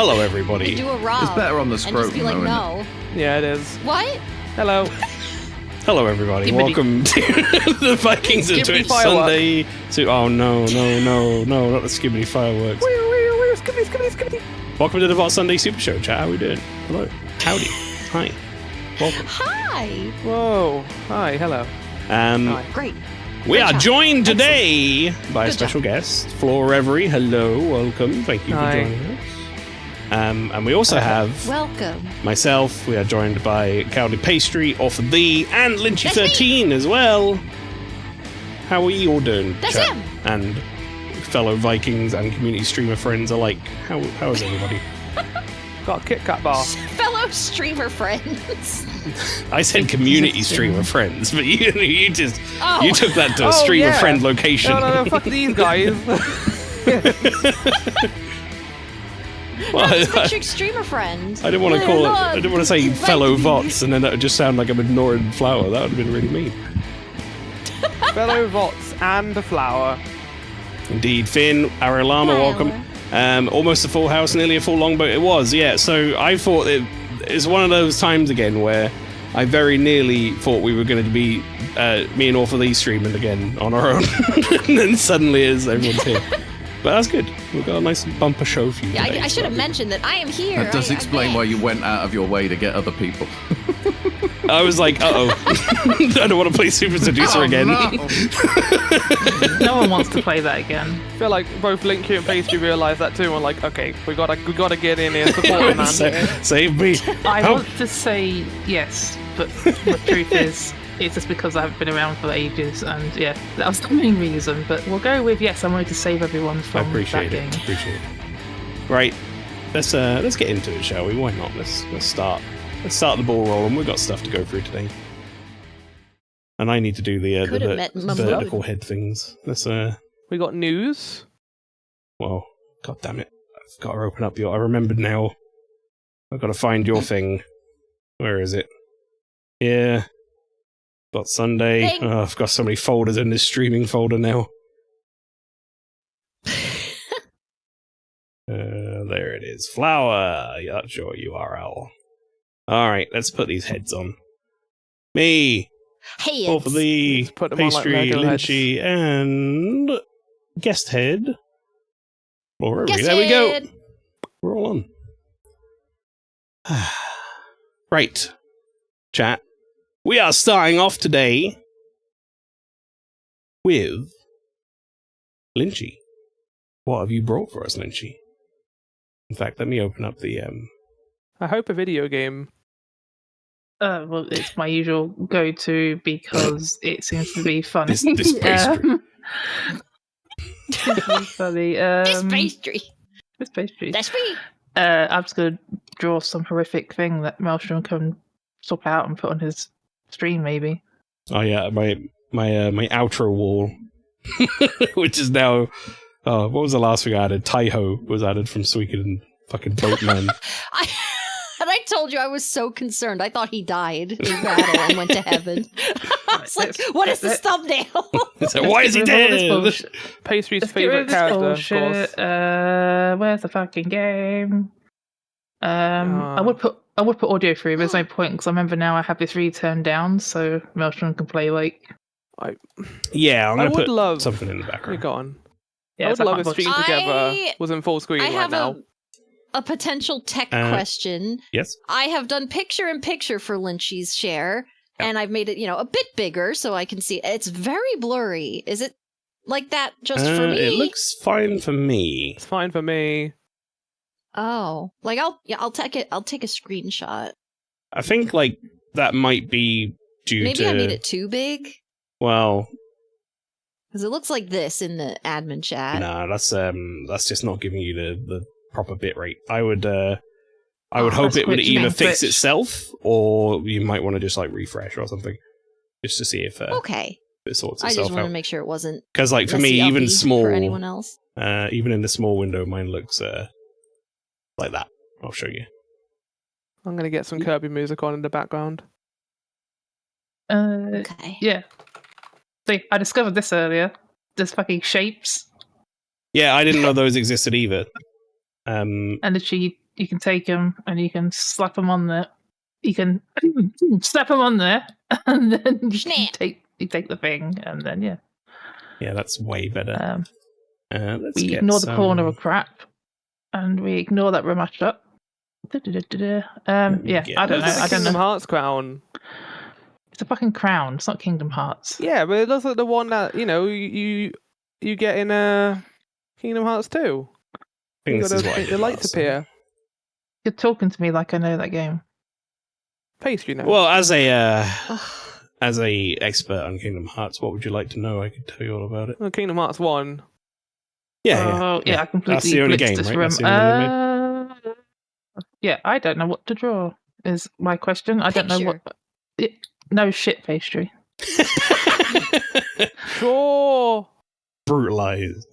Hello, everybody. Do a Rob. It's better on the scrotum, and just be like, though, no. Yeah, it is. What? Hello. Hello, everybody. Skibbity. Welcome to the Vikings and Skibbity Twitch firework. Sunday. Oh, no, not the skibbity fireworks. Skibbity. Welcome to the Vault Sunday Super Show, chat. How we doing? Hello. Howdy. Hi. Welcome. Hi. Whoa. Hi. Hello. Hi. Great. We Great are job. joined today by a Good special guest, Flora Reverie. Hello, welcome. Thank you Hi. for joining us. And we also have Welcome. myself. We are joined by cowardlypastry, Off of Thee, and Lynchy13 as well. How are you all doing, That's chat? him. And fellow Vikings and community streamer friends alike. How is everybody? Got a Kit Kat bar. Fellow streamer friends. I said community streamer friends, but you took that to a Oh, streamer yeah. friend location. No, fuck these guys. Well, No, just picture streamer friend. I didn't want to call it. I didn't want to say Vikings. fellow Vots, and then that would just sound like I'm ignoring Flower. That would have been really mean. Fellow Vots and a flower. Indeed, Finn, Aralama, welcome. Almost a full house, nearly a full longboat. It was, yeah. So I thought it's one of those times again where I very nearly thought we were going to be me and All for These streaming again on our own, and then suddenly everyone's here. But that's good. We've got a nice bumper show for you. Yeah, today, I should have so mentioned that I am here. That does explain why you went out of your way to get other people. I was like, I don't want to play Super Seducer again. No. No one wants to play that again. I feel like both Linky and Pastry realised that too. And we're like, okay, we gotta get in here, support the man. Save me. I Help. want to say yes, but the truth is, it's just because I haven't been around for ages, and yeah, that was the main reason. But we'll go with yes. I wanted to save everyone I from appreciate that it. game. Appreciate it. Right, let's get into it, shall we? Why not? Let's start. Let's start the ball rolling. We've got stuff to go through today, and I need to do the Could have met Mum vertical head things. Let's We got news. Well, god damn it! I've got to open up your. I remembered now. I've got to find your thing. Where is it? Yeah. Got Sunday. Thing. Oh, I've got so many folders in this streaming folder now. There it is. Flower. That's your URL. Alright, let's put these heads on. Me. Hey, All for the Let's put them on like pastry, Lego heads. Lynchy, and guest head. Flora, Guess there we go. it. We're all on. Right. Chat. We are starting off today with Lynchy. What have you brought for us, Lynchy? In fact, let me open up the I hope a video game. Well, it's my usual go-to because it seems to be funny. This pastry. Seems to be funny. This pastry. This pastry. That's me. I'm just gonna draw some horrific thing that Maelstrom can swap out and put on his stream, maybe. Oh yeah, my outro wall, which is now. Oh, what was the last thing I added? Taiho was added from Suikoden. Fucking boatman. And I told you I was so concerned. I thought he died in battle and went to heaven. I was like, what is this thumbnail? So why is he dead? Pastry's Let's get rid favourite of this character, bullshit. of course. Where's the fucking game? I would put audio through, but there's no point because I remember now I have this really turned down, so Maelstrom can play like. Yeah, I'm I gonna would put love. something in the Here, background. go on. Yeah, I it's would like love my a stream voice. together was in full screen I right have now. a potential tech question. Yes. I have done picture-in-picture for Lynchy's share, Yep. and I've made it, a bit bigger so I can see. It's very blurry. Is it like that just for me? It looks fine for me. It's fine for me. Oh, like I'll take it. I'll take a screenshot. I think like that might be due Maybe to. I made it too big Well, because it looks like this in the admin chat. no, that's just not giving you the proper bit rate. I would hope that's it would Twitch either being fix Twitch. itself, or you might want to just like refresh or something, just to see if Okay, it sorts I just itself wanted to out. make sure it wasn't. Because like for me, messy even uppy small, for anyone else. even in the small window, mine looks like that. I'll show you. I'm gonna get some Kirby music on in the background. Okay. Yeah. See, I discovered this earlier. There's fucking shapes. Yeah, I didn't know those existed either. And literally, you can take them and you can slap them on there. You can slap them on there, and then you take the thing, and then yeah. Yeah, that's way better. We ignore the corner of crap, and we ignore that we're matched up. I don't know. I don't know. Kingdom Hearts crown. It's a fucking crown. It's not Kingdom Hearts. Yeah, but it looks like the one that you get in Kingdom Hearts 2. I think this is what I the did lights last appear. You're talking to me like I know that game. Pastry now. Well, as a expert on Kingdom Hearts, what would you like to know? I could tell you all about it. Well, Kingdom Hearts 1. Yeah, I completely That's the only blitzed game, this right? room. That's the only one they made? Yeah, I don't know what to draw. Is my question. I don't know what. No shit, Pastry. Sure. Brutalized.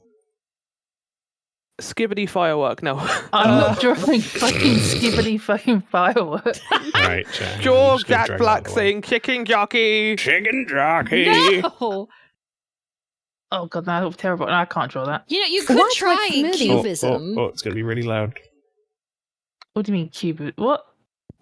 Skibbity firework. No. I'm not drawing fucking skibbity fucking firework. Right. Sure, Jack Black saying chicken jockey. Chicken jockey. No. Oh god, no, that was terrible. No, I can't draw that. You know, you could That's try like smoothie. cubism. Oh, it's going to be really loud. What do you mean cubit? What?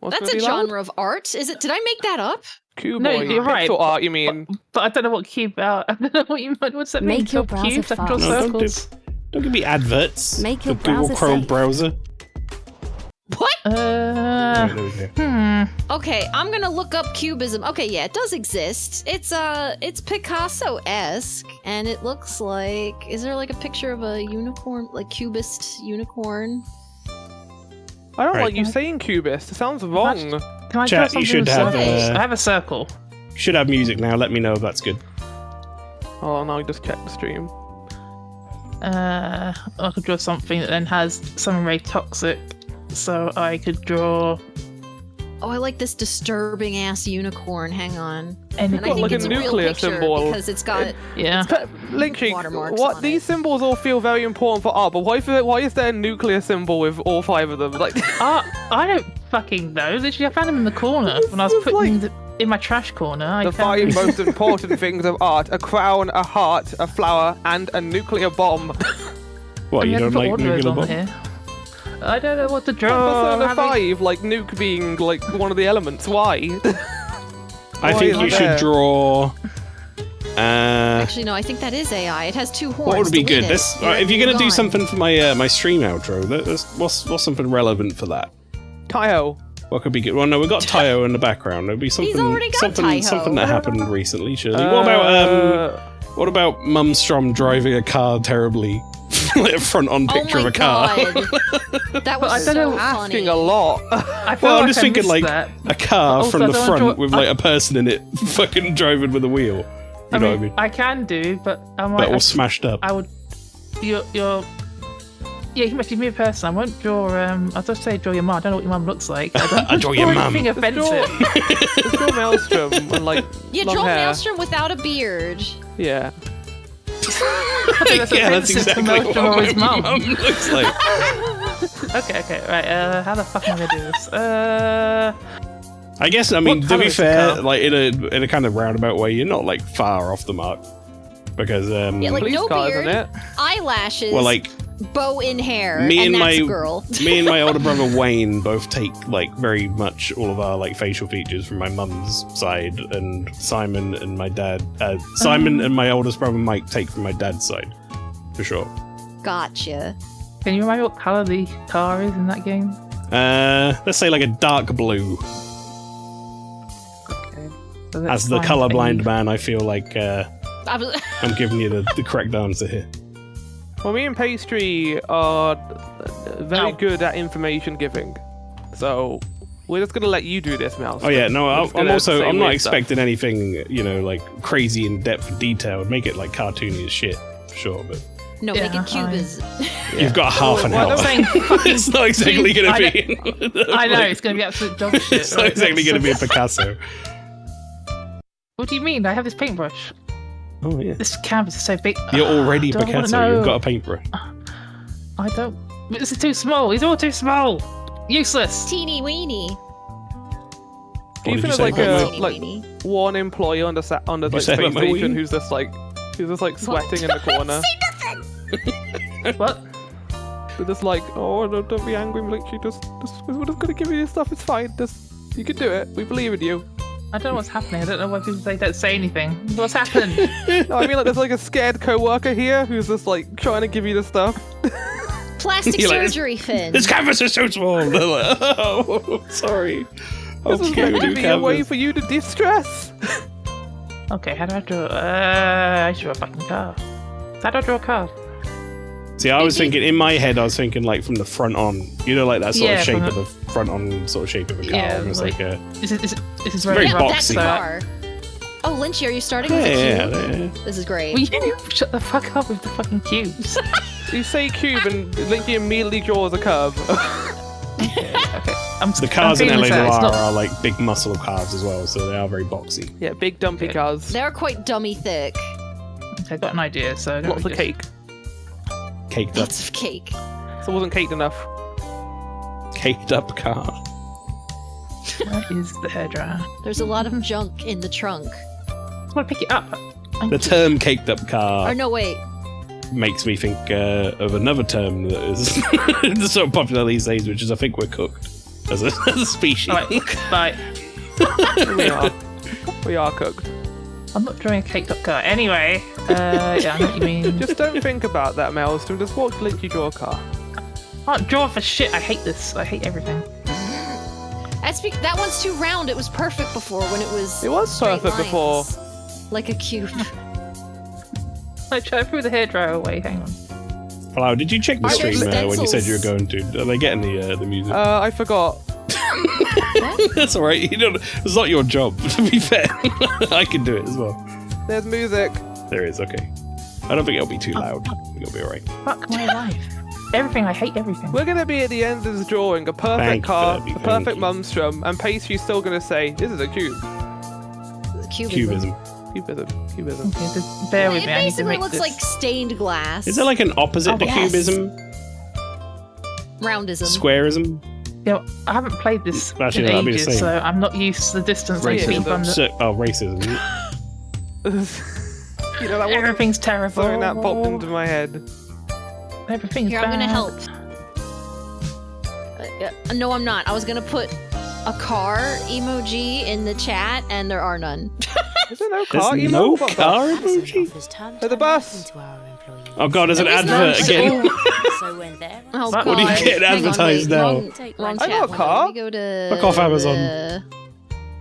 What's That's a really loud? genre of art. Is it? Did I make that up? Cuboid. No, you're right. Pixel art, you mean? But I don't know what cube. I don't know what you meant. What's that mean? Make your Draw browser cubes, I can draw fast. No, circles. don't give me adverts. Make your The Google browser Chrome safe. browser. What? Right, there we go. Okay, I'm gonna look up cubism. Okay, yeah, it does exist. It's Picasso-esque, and it looks like. Is there like a picture of a unicorn, like cubist unicorn? I don't Right. like you saying cubist. It sounds wrong. Can I Chat, draw you something should with have, circles? uh, I have a circle. You should have music now. Let me know if that's good. Oh, now I just checked the stream. I could draw something that then has something very toxic. So I could draw Oh, I like this disturbing ass unicorn. Hang on. anything. And I think like a it's a real nuclear picture symbol. because it's got. Yeah. Linktree, Watermarks what on these it. symbols all feel very important for art, but why is there a nuclear symbol with all 5 of them? Like, I don't fucking know. Literally, I found them in the corner when I was It's putting like- in my trash corner. I the found 5 most important things of art: a crown, a heart, a flower, and a nuclear bomb. What, you I don't put like all of those nuclear on bomb? here. I don't know what to That's draw. the I'm having- 5, like nuke being like one of the elements. Why? I Why think is you it should there? draw. Actually, no, I think that is AI. It has 2 horns. What would be Delete good? it. This, You're- if you're you're gonna do gone. something for my stream outro, what's something relevant for that? Taiho. What could be good? Well, no, we've got Taiho in the background. There'd be something, already got something, Taiho. something that happened recently. Surely. What about Mumstrom driving a car terribly? Like a front-on picture Oh my of a car. God. That was I don't so know, funny. asking a lot. I feel Well, I'm like just I thinking missed like that. a car Also, from I the don't front draw- with like a person in it, fucking driving with a wheel. You I know mean, what I mean? I can do, but I might. But all smashed up. I would. You're. Yeah, you can give me a person. I won't draw. I'll just say draw your mum. I don't know what your mum looks like. I draw your mum. Anything offensive. It's still Maelstrom and like You long draw hair. Maelstrom without a beard. Yeah. I think that's Yeah, that's offensive to exactly what Maelstrom or my his mum. mum looks like. Okay, right. How the fuck am I gonna do this? I guess, I mean, What to colour be is the fair, car? like in a kind of roundabout way, you're not like far off the mark. Because Yeah, like Police no car, beard, isn't it? eyelashes, well, like bow in hair, me and that's my girl. me and my older brother Wayne both take like very much all of our like facial features from my mum's side, and Simon and my dad, Simon and my oldest brother Mike take from my dad's side, for sure. Gotcha. Can you remind me what color the car is in that game? Let's say like a dark blue. Okay. So As let's the find colorblind a- man, I feel like I was- I'm giving you the correct answer here. Well, me and Pastry are very Ow. good at information giving, so we're just gonna let you do this, Mouse. Oh yeah, no, We're just I'm gonna also say I'm not weird stuff. expecting anything, you know, like crazy in depth and detailed. Make it like cartoony as shit, for sure. But no, Yeah, make it cubism. you've got half an well, hour. I'm saying fucking- It's not exactly going to I be. I know it's gonna be absolute dog shit. It's not right? exactly going to be a Picasso. What do you mean? I have this paintbrush. Oh yeah, This canvas is so big. you're already Do I wanna Picasso. know? You've got a paintbrush. I don't. This is too small. He's all too small. Useless. Teeny weeny. Do you What did think you there's say like about a my- Teeny like weeny. one employee on the you like say space about my station wee? who's just like sweating in the corner? What? They're just like, oh, no, don't be angry, Literally, we're just gonna give you this stuff. It's fine. You can do it. We believe in you. I don't know what's happening. I don't know why people don't say anything. What's happened? No, I mean, like, there's like a scared co-worker here who's just like trying to give you the stuff. Plastic You're like, surgery, Finn. This canvas is too small. They're like, oh, sorry. This is Okay, meant to new be a way canvas. for you to distress. Okay, how do I draw? I draw a fucking car. How do I draw a car? See, I was thinking, in my head, I was thinking like from the front on. You know, like that sort of Yeah, shape from of the front on sort of shape of a car. Yeah, Almost like a... This is very very Yeah, rough, that's the boxy. car. Oh, Lynchy, are you starting with a Yeah, cube? yeah. This is great. Will you shut the fuck up with the fucking cubes? You say cube and Linky immediately draws a curve. Okay. The cars in I'm LA feeling Noir it's not- are like big muscle cars as well, so they are very boxy. Yeah, big dumpy Okay. cars. They're quite dummy thick. I got an idea, so don't Lots of just- cake. Caked up, Lots of cake. So it wasn't caked enough. caked up car. Where is the hairdryer? There's a lot of junk in the trunk. I want to pick it up. The term caked up car Oh, no, wait. makes me think of another term that is so popular these days, which is I think we're cooked as a species. Alright, bye. We are. We are cooked. I'm not drawing a caked up car. Anyway, yeah, I know what you mean. Just don't think about that, Maelstrom. Just watch Linky draw a car. I can't draw for shit. I hate this. I hate everything. That one's too round. It was perfect before when it was. It was straight perfect before. lines. Like a cube. I threw the hairdryer away. Hang on. Hello, did you check the Are there stream when you said you were stencils? going to? Are they getting the music? I forgot. That's alright. It's not your job, to be fair. I can do it as well. There's music. There is, okay. I don't think it'll be too loud. I think it'll be alright. Fuck my life. Everything. I hate everything. We're gonna be at the end of this drawing, a perfect Thank car, Furby, a thank perfect you. Mumstrom, and Pastry's still gonna say, "This is a cube." Cubism. Cubism. Cubism. Okay, just bear with It me. I need to basically make looks this. like stained glass. Is there like an opposite to yes. cubism? Roundism. Squareism? You know, I haven't played this Actually, in that'd be the ages, same. so I'm not used to the distance I'm Racism. getting from the. Racism. You know that one. Everything's terrible. Something that popped into my head. Everything's Here, bad. I'm gonna help. No, I'm not. I was gonna put a car emoji in the chat, and there are none. Is there no There's car? You no know what car bus? emoji? At the bus. Oh god, there's an There is no advert again. So when they're Oh, What? God. What are you getting Hang on, advertised wait, now? Wrong I chat. got a Hold on, car. Let me go to. Fuck off, Amazon.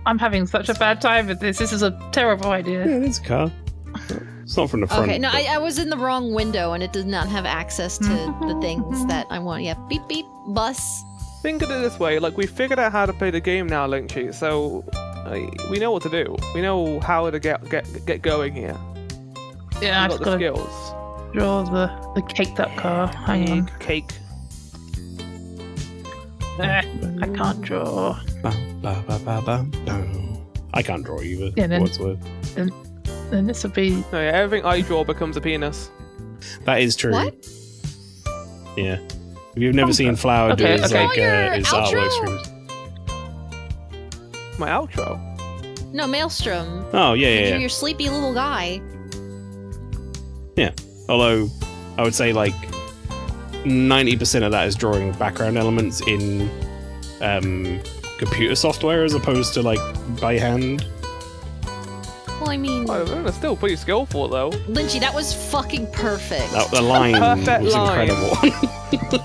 I'm having such a bad time with this. This is a terrible idea. Yeah, there's a car. It's not from the front. Okay, no, but- I was in the wrong window, and it did not have access to the things that I want. Yeah, beep beep, bus. Think of it this way: like we figured out how to play the game now, Linktree. So we know what to do. We know how to get going here. Yeah, I We've just got the gotta skills. draw the caked up car. Hang on. Cake. I can't draw. Bum, ba, ba, ba, bum, bum. I can't draw either. Yeah, then- What's worth? Then this will be. No, yeah, everything I draw becomes a penis. That is true. What? Yeah. If you've never seen Flower do Okay, his okay. like Oh, your his outro? artwork streams. My outro. No, Maelstrom. Oh yeah, You're yeah, your sleepy little guy. yeah. Although I would say like 90% of that is drawing background elements in computer software as opposed to like by hand. Well, I mean, It's still pretty skillful though. Lynchy, that was fucking perfect. The line Perfect was line. incredible.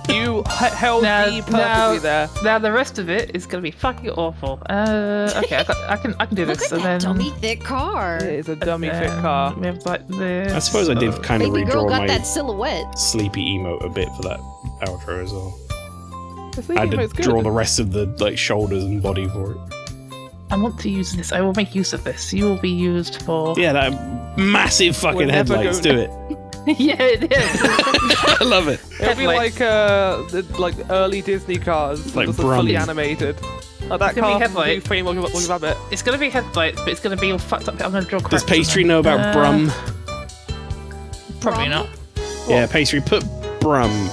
You held Now- me perfectly now- there. Now the rest of it is gonna be fucking awful. Okay, I can do Look this. at And that then dummy thick car. It is a dummy and fit then car. We have like this. I suppose I did kind of Baby girl redraw got my that silhouette. sleepy emote a bit for that outro as well. The I sleepy had to emote's good. draw the rest of the like shoulders and body for it. I want to use this. I will make use of this. You will be used for. Yeah, that massive We're fucking never headlights. going- Do it. Yeah, it is. I love it. It'll be Headlights. like early Disney cars, Like just fully Brum. animated. Like that It's gonna be car from headlight. Blue Frame Looking Rabbit. It's gonna be headlights, but it's gonna be all fucked up. I'm gonna draw. Does cracks in Pastry them. know about Brum? Probably not. Yeah, Pastry, put Brum,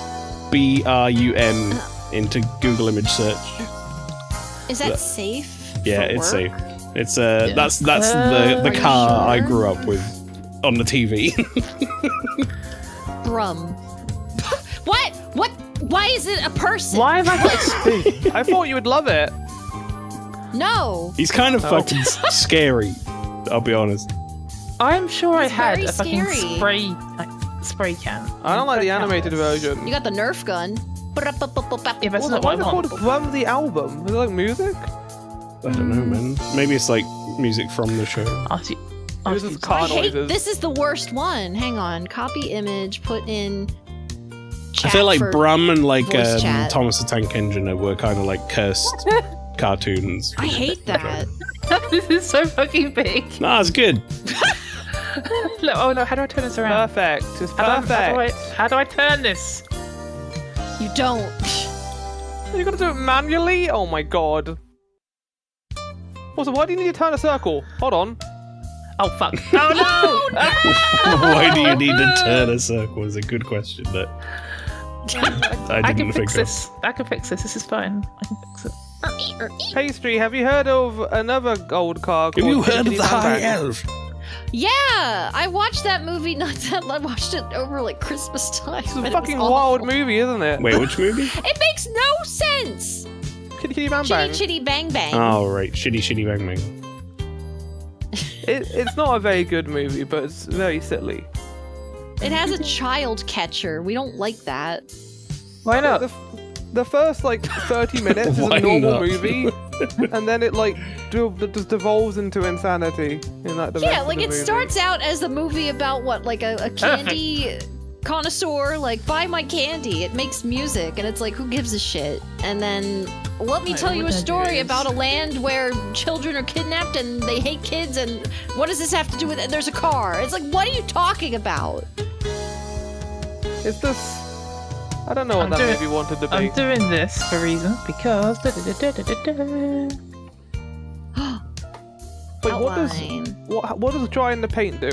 BRUM, into Google image search. Is that safe? Yeah, for it's work? safe. It's that's the Are you car I sure? grew up with on the TV. Brum. What? What? Why is it a person? Why have I got a spoon? I thought you would love it. No. He's kind of fucking scary. I'll be honest. I'm sure I It's had very a fucking scary. spray can. I don't like the animated version. You got the Nerf gun. Yeah, but that's not Why what is I it called want. From the Album? Is it like music? I don't know, man. Maybe it's like music from the show. This is I car hate noises. this is the worst one. Hang on. Copy image, put in I feel like chat for Brum and like voice chat. Thomas the Tank Engine were kind of like cursed cartoons. I hate that. This is so fucking big. Nah, it's good. Look, oh no, how do I turn this around? Perfect. It's How perfect. how do I turn this? You don't. You gotta do it manually? Oh my god. Also, why do you need to turn a circle? Hold on. Oh fuck. Oh no! Why do you need to turn a circle is a good question that I I didn't can think fix this. I can fix this. This is fine. I can fix it. Pastry, have you heard of another old car called Have you heard of Chickadee the Bang High Bang? Elf? Yeah, I watched that movie not that long. I watched it over like Christmas time. It's a and it fucking was wild awful. movie, isn't it? Wait, which movie? It makes no sense. Kitty Bang Bang. Chitty chitty bang bang. Oh, right. Shitty Bang Bang. It's not a very good movie, but it's very silly. It has a child catcher. We don't like that. Why not? The first like 30 minutes is Why a normal not? movie, and then it like just devolves into insanity in like the rest Yeah, of like the it movie. starts out as a movie about what, like a candy connoisseur, like buy my candy. It makes music, and it's like, who gives a shit? And then let me Right, tell you a what that story is. about a land where children are kidnapped and they hate kids. And what does this have to do with it? There's a car. It's like, what are you talking about? It's just I don't know what I'm that doing- movie wanted to be. I'm doing this for a reason because. Wait, Outline. what does drying the paint do?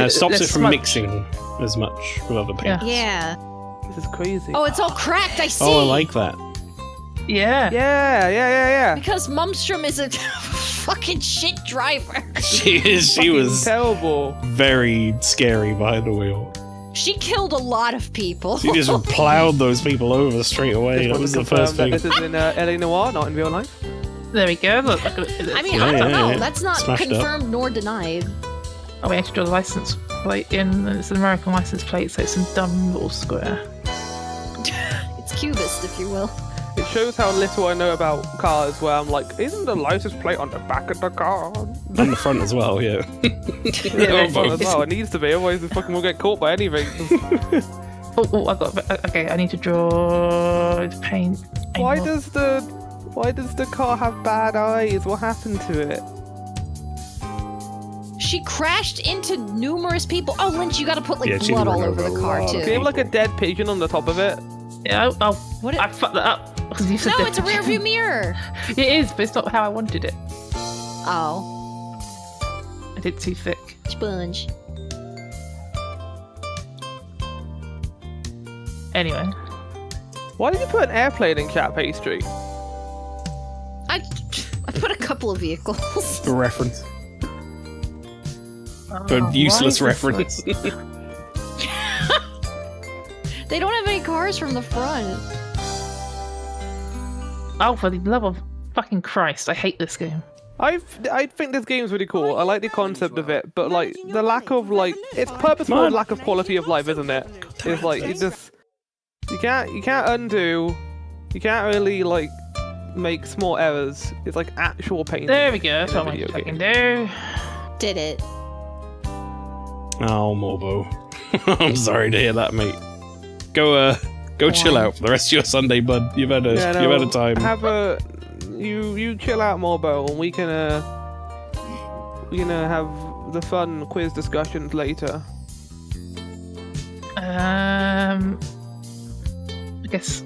Stops it There's from smudge. mixing as much with other paint. Yeah. This is crazy. Oh, it's all cracked. I see. Oh, I like that. Yeah. Yeah. Because Mumstrom is a fucking shit driver. She Fucking was terrible. very scary behind the wheel. She killed a lot of people. She just plowed those people over straight away. Just That want was to the confirm first that thing. this is in LA Noire, not in real life. There we go. Look. I mean, Yeah, I don't yeah, know. yeah. That's not Smashed up. confirmed nor denied. Oh, we actually draw the license plate in, and it's an American license plate, so it's a dumb little square. It's cubist, if you will. It shows how little I know about cars. Where I'm like, isn't the license plate on the back of the car? On the front as well, yeah. Yeah, Oh, both. as well. It needs to be, otherwise we fucking will get caught by anything. Oh, I got. Okay, I need to draw the paint. Why does the car have bad eyes? What happened to it? She crashed into numerous people. Oh, Lynch, you gotta put like Yeah, she blood all ran over over the a car lot of too. Can you have like a dead pigeon on the top of it? Yeah. Oh, What it- I fucked that up because you said No, that- it's a rear view mirror. It is, but it's not how I wanted it. Oh, I did too thick. sponge. Anyway. Why did you put an airplane in chat pastry? I put a couple of vehicles. For reference. Oh, For useless why is this reference. They don't have any cars from the front. Oh, for the love of fucking Christ, I hate this game. I think this game's really cool. I like the concept of it, but like the lack of like it's purposeful Man. lack of quality of life, isn't it? It's like it just you can't undo. You can't really like make small errors. It's like actual painting. There we go, that's in a what I video want to fucking game. do. Did it? Oh, Morbo. I'm sorry to hear that, mate. Go chill Why? out for the rest of your Sunday, bud. You've had Yeah, no, you've had a time. Have a you chill out, Morbo, and we can have the fun quiz discussions later. I guess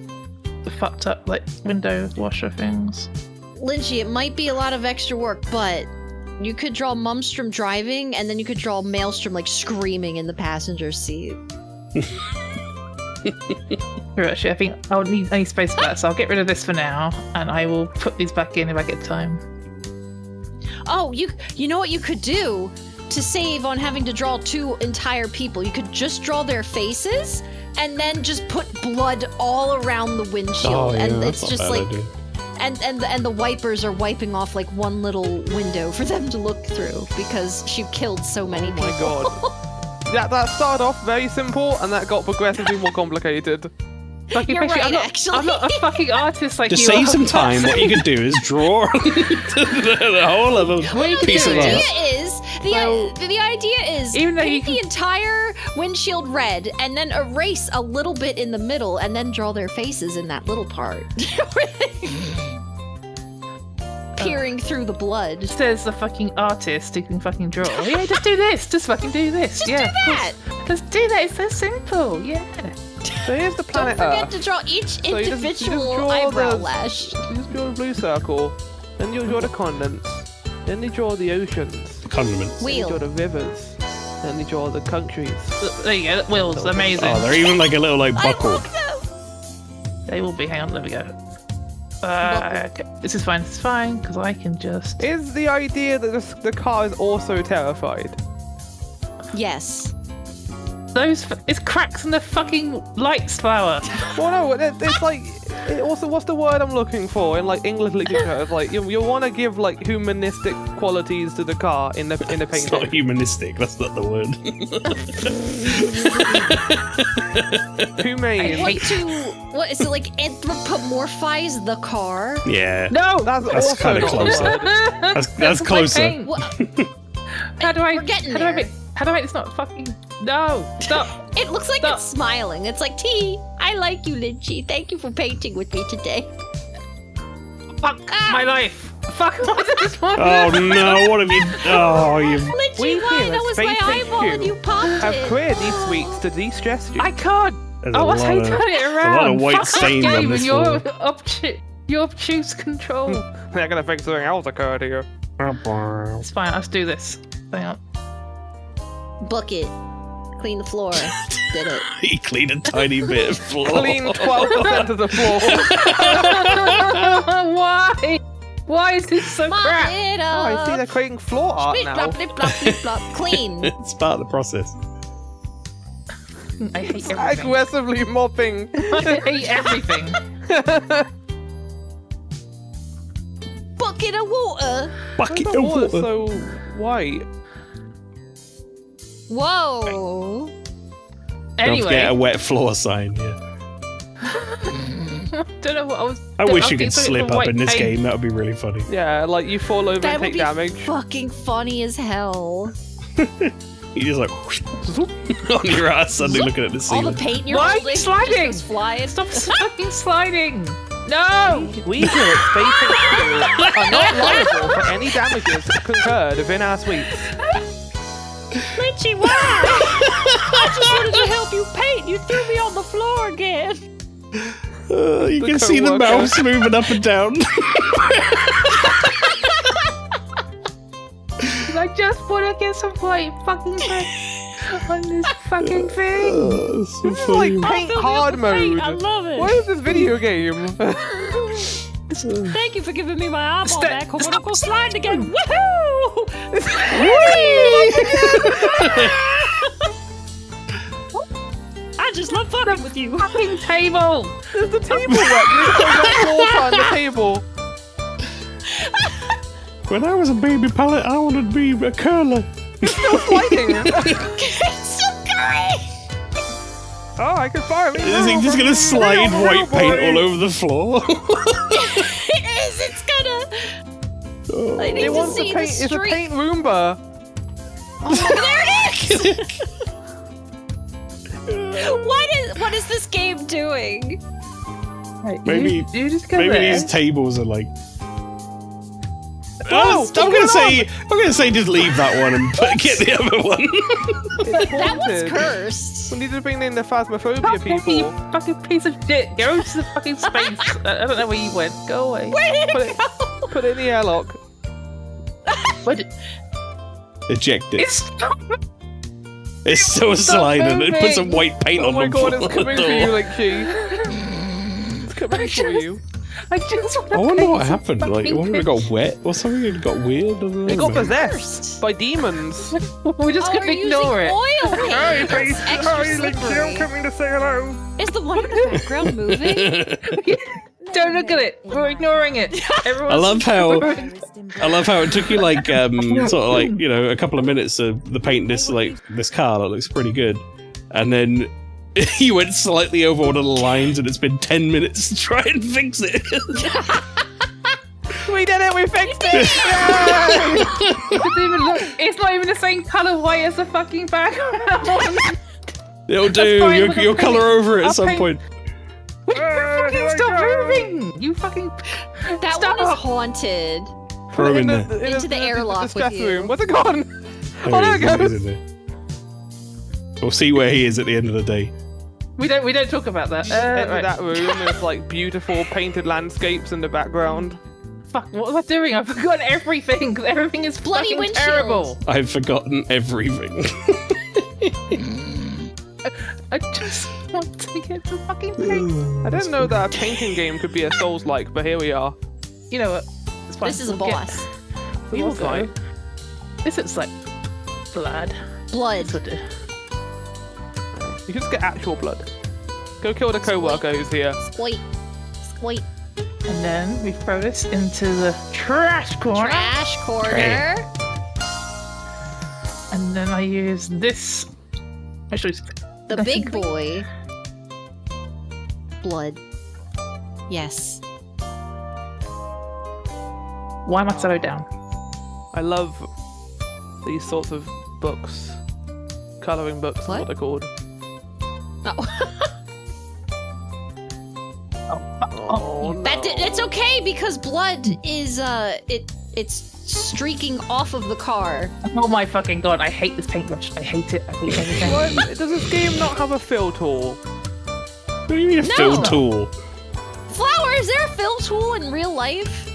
the fucked up like window washer things. Lynchy, it might be a lot of extra work, but you could draw Mumstrom driving, and then you could draw Maelstrom like screaming in the passenger seat. Here, actually, I think I need space for that, so I'll get rid of this for now, and I will put these back in if I get time. Oh, you know what you could do to save on having to draw two entire people? You could just draw their faces, and then just put blood all around the windshield, Oh, yeah, and that's it's not just a bad like, idea. and the wipers are wiping off like one little window for them to look through because she killed so many Oh people. my god. Yeah, that started off very simple, and that got progressively more complicated. Fucking You're pastry, right, I'm not a fucking artist like To you. save some time, what you could do is draw the whole of a piece of The idea art. is the idea is Even though you paint the entire windshield red and then erase a little bit in the middle and then draw their faces in that little part. Peering through the blood. Says the fucking artist who can fucking draw. Yeah, just do this. Just fucking do this. Just yeah, do that. Just do that. It's so simple. Yeah. So here's the Don't planet forget Earth. to draw each So you just individual draw eyebrow the- lash. You just draw a blue circle, then you draw the continents, then you draw the oceans, Condiments. then you draw Wheel. the rivers, then you draw the countries. There you go. Wheels. Amazing. Oh, they're even like a little like I buckled. love them. They will be. Hang on. There we go. Okay. This is fine. This is fine because I can just. Is the idea that the car is also terrified? Yes. It's cracks in the fucking lights flower. Well, no, it's like. Also, what's the word I'm looking for in like English literature? It's like you want to give like humanistic qualities to the car in the It's not painting. humanistic. That's not the word. Humane. What is it like? Anthropomorphize the car? Yeah. No. That's That's also kinda not a closer. word. That's my closer. paint. What? How do I? We're getting how do I there. make? How do I make this not fucking? No. Stop. It looks like Stop. it's smiling. It's like, T, I like you, Lynchy. Thank you for painting with me today. Fuck my life. Fuck. What is this one? Oh no! What have you? Oh, you. Lynchy, We why? here That at was my Space eyeball and HQ you popped Have it. created these sweets to de-stress you. I can't. There's Oh, a what's how you lot of- turn it a around? lot of white Fuck stains that on game this and your floor. your obtuse control. They're gonna think something else occurred here. It's fine. Let's do this. Hang on. Bucket. Clean the floor. Did it. He cleaned a tiny bit of floor. Clean 12% of the floor. Why? Why is this so Mop crap? it Oh, up. I see they're creating floor art Blip, now. blop, blip, blop, blip, blop. Clean. It's part of the process. I hate everything. Aggressively mopping. I hate everything. Bucket of water. Bucket The of water's water. so white. Whoa. Don't forget a Anyway, wet floor sign. Yeah. don't know what I was. I wish you was could thinking slip of up white in this paint. game. That would be really funny. Yeah, like you fall over That and would take be damage. fucking funny as hell. You just like on your ass, suddenly looking at the All the ceiling. paint you're Why are you holding just sliding? goes flying. Stop fucking sliding! No! We here at Space HQ are not liable for any damages incurred within our suites. Lynchy, why? I just wanted to help you paint. You threw me on the floor again. You The can see the co-worker. mouse moving up and down. I just want to get some white fucking paint on this fucking thing. Oh, so This is like funny. paint hard mode. I love it. What is this video game? Thank you for giving me my eyeball Stop- back. I want to stop- go sliding again. Woohoo! I just love fucking with you. Fucking table! There's the table wet. You just put wet water on the table. When I was a baby pallet, I wanted to be a curler. Still sliding. It's still going. Oh, I can fire it. Is he just gonna slide white paint all over the floor? It is. It's gonna. I need They to want see to the paint. It's a streak. paint Roomba. Oh, there it is. What is this game doing? Maybe- you just go Maybe there. these tables are like. Whoa, I'm gonna say just leave that one and get the other one. It's That one's haunted. cursed. We need to bring in the phasmophobia Stop it, you people. fucking piece of shit! Go to the fucking space! I don't know where you went. Go away. Where did Put it it, go? put it in the airlock. But Eject it. it's It's still sliding. It put some white paint Oh on my the god, floor. it's coming for you, like she. It's coming for you. I just want I to wonder paint what some happened. Like, I fucking wonder if it got wet or something. It got weird. I don't know, It got man. possessed by demons. We're just Oh, gonna we're using ignore it. oil paint. Hey, That's extra slippery. coming to say hello. Is the one in the background moving? Don't look at it. We're ignoring it. Everyone's I love how ignoring- it took you like sort of like, you know, a couple of minutes to the paint this car that looks pretty good, and then you went slightly over one of the lines, and it's been 10 minutes to try and fix it. We did it. We fixed it. It doesn't even look. It's not even the same color white as the fucking background. It'll That's do. fine, You'll we'll color paint- over it I'll at some paint- point. Will you fucking stop moving? You fucking That stop. one is haunted. Throw him in there. Into the airlock with discuss you. room. Where's it gone? There Oh, he there is, it he's in there. We'll see where he is at the end of the day. We don't talk about that. Enter Right. that room. There's like beautiful painted landscapes in the background. Fuck, what was I doing? I've forgotten everything. Everything is Bloody fucking windshield. terrible. I've forgotten everything. I just want to get to fucking paint. I didn't know that a painting game could be a Souls-like, but here we are. You know what? It's fine. This is a We'll get- boss. We will Also- go. This looks like blood. Blood. That's what it- You can just get actual blood. Go kill the co-worker who's here. Squeak. Squeak. And then we throw this into the trash corner. Trash corner. And then I use this. Actually, The I big think- boy. Blood. Yes. why am I so down? I love these sorts of books. Colouring books is What? what they're called. Oh. Oh, no. It's okay because blood is it's streaking off of the car. Oh my fucking god! I hate this paintbrush. I hate it. I hate everything. What? Does this game not have a fill tool? What do you mean a No. fill tool? Flower, is there a fill tool in real life?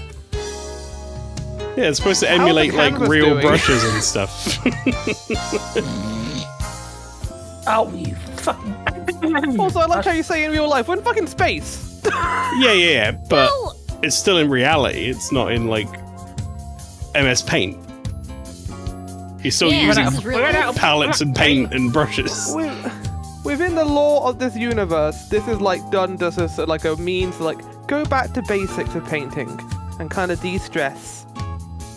Yeah, it's supposed to How's the emulate like canvas real doing? brushes and stuff. Oh, you fucking. Also, I like how you say in real life, we're in fucking space. yeah, but Well, it's still in reality. It's not in like MS Paint. You're still Yeah, using this is real life. palettes and paint and brushes. Within the law of this universe, this is like done just as like a means to like go back to basics of painting and kind of de-stress.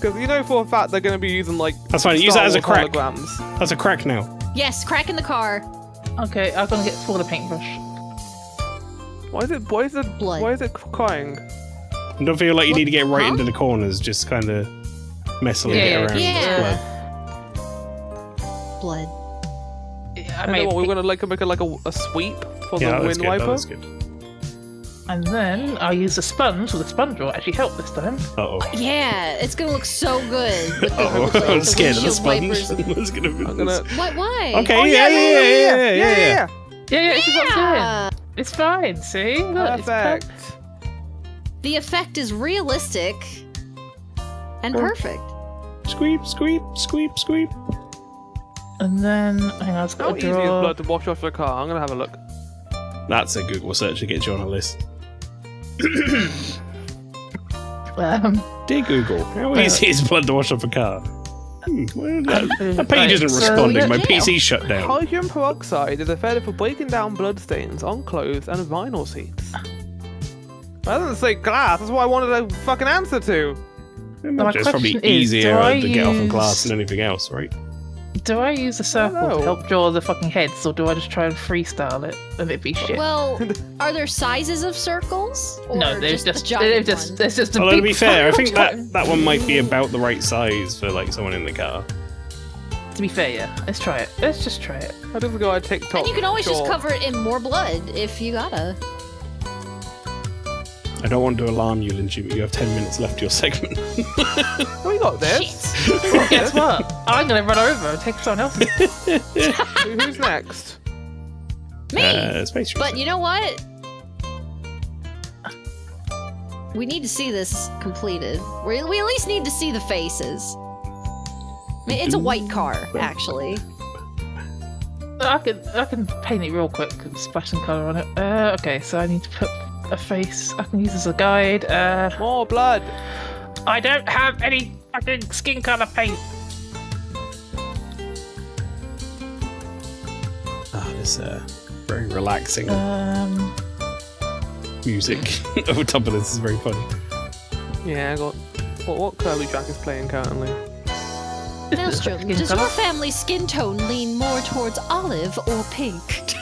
Because you know for a fact they're going to be using like That's fine. Use Star that as a Wars crack. holograms. That's a crack now. yes, crack in the car. Okay, I'm gonna get for the paintbrush. Why is it Blood. why is it crying? And don't feel like you need to get right Huh? into the corners. Just kind of messily Yeah, get around yeah. the blood. Blood. Yeah, I And then made what, a we're gonna like make a sweep for Yeah, the that's wind good. That wiper. was good. And then I'll use a sponge, well the sponge will actually help this time. Uh-oh. Yeah, it's gonna look so good. With the, Oh, with, like, I'm the scared of the windshield sponge. wipers. It's gonna be I'm gonna. What? Why? Okay, Oh, yeah. Yeah, this is what I'm doing. Yeah. It's fine, see? Look, it's Perfect. The effect is realistic and perfect. Squeep, squeep, squeep, squeep. And then, hang on, I've How got easy to is draw. blood to wash off the car? I'm gonna have a look. That's a Google search to get you on a list. Dear Google, how easy is blood to wash off a car? Well, that page Right, isn't so- responding. My Yeah. PC shut down. Hydrogen peroxide is effective for breaking down bloodstains on clothes and vinyl seats. That doesn't say glass. That's what I wanted a fucking answer to. I imagine it's probably question is, easier do I to get off of use- glass than anything else, right? Do I use a circle know. to help draw the fucking heads, or do I just try and freestyle it and it be shit? Well, are there sizes of circles? Or no, there's the just giant there's one? just a Although to big be fair, I fucking think that one might be about the right size for like someone in the car. To be fair, yeah. Let's try it. Let's just try it. I just go on TikTok. And you can always just sure. cover it in more blood if you gotta. I don't want to alarm you, Lynchy, but you have 10 minutes left to your segment. Oh, we got this. Shit. Guess what? I'm gonna run over and take someone else's. Who's next? Me. Space But you know what? We need to see this completed. We at least need to see the faces. I mean, it's a white car, actually. I can paint it real quick and splash some colour on it. Okay, so I need to put a face I can use as a guide. More blood. I don't have any fucking skin color paint. This very relaxing music over top of this is very funny. Yeah, I got. What Kirby track is playing currently? Maelstrom, Skin does colour? your family's skin tone lean more towards olive or pink?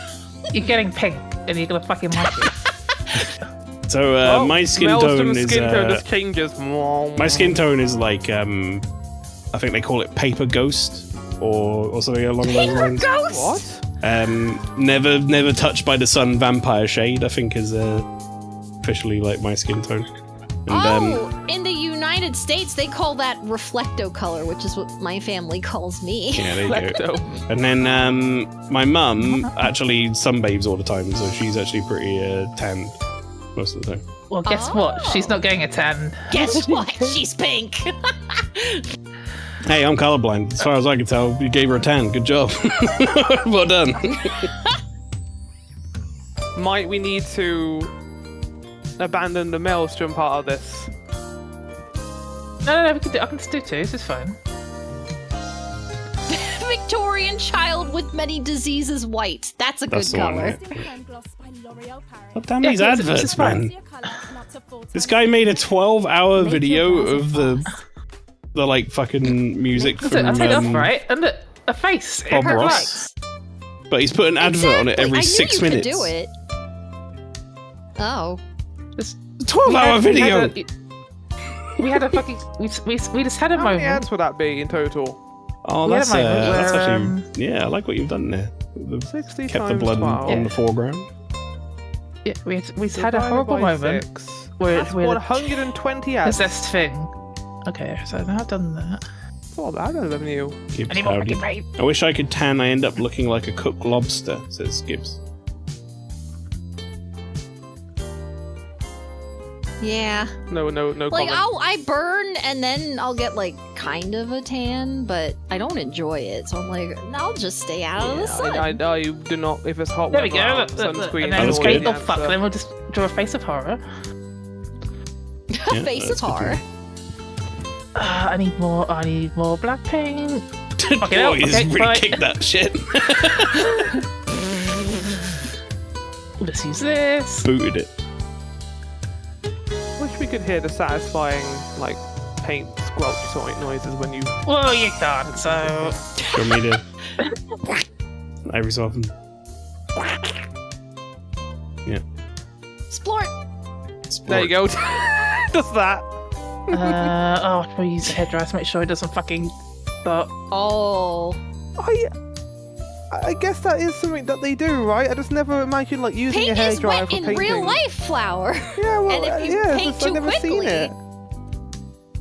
You're getting pink, and you're gonna fucking like it. So my skin tone is skin tone just changes. my skin tone is like I think they call it paper ghost or something along those lines. What? Never touched by the sun vampire shade, I think is officially like my skin tone. And in the United States, they call that reflecto color, which is what my family calls me. yeah, there you go. And then my mum actually sunbathes all the time, so she's actually pretty tanned most of the time. Well, guess what? She's not getting a tan. Guess what? She's pink. Hey, I'm colorblind. As far as I can tell, you gave her a tan. Good job. Well done. Might we need to abandon the Maelstrom part of this? No, we can do. I can just do two. This is fine. Victorian child with many diseases white. That's a That's good the one, color. yeah. God damn these Yeah, this adverts, is fine. man. This guy made a 12-hour video of the like fucking music That's it. from I take it off, right? And look, a face. Bob It Ross. But he's put an advert on it every I 6 knew you minutes. Could do it. Oh. 12-hour video. We had a fucking. We just had a How many moment. ads would that be in total? Oh, We had that's a moment that's where, actually yeah. I like what you've done there. 60 Kept the times blood 12. on the foreground. Yeah, we had a Divided horrible by moment 6. where That's we had a 120 ads. possessed thing. Okay, so now I've done that. Oh, that is revenue. Gibbs Any more howdy. fucking paint? I wish I could tan. I end up looking like a cooked lobster, says Gibbs. Yeah. No Like, comment. I burn and then I'll get like kind of a tan, but I don't enjoy it. So I'm like, I'll just stay out of the sun. I do not. If it's hot There we weather go. out, Look, sunscreen. and Oh, then that's is good. always oh the fuck! answer. Then we'll just draw a face of horror. Yeah, Face that's of good to horror. I need more black paint. know. Fuck it Boy, out. he's Okay, really bye. kicked that shit. Let's use this. Booted it. Wish we could hear the satisfying like paint squelch sort of noises when you. Well, you can't. So Do you want me to every so often? Yeah. Splort. There you go. Just that. I'll probably use a hairdryer to make sure it doesn't fucking start. Oh. I guess that is something that they do, right? I just never imagined like using Paint a is hairdryer wet for in painting. real life, Flower. Yeah, well, And if you yeah, paint it's just, I've too never seen it.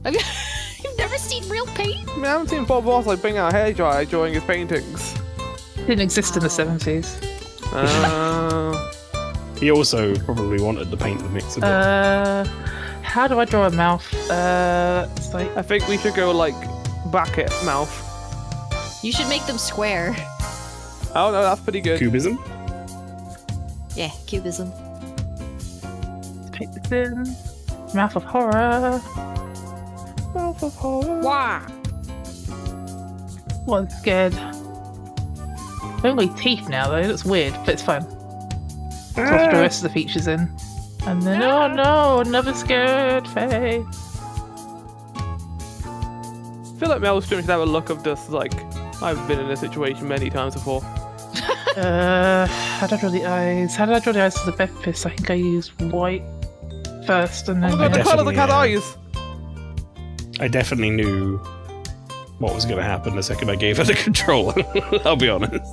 quickly- You've never seen real paint? I mean, I haven't seen Bob Ross like bring out a hairdryer during his paintings. Didn't exist in the 70s. He also probably wanted the paint to mix a bit. How do I draw a mouth? It's like I think we should go like back at mouth. You should make them square. Oh no, that's pretty good. Cubism? Yeah, cubism. paint this in. Mouth of horror. Mouth of horror. Wah. Was scared. Only teeth now though. That's weird, but it's fine. So I'll put the rest of the features in. And then, oh no, another scared face. I feel like Maelstrom should have a look of just like I've been in this situation many times before. How did I draw the eyes? How did I draw the eyes to the Bepis? I think I used white first and Oh then. my god, the colour of the cat Definitely, eyes! I definitely knew what was going to happen the second I gave her the controller. I'll be honest.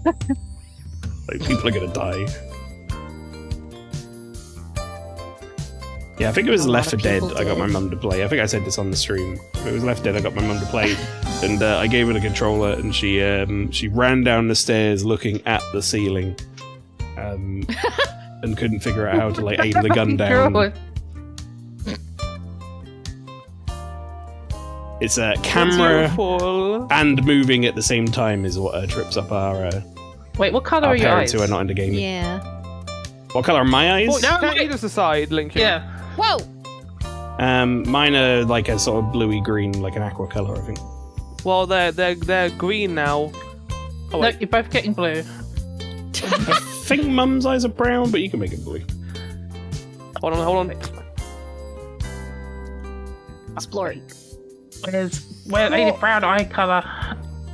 Like, people are going to die. Yeah, I think it was A lot Left 4 of Dead people I got my did. mum to play. I think I said this on the stream. It was Left 4 Dead I got my mum to play. And I gave her the controller and she ran down the stairs looking at the ceiling. And couldn't figure out how to like aim the gun down. It's a camera Beautiful. and moving at the same time is what trips up our Wait, what colour are your parents eyes? who are not into gaming. Yeah. What color are my eyes? Oh, can't you just decide, Lincoln? Yeah. Whoa! Mine are like a sort of bluey green, like an aqua color, I think. Well, they're green now. Oh, No, wait. you're both getting blue. I think Mum's eyes are brown, but you can make it blue. Hold on. Explore. Where's any brown eye colour?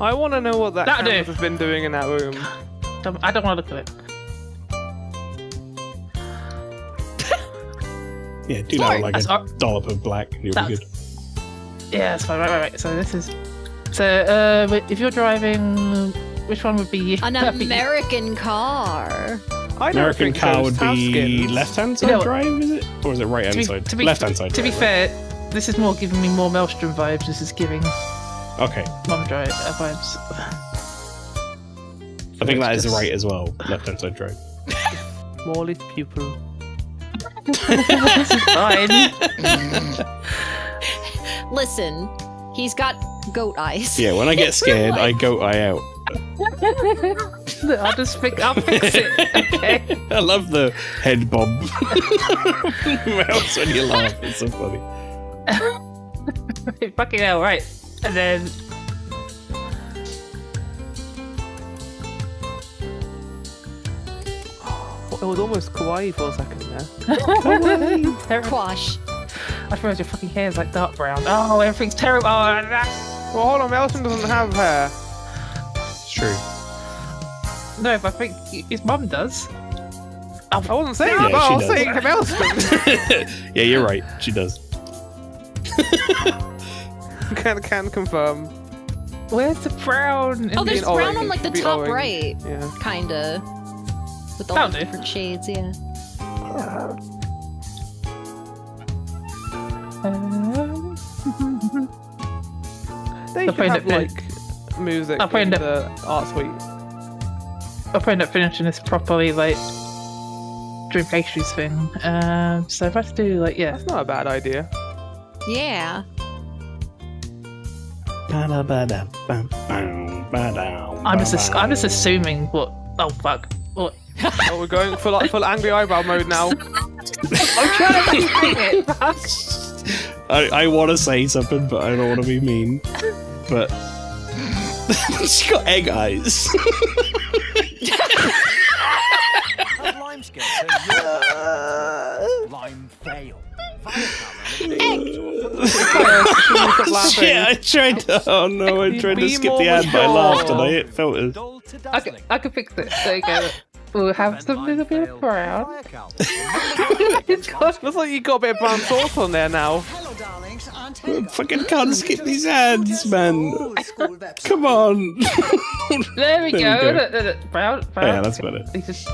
I want to know what that That'll do. canvas has been doing in that room. I don't want to look at it. Yeah, do that with like That's a dollop of black, and you'll be good. Yeah, that's fine. Right. So this is. So if you're driving, which one would be An American car. I don't American think car those would have be skins. left-hand side You know what? drive, is it? Or is it right-hand side? Left-hand side To be drive, fair, this is more giving me more Maelstrom vibes. This is giving right? Okay. Mum drive vibes. I think that is Just- right as well. Left-hand side drive. Smallest pupil. This is fine. Listen, he's got goat eyes. Yeah, when I get scared, I goat eye out. I'll fix it. Okay. I love the head bob. Mouse when you laugh. It's so funny. Fucking hell, right. And then It was almost kawaii for a second there. terrible. Quash. I realised your fucking hair is like dark brown. Oh, everything's terrible. Oh, Well, hold on, Melton doesn't have hair. It's true. no, but I think his mum does. I wasn't saying Yeah, that, but she I was does. saying Melton. Yeah, you're right. She does. can confirm. Where's the brown? Oh, there's Being brown orange, on like the be top orange. right, Yeah. kinda, with all That'll the do. different shades. Yeah. They I'll should probably have end up like music I'll probably in end the art suite. I'll probably end up finishing this properly, like doing pastries thing. So if I have to do like That's not a bad idea. Yeah. I'm just assuming what. Oh fuck! What? Oh, we're going full angry eyebrow mode now. I'm trying to think it. I want to say something, but I don't want to be mean. But she's got egg eyes. Lime scale. Lime fail. Shit, I tried to. Oh no, I tried to Be skip more the ad, but I laughed and I mature. hit filters. Dull to I dazzling. can fix it. There you go. We'll have some little bit of brown. It's got Looks like you got a bit of brown sauce on there now. Hello, darlings. Aunt I Helga. fucking can't skip these ads, man. Old school website. Come on. There we There we go. go. Look, brown. Oh, yeah, that's better. They just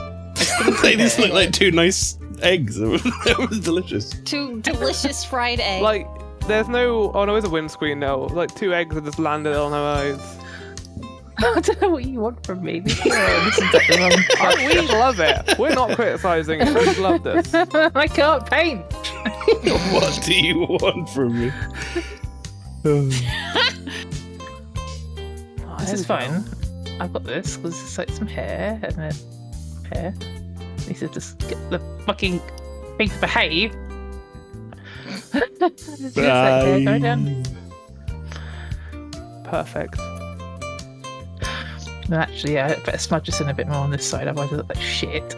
They just look like two nice eggs. It was delicious. Two delicious fried eggs. Like, there's no. Oh no, there's a windscreen though. Like 2 eggs that just landed on her eyes. I don't know what you want from me. This is the wrong Oh, we love it. We're not criticizing it. We love this. I can't paint. What do you want from me? This is fine. I've got this because it's like some hair and then hair. He said just get the fucking thing to behave. Just like hair going down. Perfect. No, actually, yeah, I better smudge this in a bit more on this side, otherwise it look like shit.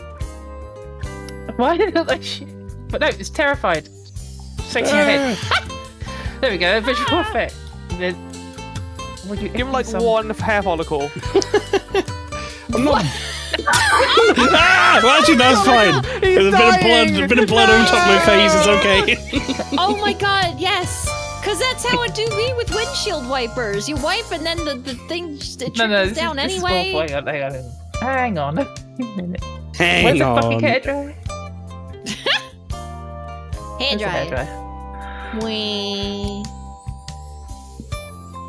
Why did it look like shit? But no, it's terrified. Straight to your head. There we go, visual effect. And then, would you Give him like some- one hair follicle. I'm not. Ah! Well, actually, that's fine. There's a bit of blood on top of my face. It's okay. Oh my god, yes! Because that's how it do be with windshield wipers. You wipe and then the thing just it No, trickles this down is anyway. awful. Hang on. A minute. Where's Hang the fucking on. hairdryer? Hair Where's the dry. hairdryer? Wee.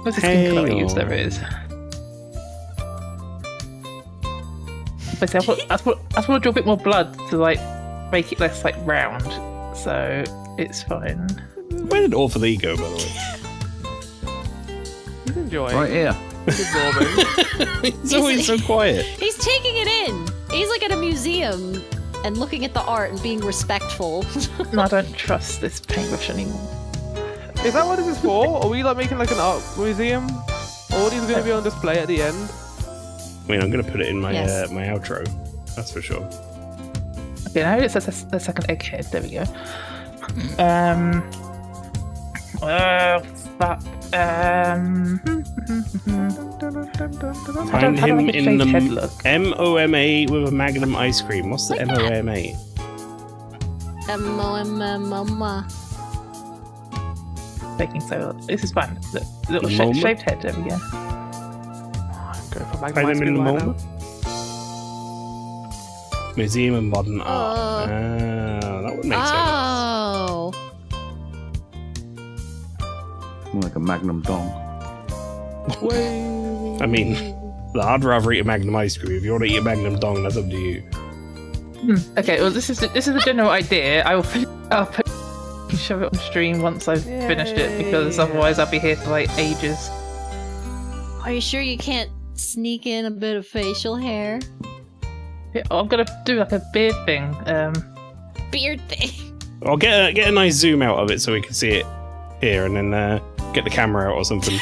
Where's the skin colour Hang use? There it is. But see, I just want to draw a bit more blood to like make it less like round, so it's fine. Where did All for Thee go, by the way? He's enjoying. Right here. He's absorbing. He's always so quiet. He's taking it in. He's like at a museum. and looking at the art and being respectful. No, I don't trust this paintbrush anymore. Is that what this is for? Are we like making like an art museum? All these are going to be on display at the end. I mean, I'm going to put it in my Yes. my outro. That's for sure. Okay, now it says there's like an egghead. There we go. Fuck. Find him like a in shaved head the look. MOMA with a Magnum ice cream. What's the Like that. MOMA? Mama. Baking soda. This is fine. Little The moment? shaved head. There we go. Go for Find Magnum him in the right MOMA. now. Museum of Modern Art. That would make sense. Oh. More like a Magnum dong. Way. I mean, I'd rather eat a Magnum ice cream. If you want to eat a Magnum dong, that's up to you. Okay. Well, this is the general idea. I'll shove it on stream once I've finished it, because Yay. otherwise I'll be here for like ages. Are you sure you can't sneak in a bit of facial hair? Yeah, I'm gonna do like a beard thing. Beard thing. I'll get a nice zoom out of it so we can see it here, and then get the camera out or something.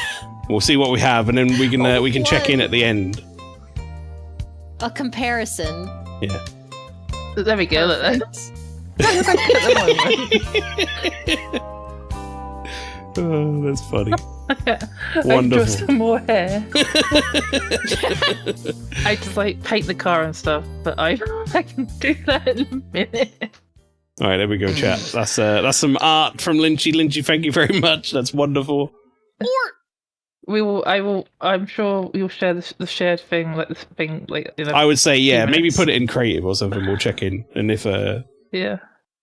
We'll see what we have, and then we can check in at the end. A comparison. Yeah. There we go. Look, Perfect. Oh, that's funny. I Wonderful. draw some more hair. I just like paint the car and stuff, but I can do that in a minute. All right, there we go, chat. That's some art from Lynchy. Lynchy, thank you very much. That's wonderful. I'm sure we'll share the shared thing, like this thing, like in a, I would say, yeah, maybe minutes. put it in creative or something. We'll check in, and if yeah.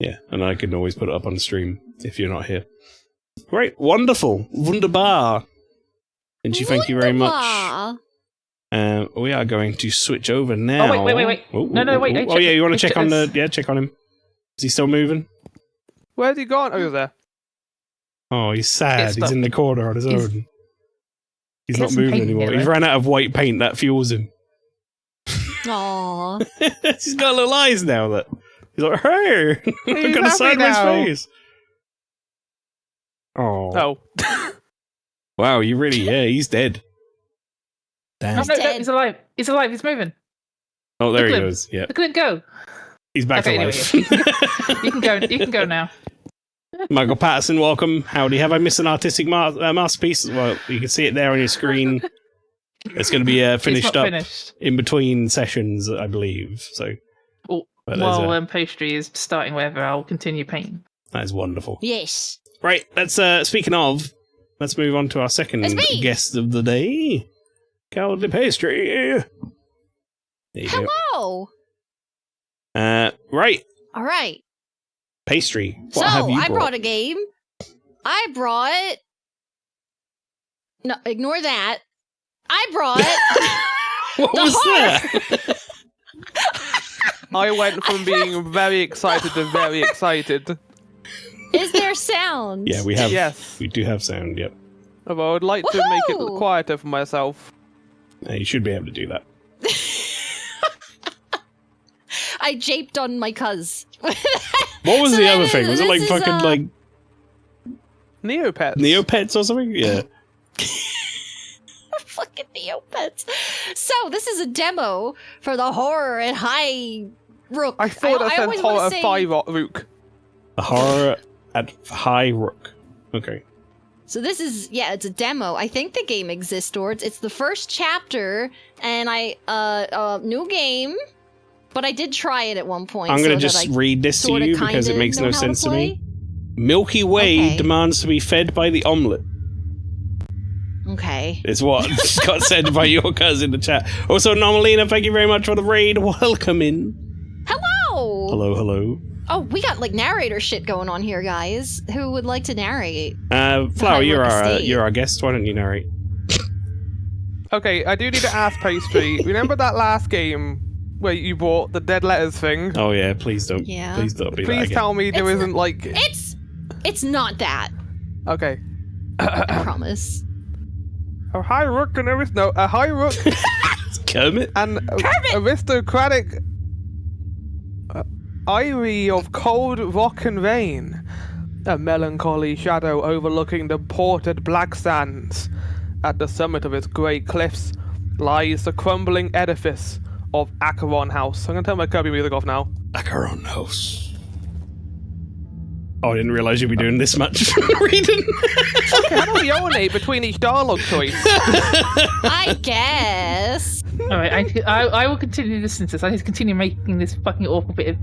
yeah, and I can always put it up on the stream if you're not here. Great, wonderful, wunderbar. Lynchy, thank you very much. Wunderbar. We are going to switch over now. Oh wait. Oh, No, wait, Oh, check- yeah, you want to check on check- check on him. Is he still moving? Where's he gone? Oh, there. Oh, he's sad. Yes, He's but in the corner on his he's- own. He's he not has some moving paint anymore. here, He's though. ran out of white paint that fuels him. Aw. He's got little eyes now. That he's like, hey, He's I've got a happy sideways now. face. Oh, Oh. wow! You really, yeah, he's dead. Damn. Oh, no, dead. he's alive. He's alive. He's moving. Oh, there Look he at him. goes. Yeah, Look at him go. he's back Okay, to anyway, life. You can go. You can go now. Michael Patterson, welcome. Howdy. Have I missed an artistic masterpiece? Well, you can see it there on your screen. It's going to be It's finished not up finished. in between sessions, I believe. So Oh, But there's while pastry is starting wherever, I'll continue painting. that is wonderful. Yes. Right, let's speaking of, let's move on to our second It's me. guest of the day, Cowardly Pastry. There you Hello. go. Right, All right. Pastry. What So have you I brought? brought a game. I brought. No, ignore that. I brought. What the was horse. that? I went from being very excited to very excited. Is there sound? Yeah, we have. Yes. We do have sound. Yep. Although I would like to make it Woohoo! quieter for myself. You should be able to do that. I japed on my cuz. What was So the then other thing? Was it like this is, fucking like Neopets. Neopets or something? Yeah. Fucking Neopets. So this is a demo for the horror at High Rook. I thought that said always wanna horror say- 5 Rook. The horror at High Rook. Okay. So this is, yeah, it's a demo. I think the game exists, or it's the first chapter, and new game, but I did try it at one point. I'm so gonna that just I read this to sorta you because it kinda makes know no how sense to me. play. Milky Way Okay. demands to be fed by the omelette. Okay. It's what got said by your cousin in the chat. Also, Nomalina, thank you very much for the raid. Welcome in. Hello! Hello, hello. Oh, we got like narrator shit going on here, guys. Who would like to narrate? Flower, High you're Rook our Estate. you're our guest. Why don't you narrate? Okay, I do need to ask Pastry. Remember that last game where you bought the dead letters thing? Oh yeah, please don't. Yeah. Please don't be that Please again. tell me there It's isn't like. It's not that. Okay. I promise. A high rook and a high rook Kermit. and aristocratic. Eyrie of cold rock and rain, a melancholy shadow overlooking the ported black sands. At the summit of its grey cliffs lies the crumbling edifice of Acheron House. I'm gonna turn my Kirby music off now. Acheron House. Oh, I didn't realise you'd be doing this much reading. Okay, how do we ornate between each dialogue choice? I guess. All right, I will continue listening to this. I need to continue making this fucking awful bit of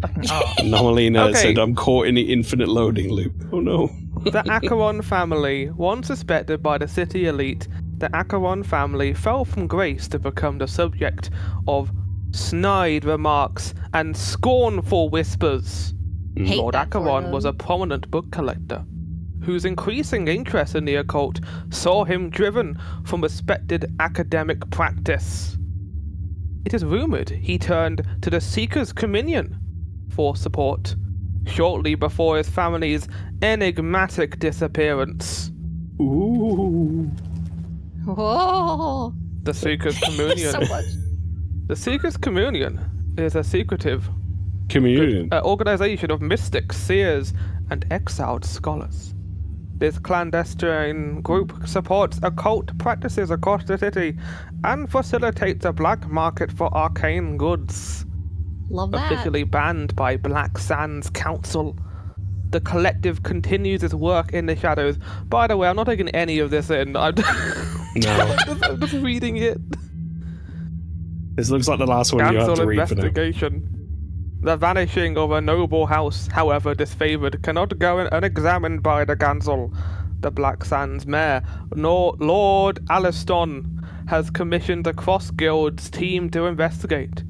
fucking art. Anomalina Okay. said, I'm caught in the infinite loading loop. Oh no. The Acheron family, once suspected by the city elite, the Acheron family fell from grace to become the subject of snide remarks and scornful whispers. Hate Lord that for Acheron them. was a prominent book collector, whose increasing interest in the occult saw him driven from respected academic practice. It is rumored he turned to the Seeker's Communion for support, shortly before his family's enigmatic disappearance. Ooh. Whoa. The Seeker's Communion. So much. The Seeker's Communion is a secretive Communion. organization of mystics, seers, and exiled scholars. This clandestine group supports occult practices across the city and facilitates a black market for arcane goods. Love that. Officially banned by Black Sands Council, the collective continues its work in the shadows. By the way, I'm not taking any of this in. I'm No. I'm just reading it. This looks like the last one you have Council to read for now. investigation. The vanishing of a noble house, however disfavored, cannot go unexamined by the council. The Black Sands mayor, nor Lord Alliston, has commissioned a cross-guilds team to investigate.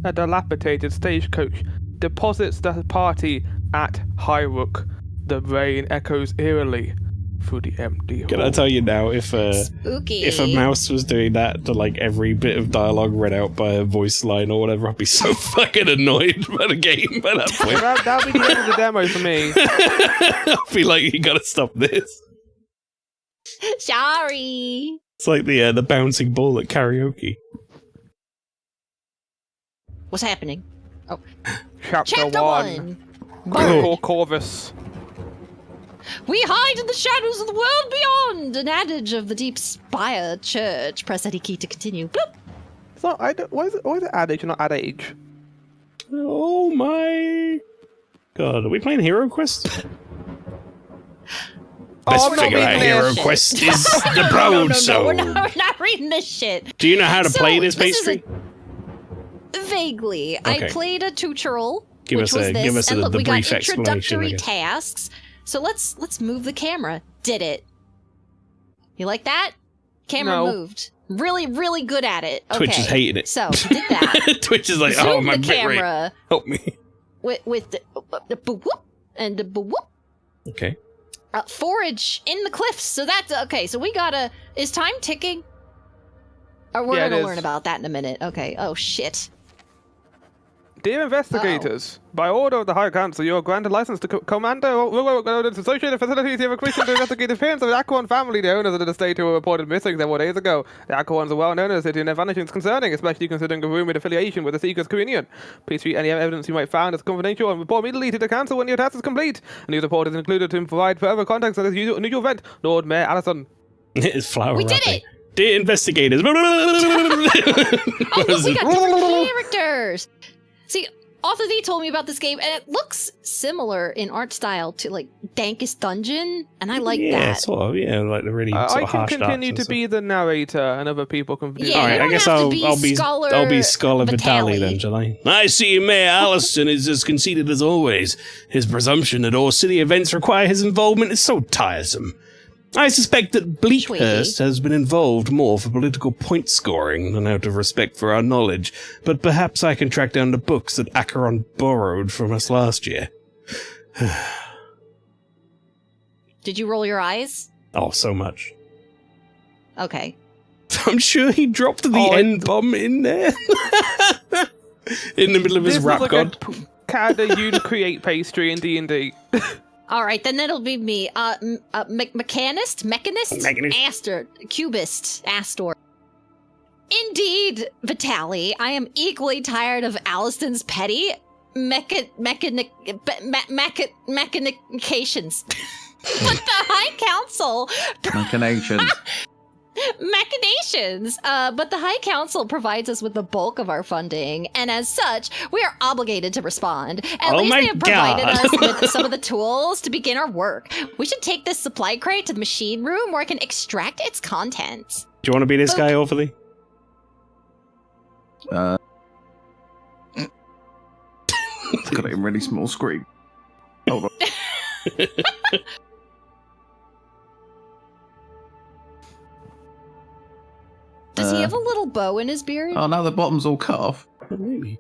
A dilapidated stagecoach deposits the party at Hyrook. The rain echoes eerily through the empty Can I hall. tell you now, if Spooky. a mouse was doing that to like every bit of dialogue read out by a voice line or whatever, I'd be so fucking annoyed by the game by that point. That'll be the end of the demo for me. I'll be like, you gotta stop this. Sorry. It's like the bouncing ball at karaoke. What's happening? Oh, Chapter Chapter 1. 1. Critical Corvus. We hide in the shadows of the world beyond. An adage of the Deep Spire Church. Press any key to continue. Bloop. It's not, why is it adage and not adage? Oh my god, are we playing Hero Quest? Best I'm not figure out reading Hero this. Quest is the No, Broadsword. we're not reading this shit. Do you know how to So, play this this is pastry? Vaguely. Okay. I played a tutorial, Give which us was a- this, give us and a- look, the we got brief explanation, I introductory guess. tasks. So let's move the camera. Did it. You like that? Camera No. moved. Really, really good at it. Okay. Twitch is hating it. So, did that. Twitch is like, Zoom oh my the bit rate, camera help me. with the boop whoop and the boop whoop. Okay. Forage in the cliffs. So that's okay. So we gotta. Is time ticking? Or we're Yeah, it gonna is. learn about that in a minute. Okay. Oh shit. Dear investigators, by order of the High Council, you are granted license to commander associated facilities. You have a commission to investigate the appearance of the Acheron family, the owners of the estate who were reported missing several days ago. The Acherons are well known in the city and their vanishing is concerning, especially considering a rumored affiliation with the Seeker's Communion. Please treat any evidence you might find as confidential and report immediately to the council when your task is complete. A news report is included to provide further context on this unusual event. Lord Mayor Allison. It's flower We did wrapping. it! Dear investigators. Oh, What look, is we it? got different characters. See, Author D told me about this game, and it looks similar in art style to like Dankest Dungeon, and I like Yeah, that. sort of. Yeah, like the really sort I of can harsh continue darks to and be the narrator, and other people can do Yeah, All you right, I don't guess have to I'll be be Scholar Vitali then, shall I? I see Mayor Allison is as conceited as always. His presumption that all city events require his involvement is so tiresome. I suspect that Bleakhurst has been involved more for political point scoring than out of respect for our knowledge, but perhaps I can track down the books that Acheron borrowed from us last year. Did you roll your eyes? Oh, so much. Okay. I'm sure he dropped the N bomb in there. In the middle of his This rap is like god. a character you'd create pastry in D&D. All right, then that'll be me. Mechanist, Astor, Cubist, Astor. Indeed, Vitali, I am equally tired of Alliston's petty, machinations. But the High Council Machinations. But the High Council provides us with the bulk of our funding, and as such, we are obligated to respond. At least they have provided us with some of the tools to begin our work. We should take this supply crate to the machine room where I can extract its contents. Do you want to be this guy, Orphaly? It's got it in really small screen. Hold on. Does he have a little bow in his beard? Oh, now the bottom's all cut off. Maybe.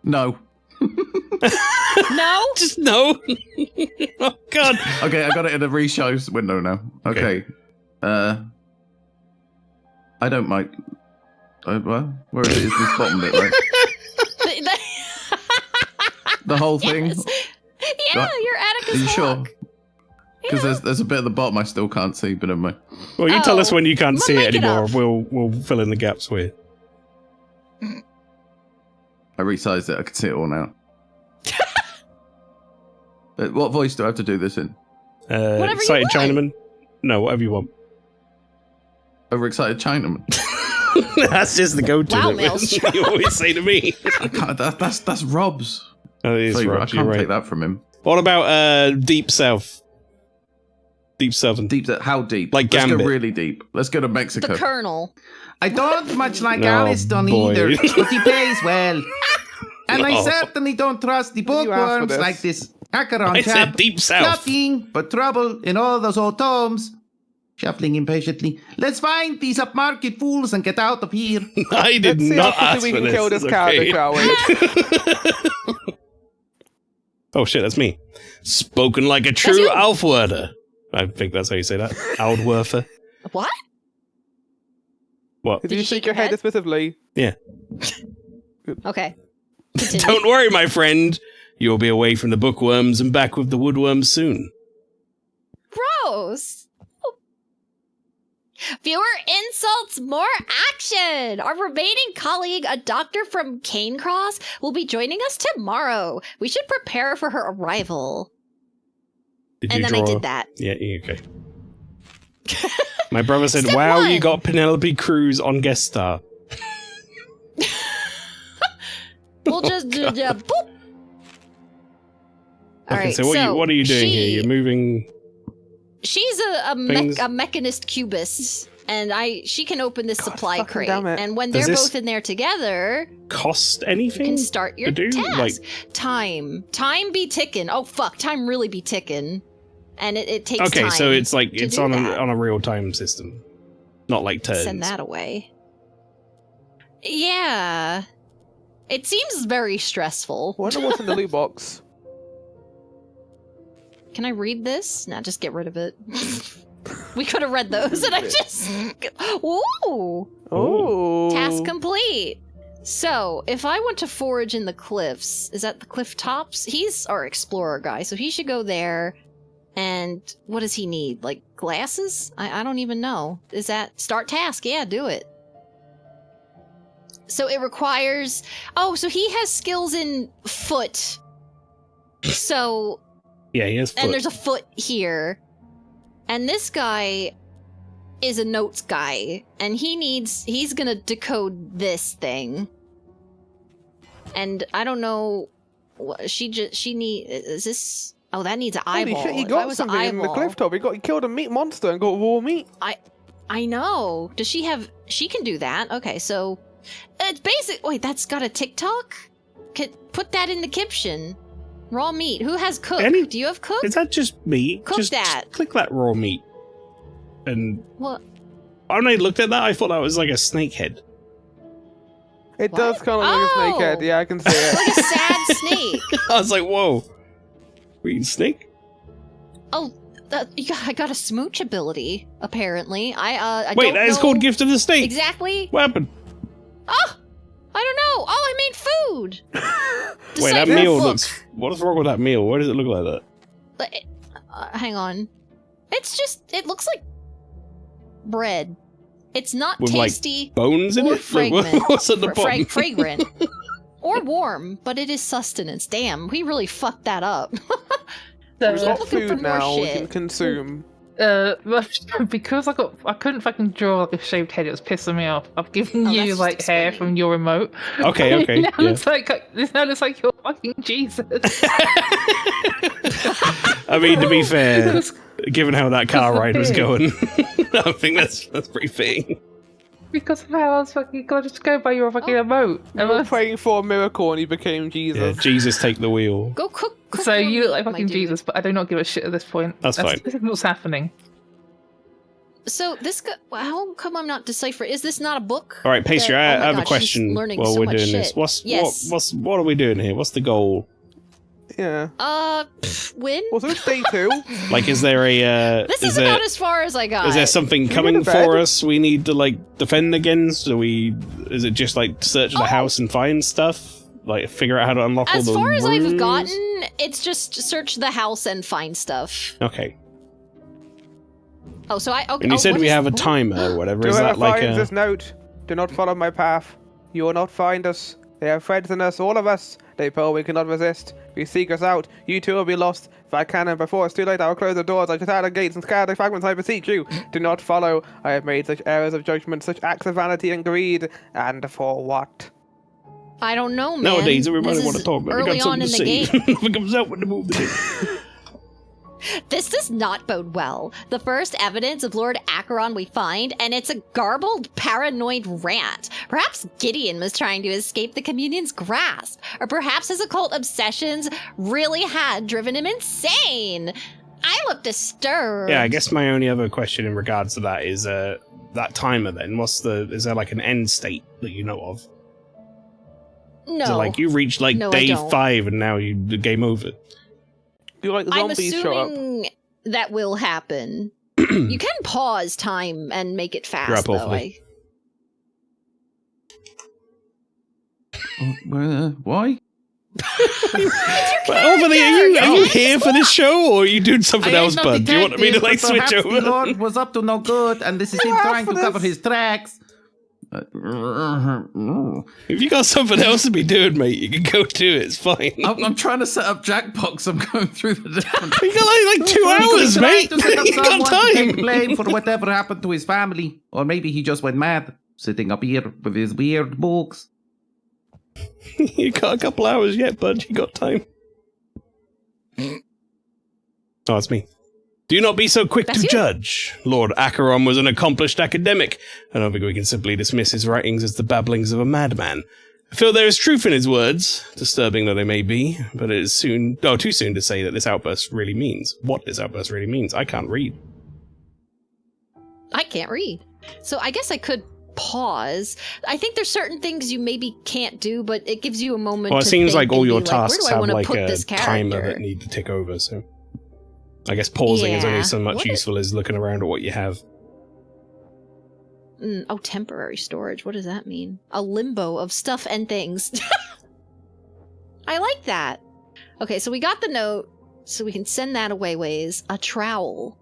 No. No? Just no. Oh, God. Okay, I got it in the reshows window now. Okay. I don't mind. Well, where is it? Is this bottom bit, right? The whole thing? Yes. Yeah, you're Atticus Are you sure? Hawk. Because there's a bit at the bottom I still can't see, but anyway. Well, you tell us when you can't see we'll it make it anymore. up. We'll fill in the gaps for you. I resized it. I can see it all now. What voice do I have to do this in? Whatever you Excited want. Chinaman? No, whatever you want. Overexcited Chinaman. That's just the go-to. Wow, that Maelstrom. you always say to me. I can't, that's Rob's. Oh, it is flavor. I Rob, you're can't take right. that from him. What about Deep South? Deep Southern. Deep. How deep? Like Let's Gambit. go really deep. Let's go to Mexico. The Colonel. I don't much like Oh, Aliston boy. either, but he pays well. And I Oh. certainly don't trust the you ask for bookworms this? like this Acheron I chap. said Deep South. Nothing but trouble in all those old tomes. Shuffling impatiently. Let's find these upmarket fools and get out of here. I did Let's see not how ask quickly we for can kill this this. character, Okay. shall we? Oh shit, that's me. Spoken like a true you. Alfwerder. I think that's how you say that. Aldwerfer. What? What? Did Did you you shake shake your your head head? dismissively? Yeah. Okay. Continue. Don't worry, my friend. You'll be away from the bookworms and back with the woodworms soon. Gross. Fewer insults, more action! Our remaining colleague, a doctor from Canecross, will be joining us tomorrow. We should prepare for her arrival. Did And you then I draw? did that. Yeah, okay. My brother said, Step wow, you one. got Penelope Cruz on guest star. We'll just boop. All Okay, right, so what are you doing here? You're moving... She's things? a mechanist cubist, and she can open this supply fucking crate. damn it. And when Does they're this both in there together, cost you anything? can start your to do? task. Like, Time be ticking. Oh fuck, time really be ticking, and it takes okay, time. so it's like to it's do on that. a real time system, not like turns. Send that away. Yeah, it seems very stressful. Wonder what's in the loot box. Can I read this? Nah, just get rid of it. We could have read those, and I just ooh. Oh. Task complete. So, if I want to forage in the cliffs, is that the cliff tops? He's our explorer guy, so he should go there. And what does he need? Like glasses? I don't even know. Is that start task? Yeah, do it. So it requires. Oh, so he has skills in foot. So, Yeah, he has foot. and there's a foot here. And this guy is a notes guy, and he's gonna decode this thing. And I don't know what is this? Oh, that needs an Holy eyeball. shit, he If I got was something an in the eyeball, cliff top. He killed a meat monster and got raw meat. I know. Does she have? She can do that. Okay, so it's basic. Wait, that's got a TikTok. Put that in the caption. Raw meat. Who has cook? Do you have cook? Is that just meat? Cook just that. click that raw meat. And What? when I looked at that, I thought that was like a snake head. It What? does kind of look like a snake head. Oh. Yeah, I can see it. Like a sad snake. I was like, whoa. We're eating snake? Oh, I got a smooch ability. Apparently, I Wait, don't that is know called Gift of the Snake. exactly. What happened? Oh, I don't know. Oh, I made food. Wait, that Decipher meal book. looks... What is wrong with that meal? Why does it look like that? Hang on. It looks like bread. It's not With, like, tasty Bones in or it? Like, fragrant. what's at the bottom? Fragrant. Or warm, but it is sustenance. Damn, we really fucked that up. We've So, got looking for food more now we shit. can consume. because I couldn't fucking draw like a shaved head. It was pissing me off. I've given Oh, that's you just like hair explaining. from your remote. Okay, okay, now yeah. This now looks like you're fucking Jesus. I mean, to be fair, given how that car ride was Because going, I think that's pretty fitting. Because of how I was fucking gonna just go by your fucking remote. You were praying for a miracle and he became Jesus. Yeah, Jesus, take the wheel. Go cook. So your you look meat, like my fucking dude. Jesus, but I do not give a shit at this point. That's fine. This is what's happening. So this guy, how come I'm not deciphering? Is this not a book? All right, Pastry, That- oh my I have a God, she's question learning while so we're much doing this. shit. Yes. What are we doing here? What's the goal? Yeah. Win? Was this day 2? Like, is there a This is is there about as far as I got. is there something we go coming to bed? for us we need to like defend against? Is it just like search the house and find stuff? Like figure out how to unlock As all the far as I've rooms? gotten, it's just search the house and find stuff. Okay. Oh, so I. Okay, And you said what we is- have a timer or whatever. Is Whoever that like finds a this note, do not follow my path. You will not find us. They have friends in us, all of us. They pull, we cannot resist. If you seek us out, you too will be lost. If I can, and before it's too late, I will close the doors, I cut out the gates and scatter the fragments, I beseech you. Do not follow. I have made such errors of judgment, such acts of vanity and greed. And for what? I don't know, man. nowadays everybody This want to is talk, but we early got on something in to the say. game. If it comes out with the move the game. This does not bode well. The first evidence of Lord Acheron we find, and it's a garbled, paranoid rant. Perhaps Gideon was trying to escape the Communion's grasp, or perhaps his occult obsessions really had driven him insane. I look disturbed. Yeah, I guess my only other question in regards to that is that timer then. Is there like an end state that you know of? No. So like you reached like No, I day don't. 5 and now the game over. Do like I'm zombies show up? assuming that will happen. You can pause time and make it fast, Grab though. awfully. Why? But over there, are you here for this show or are you doing something else, bud? Do you want me to like switch The over? Lord was up to no good, and this is him trying to cover his tracks. If you got something else to be doing, mate, you can go do it. It's fine. I'm trying to set up Jackbox. I'm going through the different. You got like 2 hours, mate. To set up You got someone to take time. blame for whatever happened to his family, or maybe he just went mad, sitting up here with his weird books. You got a couple hours yet, bud. You got time. Oh, it's me. Do not be so quick That's to you. judge. Lord Acheron was an accomplished academic. I don't think we can simply dismiss his writings as the babblings of a madman. I feel there is truth in his words, disturbing though they may be, but it is too soon to say that this outburst really means. What this outburst really means. I can't read. I can't read. So I guess I could pause. I think there's certain things you maybe can't do, but it gives you a moment Well, it to seems think like all and your be like, tasks where do I have wanna like put a this timer character? that need to tick over, so I guess pausing is only Yeah. so much What useful as looking around at what you have. Oh, temporary storage. What does that mean? A limbo of stuff and things. I like that. Okay, so we got the note, so we can send that away ways. A trowel.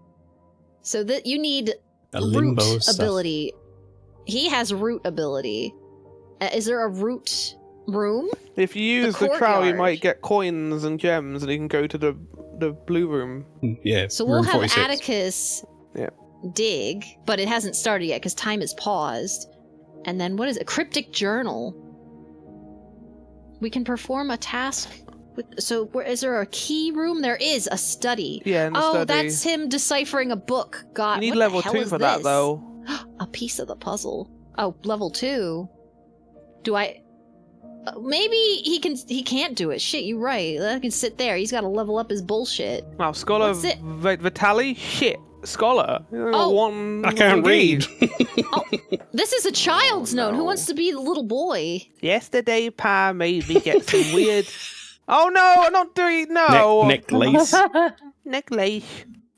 So that you need A limbo root of stuff. ability. He has root ability. Is there a root room? If you use the trowel, you courtyard. might get coins and gems, and you can go to the blue room. Yeah. So we'll room have 46. Atticus Yeah. dig, but it hasn't started yet because time is paused. And then what is it? Cryptic journal. We can perform a task with. So is there a key room? There is a study. Yeah, in the Oh, study. that's him deciphering a book. God, You need what level the hell 2 is for that, this? though. A piece of the puzzle. Oh, level 2. Do I? Maybe he can't do it. Shit, you're right. I can sit there. He's got to level up his bullshit. Wow, Scholar What's it? Vitali? Shit. Scholar. Oh. One I can't read. This is a child's note. Who wants to be the little boy? Yesterday, Pa made me get some weird. Oh no, I'm not doing. No. Necklace.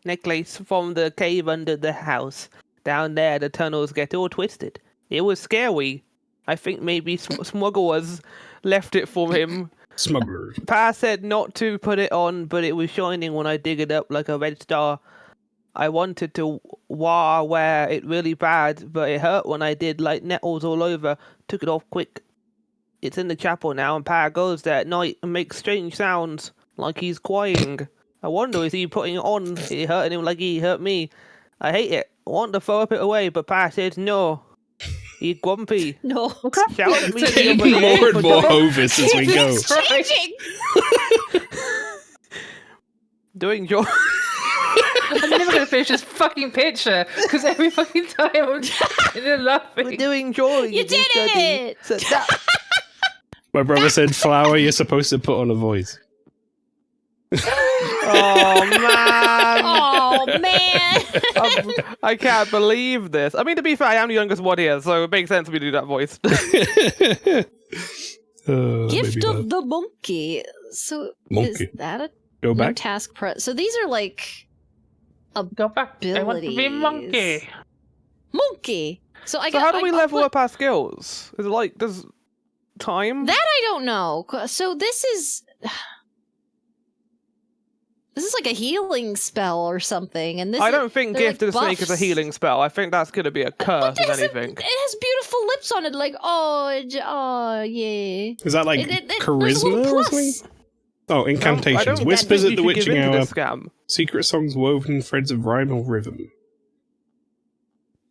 Necklace from the cave under the house. Down there, the tunnels get all twisted. It was scary. I think maybe smugglers left it for him. Smugglers. Pa said not to put it on, but it was shining when I dig it up like a red star. I wanted to wear it really bad, but it hurt when I did, like nettles all over. Took it off quick. It's in the chapel now, and Pa goes there at night and makes strange sounds, like he's crying. I wonder, is he putting it on? Is it hurting him like he hurt me? I hate it. I want to throw up it away, but Pa says no. He's grumpy. No. Shout at me It's the other Getting day more and for more doing- Hovis as we go. It's changing. doing George. I'm never going to finish this fucking picture because every fucking time I'm We're laughing. doing George. You did it! So that, My brother said, "Flower, you're supposed to put on a voice." oh man! Oh man! I can't believe this. I mean, to be fair, I am the youngest one here, so it makes sense for me to do that voice. Gift maybe of not. the monkey. So Monkey. is that a Go new back. task So these are like Go back. I want to be a abilities. monkey. monkey. So I So got. how do we I level put- up our skills? Is it like does time? That I don't know. So this is. This is like a healing spell or something, and this. I don't think they're Gift of the like Snake is a buffs. healing spell. I think that's going to be a curse, if It has, anything. it has beautiful lips on it, like oh yeah. Is that like There's a charisma little or plus. something? Oh, I incantations. don't Whispers think at the you should witching give into hour. this scam. Secret songs woven in threads of rhyme or rhythm.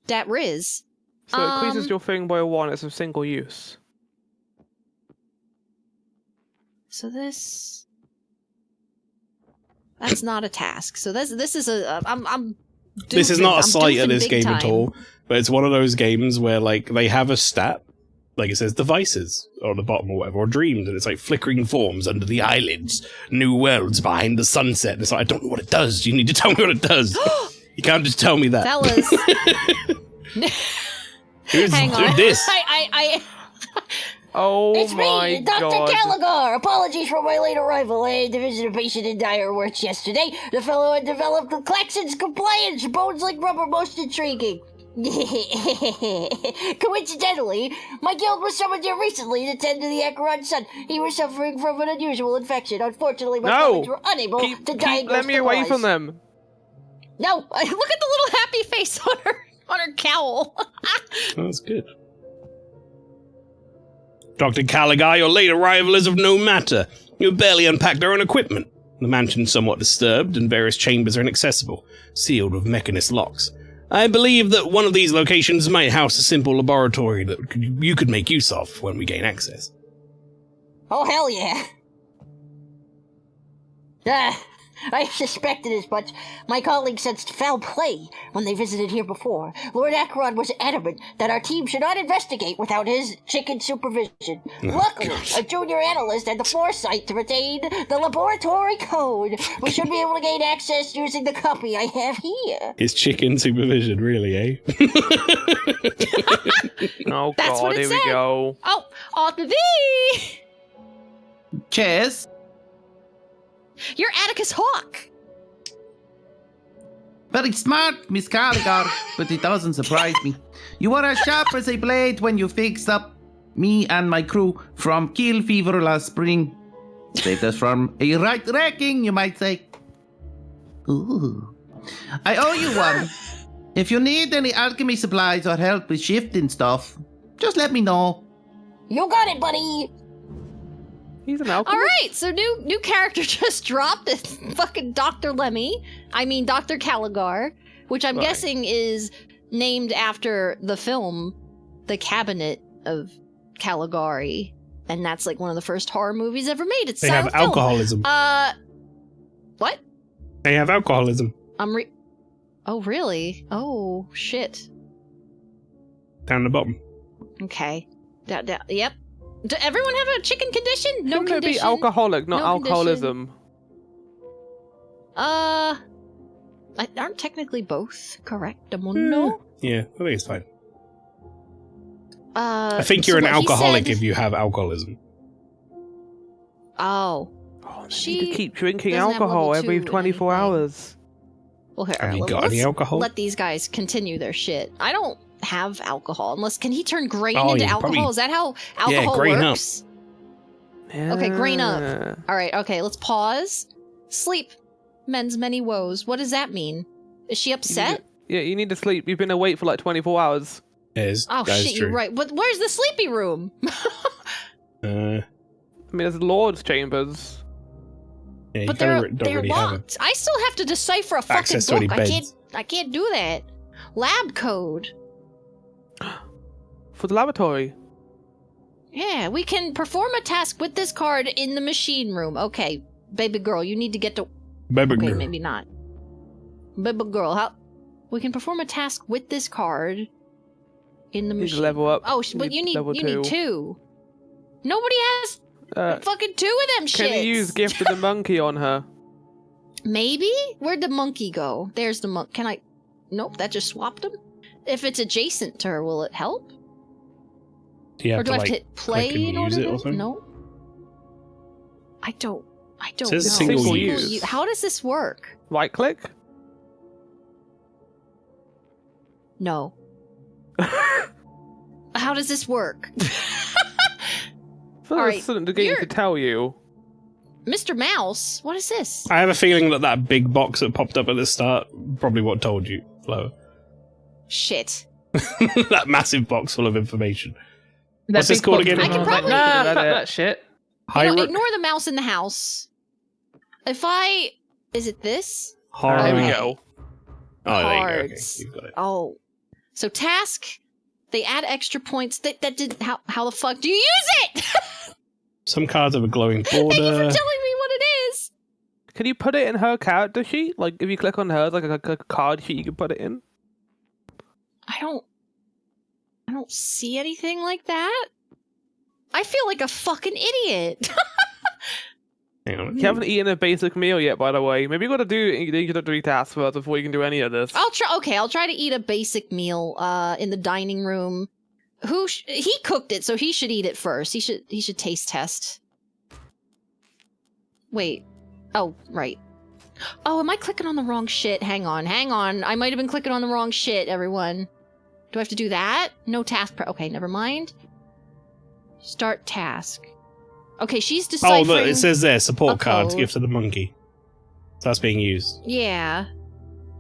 That Riz. So it increases Um, your thing by 1. It's of single use. So this. That's not a task. So this is a. I'm. This is doofing- not a I'm slight at doofing this big game at time. all, but it's one of those games where like they have a stat, like it says devices on the bottom or whatever, or dreams, and it's like flickering forms under the eyelids, new worlds behind the sunset. And it's like, I don't know what it does. You need to tell me what it does. You can't just tell me that. Fellas. Hang on. Do this. I Oh It's my me, Dr. god. Caligar. Apologies for my late arrival. I had to visit a patient in dire words yesterday. The fellow had developed the Claxon's compliance. Bones like rubber, most intriguing. Coincidentally, my guild was summoned here recently to tend to the Acheron son. He was suffering from an unusual infection. Unfortunately, my No! colleagues were unable Keep to diagnose let me the away cause. from them. No, look at the little happy face on her cowl. That's good. Dr. Caligar, your late arrival is of no matter. You have barely unpacked our own equipment. The mansion's somewhat disturbed, and various chambers are inaccessible, sealed with mechanist locks. I believe that one of these locations might house a simple laboratory that you could make use of when we gain access. Oh, hell yeah. I suspected as much. My colleague sensed foul play when they visited here before. Lord Acheron was adamant that our team should not investigate without his chicken supervision. Luckily, a junior analyst had the foresight to retain the laboratory code. We should be able to gain access using the copy I have here. His chicken supervision, really, eh? Oh That's god, what it here we said. go. Oh, on the V. Cheers. You're Atticus Hawke. Very smart, Miss Caligar, but it doesn't surprise me. You were as sharp as a blade when you fixed up me and my crew from kill fever last spring. Saved us from a right wrecking, you might say. Ooh. I owe you one. If you need any alchemy supplies or help with shifting stuff, just let me know. You got it, buddy. He's an All alchemist. right, so new character just dropped. It's fucking Dr. Lemmy. I mean Dr. Caligar, which I'm Right. guessing is named after the film, The Cabinet of Caligari, and that's like one of the first horror movies ever made. It's They have silent film. alcoholism. What? They have alcoholism. Oh, really? Oh, shit. Down the bottom. Okay. Yep. Does everyone have a chicken condition? No Shouldn't it be condition. alcoholic, not No alcoholism? Aren't technically both correct? No. Yeah, I think it's fine. I think you're an alcoholic if you have alcoholism. Oh. Oh, they She need to keep drinking doesn't have alcohol level every 2 24 anything. hours. Well, here. Have you let's got any alcohol? Let these guys continue their shit. I don't have alcohol unless can he turn grain Oh, into yeah, alcohol? probably- Is that how alcohol grain up. works? Okay, grain up. Yeah. All right. Okay, let's pause. Sleep mends many woes. What does that mean? Is she upset? Yeah, you need to sleep. You've been awake for like 24 hours. Yes, Oh that is shit, true. you're right. But where's the sleepy room? Uh, I mean, there's Lord's chambers. yeah, you But kinda don't they're really have locked. I still have to decipher a fucking access to any book. beds. I can't do that. Lab code. For the laboratory. Yeah, we can perform a task with this card in the machine room. Okay, baby girl, you need to get to. Baby Okay, girl. maybe not. Baby girl, how? We can perform a task with this card in the Need to machine. level up. Oh, but you need level need two. Nobody has fucking two of them shits. Can you use Gift of the Monkey on her? Maybe? Where'd the monkey go? There's the monk. Can I? Nope, that just swapped him. If it's adjacent to her, will it help? Do you have Or do to I have to like hit play click and in order use it or to? something? No. I don't says know. single use. How does this work? Right click? No. How does this work? I feel All like right, something the game you're- could tell you. Mr. Mouse, what is this? I have a feeling that that big box that popped up at the start probably what told you, Flo. Shit. That massive box full of information. That What's this big called box again? was I can like, probably- Nah, Read fuck it. that shit. You know, Hyrule. ignore the mouse in the house. If I... Is it this? There we Okay. go. Oh, there you go. Okay, Cards. you've got it. Oh. So task, they add extra points. That did... How the fuck do you use it? Some cards have a glowing Thank you for border. telling me what it is. Can you put it in her character sheet? Like, if you click on hers, like a card sheet, you can put it in? I don't see anything like that. I feel like a fucking idiot. Hang on. You haven't eaten a basic meal yet, by the way. Maybe you gotta do introductory tasks first before you can do any of this. I'll try to eat a basic meal in the dining room. He cooked it, so he should eat it first. He should taste test. Wait. Oh, right. Oh, am I clicking on the wrong shit? Hang on. I might have been clicking on the wrong shit, everyone. Do I have to do that? No task. Okay, never mind. Start task. Okay, she's Oh, deciphering. look, it says there, a support cards, code. gift of the monkey. So that's being used. Yeah.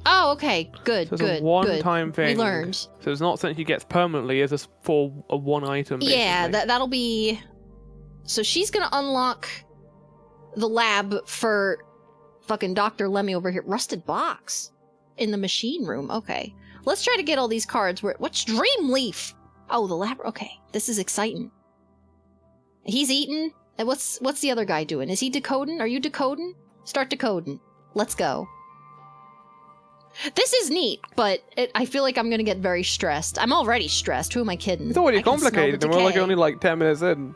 Oh, okay. Good, So it's good, a one-time good. thing. We learned. So it's not something she gets permanently, it's just for a one item, basically. Yeah, that'll be... So she's gonna unlock the lab for fucking Dr. Lemmy over here. Rusted box in the machine room. Okay. Let's try to get all these cards. What's Dreamleaf? Oh, the lab... Okay, this is exciting. He's eating. And what's the other guy doing? Is he decoding? Are you decoding? Start decoding. Let's go. This is neat, but I feel like I'm gonna get very stressed. I'm already stressed. Who am I kidding? It's already I can smell the complicated, and we're like decay. only like 10 minutes in.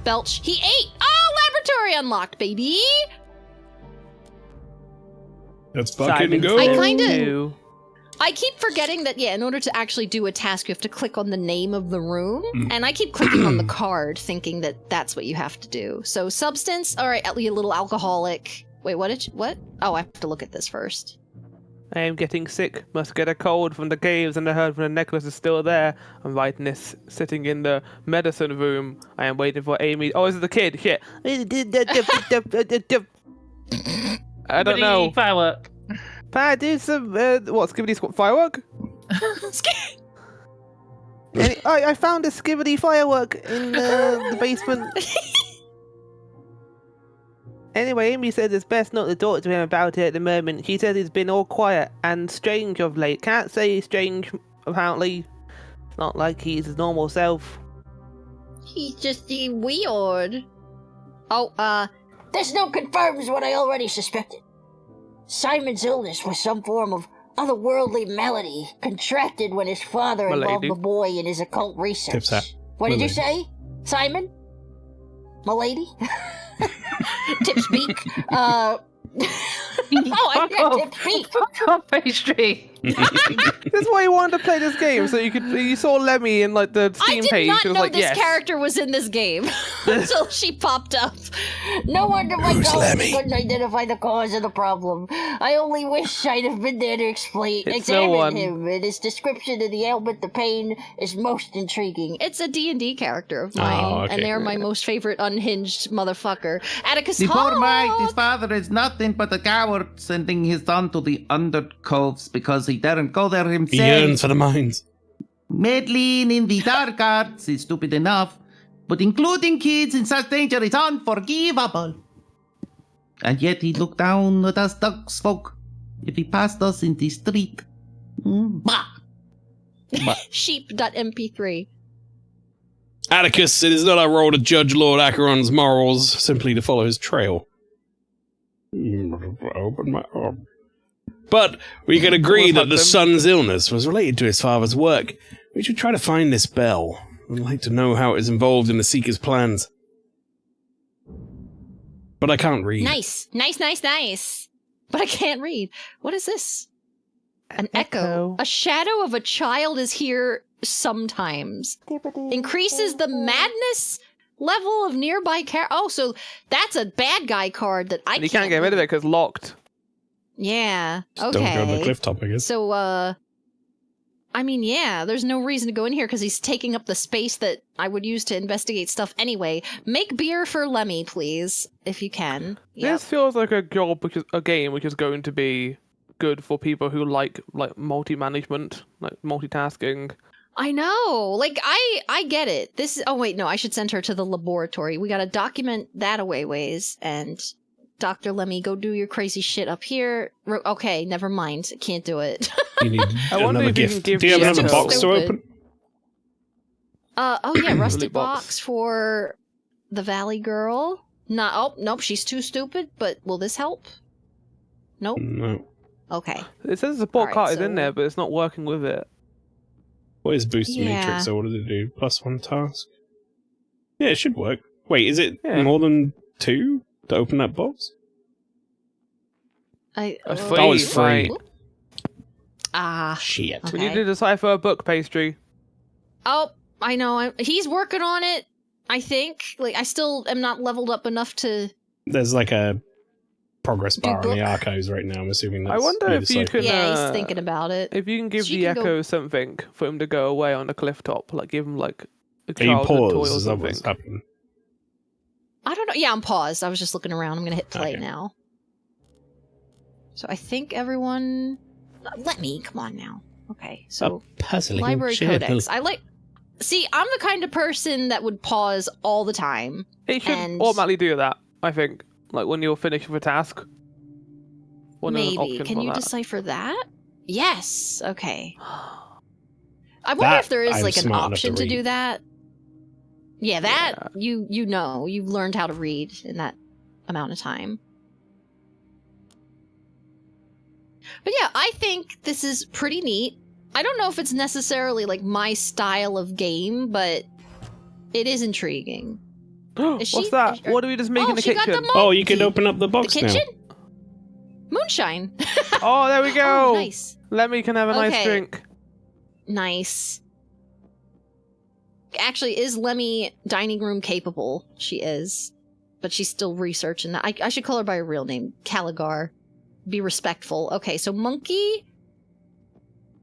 Belch. He ate! Oh, laboratory unlocked, baby! Let's fucking Simon go. I says kinda- to- I keep forgetting that, yeah, in order to actually do a task, you have to click on the name of the room. Mm. And I keep clicking on the card, thinking that that's what you have to do. So, substance, alright, you little alcoholic. Wait, what? Oh, I have to look at this first. I am getting sick. Must get a cold from the caves, and I heard from the necklace is still there. I'm writing this sitting in the medicine room. I am waiting for Amy. Oh, this is the kid. Shit. I don't know. Firework. Pa, do some Skibidi firework? I found a Skibidi firework in the basement. Anyway, Amy said it's best not to talk to him about it at the moment. She said he's been all quiet and strange of late. Can't say he's strange, apparently. It's not like he's his normal self. He's just weird. Oh, this note confirms what I already suspected. Simon's illness was some form of otherworldly malady contracted when his father involved Malady. the boy in his occult research. Tips hat. What did you Malady. say, Simon? Milady? Tip's beak. Oh, I Fuck forgot off. Tip's beak. Fuck off, pastry. That's why you wanted to play this game, so you saw Lemmy in like the I Steam did page. not It was know like, this yes. character was in this game until she popped up. No wonder my Who's colleagues Lemmy? couldn't identify the cause of the problem. I only wish I'd have been there to It's no examine one. him, and his description of the ailment, the pain, is most intriguing. It's a D&D character of mine, Oh, okay. and they're my most favorite unhinged motherfucker. Atticus The poor mite, his Hawk! father is nothing but a coward, sending his son to the undercoves because he daren't go there He himself. yearns for the mines. Meddling in the dark arts is stupid enough. but including kids in such danger is unforgivable. And yet he looked down at us ducks folk if he passed us in the street. Bah! Sheep.mp3. Atticus, it is not our role to judge Lord Acheron's morals, simply to follow his trail. Open my arm. But we can agree that the son's illness was related to his father's work. We should try to find this bell. I'd like to know how it is involved in the Seeker's plans. But I can't read. Nice. But I can't read. What is this? An echo. A shadow of a child is here sometimes. Increases the madness level of nearby Oh, so that's a bad guy card that I And you can't get rid of it because locked. Yeah. Just Okay. don't go to the cliff top, I guess. So, I mean, yeah, there's no reason to go in here because he's taking up the space that I would use to investigate stuff anyway. Make beer for Lemmy, please, if you can. This feels like a job, which is a game which is going to be good for people who like multi-management, like multitasking. I know. Like, I get it. Oh, wait, no, I should send her to the laboratory. We gotta document that away ways, and Dr. Lemmy, go do your crazy shit up here. Okay, never mind. Can't do it. You need I wonder another if you gift. can give Do you have Jessica- another box to Stupid. open? Oh yeah, rusty Loot box. box for the Valley Girl. Nope, she's too stupid, but will this help? Nope. No. Okay. It says the support Alright, card is so- in there, but it's not working with it. What is Boost Yeah. Matrix, or what does it do? +1 task? Yeah, it should work. Wait, is it Yeah. more than 2 to open that box? That's That was free. right. Ah. Shit. Okay. We need to decipher a book pastry. Oh, I know. He's working on it. I think. Like, I still am not leveled up enough to. There's like a progress Do bar in the book. archives right now. I'm assuming that's I wonder near if the you site. could- Yeah, he's thinking about it. If you can give She the can go- Echo something for him to go away on the cliff top, like give him like a Are you childhood toy paused? or Is that something. what's happening? I don't know. Yeah, I'm paused. I was just looking around. I'm gonna hit play Okay. now. So I think everyone. Let me. Come on now. Okay. So Puzzling library journal. codex. I like. See, I'm the kind of person that would pause all the time. It should And- automatically do that, I think. Like when you're finished with a task. When there's an Maybe. option Can for you that. decipher that? Yes. Okay. I wonder That if there is I'm like an smart enough option to to do read. that. Yeah, that Yeah. you know, you've learned how to read in that amount of time. But yeah, I think this is pretty neat. I don't know if it's necessarily like my style of game, but it is intriguing. Is What's she- that? is- What do we just make in the she got kitchen? the Oh, you can monkey. open up the The box now. kitchen? Moonshine. Oh, there we go. Oh, nice. Lemmy can have a nice Okay. drink. Nice. Actually, is Lemmy dining room capable? She is. But she's still researching that. I should call her by her real name. Caligar. Be respectful. Okay, so monkey.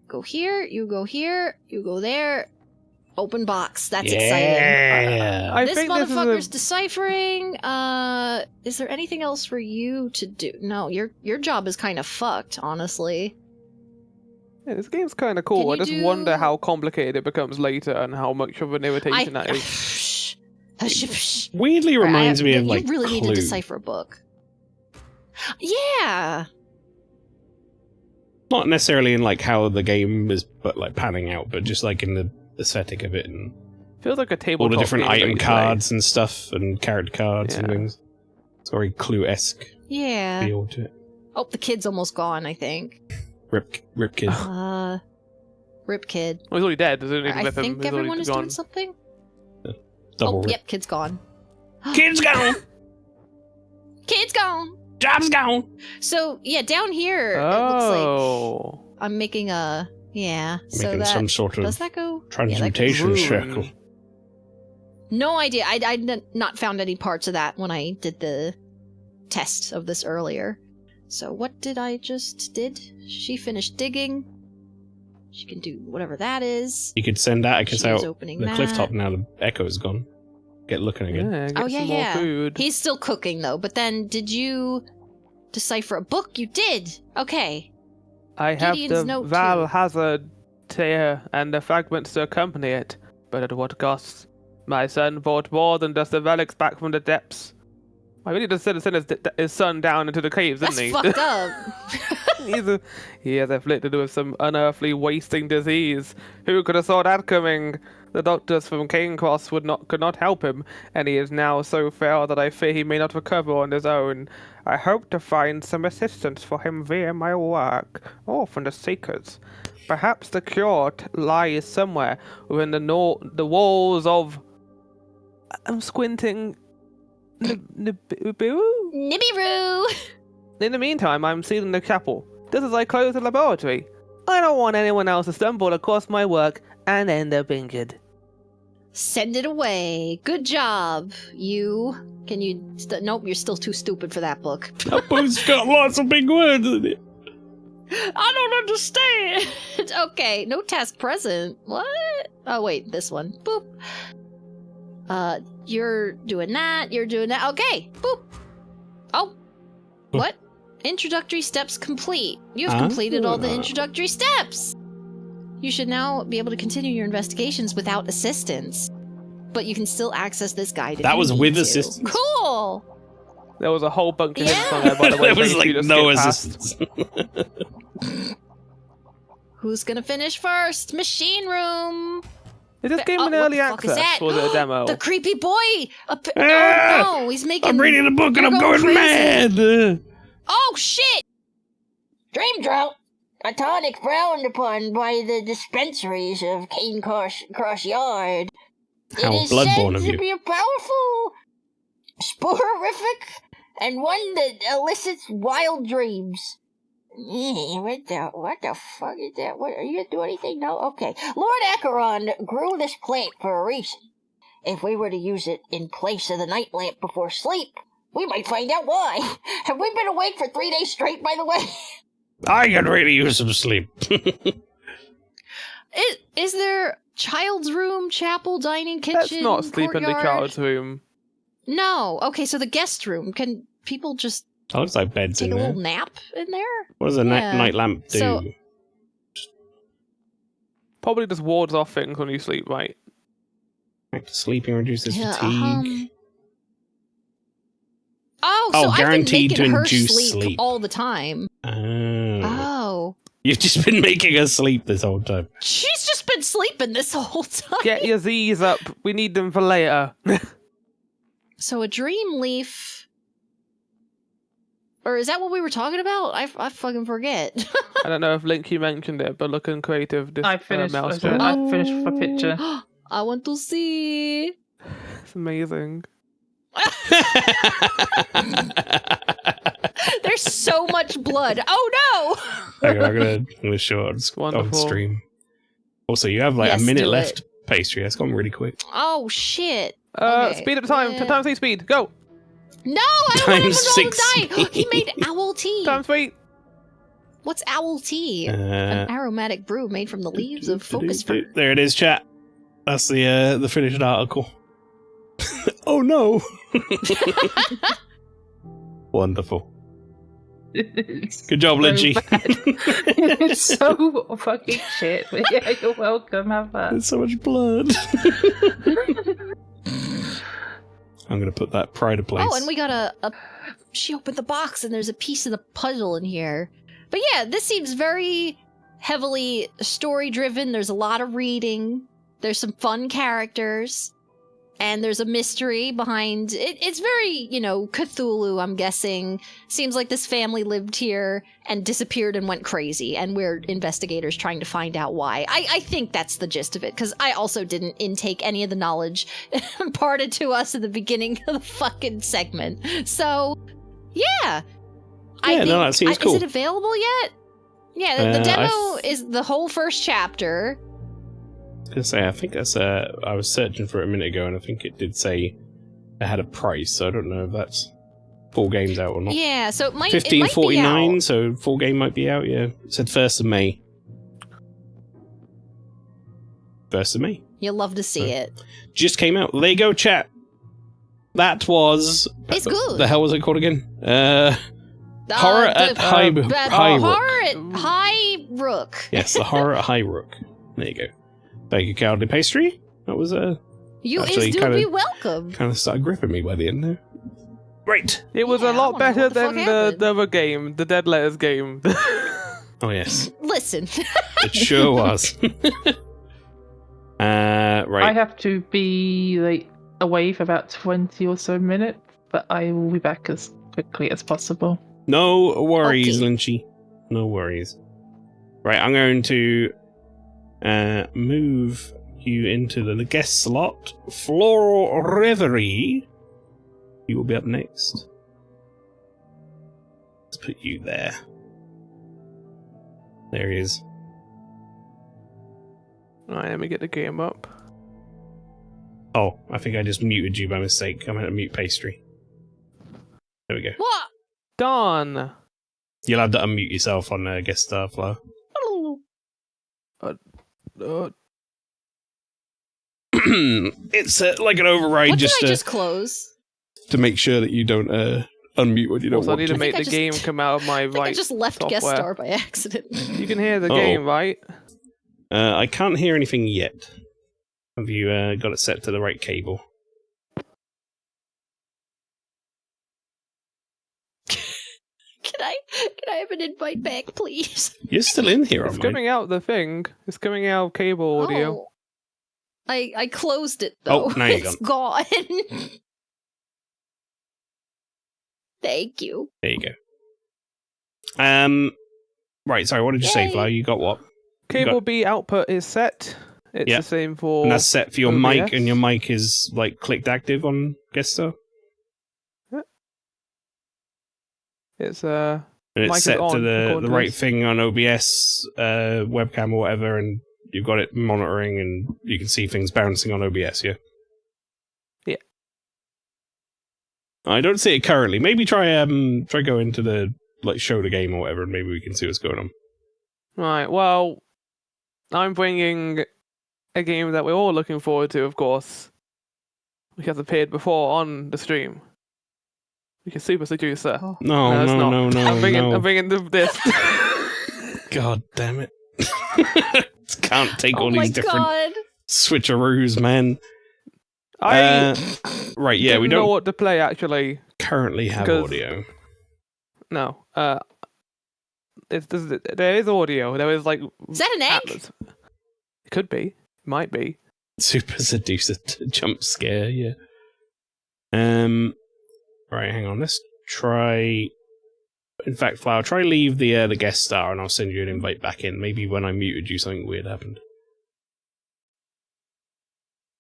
Go here, you go here, you go there. Open box. That's exciting. Yeah. I This think this motherfucker's is deciphering. Is there anything else for you to do? No, your job is kind of fucked, honestly. this game's kind of cool. Can I you just do- wonder how complicated it becomes later and how much of an irritation that is. Weirdly reminds me of like you really need Clue. to decipher a book. Yeah. Not necessarily in like how the game is, but like panning out, but just like in the aesthetic of it and Feels like a table. all the different item cards and stuff and character cards and Yeah. things. It's very Clue-esque Yeah. feel to it. Oh, the kid's almost gone, I think. Rip Kid. Rip kid. Well, he's already dead. Doesn't even I flip him. think He's already everyone is gone. doing something. Double Oh, rip. yep, kid's gone. Kid's gone! Kid's gone! Job's gone! So, yeah, down here, it looks like Oh. I'm making a... Yeah, so Making that... some sort of Does that go... transmutation Rune. circle. No idea. I'd not found any parts of that when I did the test of this earlier. So what did I just did? She finished digging. She can do whatever that is. You could send Atticus She's out opening the that. cliff top now the echo's gone. Get looking again. Yeah, get Oh, yeah, some more yeah. food. He's still cooking though, but then did you decipher a book? You did! Okay. I have Gideon's the note Val too. Hazard tear and the fragments to accompany it, but at what cost? My son brought more than just the relics back from the depths. I really just sent his son down into the caves, That's didn't he? fucked up. He has afflicted with some unearthly wasting disease. Who could have saw that coming? The doctors from Cane Cross could not help him, and he is now so frail that I fear he may not recover on his own. I hope to find some assistance for him via my work, or from the Seekers. Perhaps the cure lies somewhere within the walls of... I'm squinting... Nibiru? Nibiru! In the meantime, I'm sealing the chapel, just as I close the laboratory. I don't want anyone else to stumble across my work and end up injured. Send it away. Good job. Can you... nope, you're still too stupid for that book. That book's got lots of big words in it. I don't understand. Okay, no task present. What? Oh, wait, this one. Boop. You're doing that. You're doing that. Okay, boop. Oh. What? Introductory steps complete. You've completed all the introductory steps. You should now be able to continue your investigations without assistance. But you can still access this guide if That you was need with to. assistance. Cool. There was a whole bunch of Yeah. hints on there, by the way. There was for you like to no skip past. assistance. Who's gonna finish first? Machine room. Is this game Oh, in what early the fuck is access? that? Or was it a demo? The creepy boy. Ah! Oh no, he's making. I'm reading a book and You're I'm going crazy. mad. Oh shit! Dream drought, a tonic frowned upon by the dispensaries of Cane Cross Yard. How it is bloodborne said of to you. be a powerful, sporific, and one that elicits wild dreams. What the fuck is that? What, are you gonna do anything? No? Okay. Lord Acheron grew this plant for a reason. If we were to use it in place of the night lamp before sleep, we might find out why. Have we been awake for 3 days straight, by the way? I could really use some sleep. Is there child's room, chapel, dining, kitchen? Let's not sleep in the courtyard? child's room. No. Okay, so the guest room. Can people just That looks like beds take in a there. little nap in there? What does a Yeah. night lamp do? So- Probably just wards off things when you sleep, right? Active sleeping reduces Yeah, fatigue. Oh, Oh, so I've been guaranteed making to her induce sleep sleep. all the time. Oh. Oh. You've just been making her sleep this whole time. She's just been sleeping this whole time. Get your Z's up. We need them for later. So a dream leaf. Or is that what we were talking about? I fucking forget. I don't know if Link you mentioned it, but looking creative. This I finished. mouse I finished my picture. I want to see. It's amazing. There's so much blood. Oh no! Okay, I'm gonna show it on Wonderful. stream. Also, you have like Yes, a minute do left. it. Pastry, that's gone really quick. Oh shit. Okay. Speed up time. Yeah. Time 3 speed. Go. No, I don't want Times him to 6 die. He speed. made owl tea. Time 3. What's owl tea? An aromatic brew made from the leaves of focus fruit. There it is, chat. That's the finished article. Oh no! Wonderful. Good job, Lynchy. It's so fucking shit. But yeah, you're welcome. Have that. There's so much blood. I'm gonna put that pride of place. Oh, and we got a. She opened the box and there's a piece of the puzzle in here. But yeah, this seems very heavily story driven. There's a lot of reading. There's some fun characters. And there's a mystery behind it. It's very, Cthulhu, I'm guessing. Seems like this family lived here and disappeared and went crazy. And we're investigators trying to find out why. I think that's the gist of it. Because I also didn't intake any of the knowledge imparted to us at the beginning of the fucking segment. So, yeah. That seems cool. Is it available yet? Yeah, the demo I is the whole first chapter. I was gonna say, I think that's I was searching for it a minute ago, and I think it did say it had a price. So I don't know if that's full game's out or not. Yeah, so it might be $15.49, out. so full game might be out. Yeah, it said 1st of May. 1st of May. You'll love to see it. Just came out. There you go, chat. That was. It's good. The hell was it called again? Horror at High Rook. Horror at High Rook. Yes, the Horror at High Rook. There you go. Thank you, Cowardly Pastry. That was You're You Actually, is do be welcome. Kind of started gripping me by the end there. Right. It was Yeah, a I lot wanna know better what the fuck than happened. the other game, the Dead Letters game. Oh, yes. Listen. It sure was. I Right. have to be like away for about 20 or so minutes, but I will be back as quickly as possible. No worries, Okay. Lynchy. No worries. Right, I'm going to move you into the guest slot. Floral Reverie. You will be up next. Let's put you there. There he is. Right, let me get the game up. Oh, I think I just muted you by mistake. I meant to mute pastry. There we go. What? Darn. You'll have to unmute yourself on guest star flow. It's like an override What did just I to, just close? to make sure that you don't unmute when you don't Also, I want need to to. make I the just- game come out of my I think I right just left software. guest star by accident. You can hear the Uh-oh. game, right? I can't hear anything yet. Have you got it set to the right cable? Can I have an invite back, please? You're still in here It's on mine. coming out the thing. It's coming out cable audio. Oh. I closed it though. Oh, now you're It's gone. Thank you. There you go. Right, sorry, what did you say, Yay. Flo? You got what? Cable B output is set. It's Yeah. the same for. And that's set for your mic, OBS? and your mic is like clicked active on guest star? It's And it's Mic is set to on, the according to right this. thing on OBS, webcam or whatever, and you've got it monitoring, and you can see things bouncing on OBS, yeah? Yeah. I don't see it currently. Maybe try go into the, like, show the game or whatever, and maybe we can see what's going on. right. Well, I'm bringing a game that we're all looking forward to, of course, which has appeared before on the stream. Which is Super Seducer. Oh. No, it's no, not. no, no, I'm bringing, no. I'm bringing this. God damn it. Can't take Oh all my these different god. switcheroos, man. I Right, yeah, didn't we know don't what to play actually. currently have because- audio. No. There is audio. There is like Is that an egg? Atlas. It could be. Might be. Super seducer jump scare, yeah. Right, hang on. Let's try. In fact, Flower, try leave the guest star, and I'll send you an invite back in. Maybe when I muted you, something weird happened.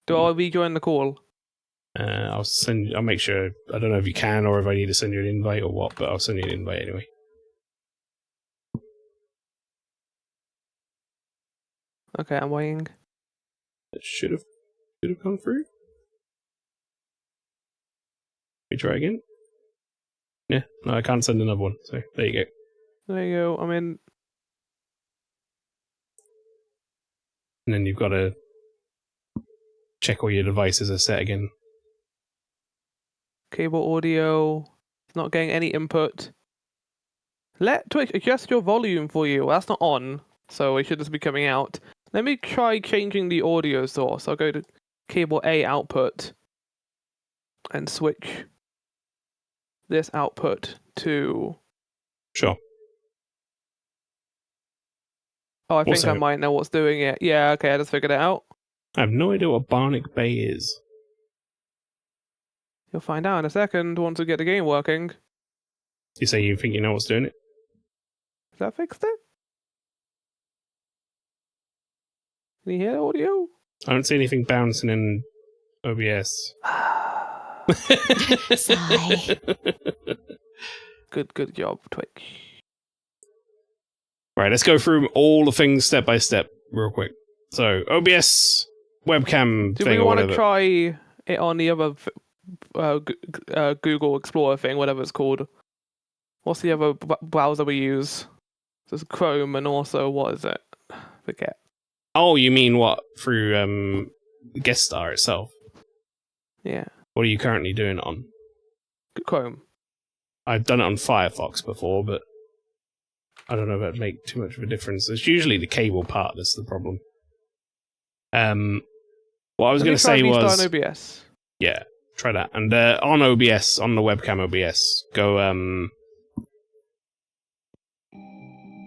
Do I rejoin the call? I'll make sure. I don't know if you can or if I need to send you an invite or what, but I'll send you an invite anyway. Okay, I'm waiting. It should have gone through. We try again. Yeah, no, I can't send another one. So there you go. There you go. I'm in. And then you've got to check all your devices are set again. Cable audio. Not getting any input. Let Twitch adjust your volume for you. Well, that's not on, so it should just be coming out. Let me try changing the audio source. I'll go to cable A output and switch this output to. Sure. Oh, I think I Also- might know what's doing it. Yeah, okay, I just figured it out. I have no idea what Barnick Bay is. You'll find out in a second once we get the game working. You say you think you know what's doing it? Has that fixed it? Can you hear the audio? I don't see anything bouncing in OBS. Sigh. Good job, Twitch. Right, let's go through all the things step by step real quick. So, OBS webcam Do thing we or want to whatever. try it on the other Google Explorer thing, whatever it's called? What's the other browser we use? There's Chrome and also, what is it? Forget. Oh, you mean what? Through Guest Star itself? Yeah, What are you currently doing it on? Chrome. I've done it on Firefox before, but I don't know if that'd make too much of a difference. It's usually the cable part that's the problem. What I was going to say was... on OBS. Yeah, try that. And on OBS, on the webcam OBS, go...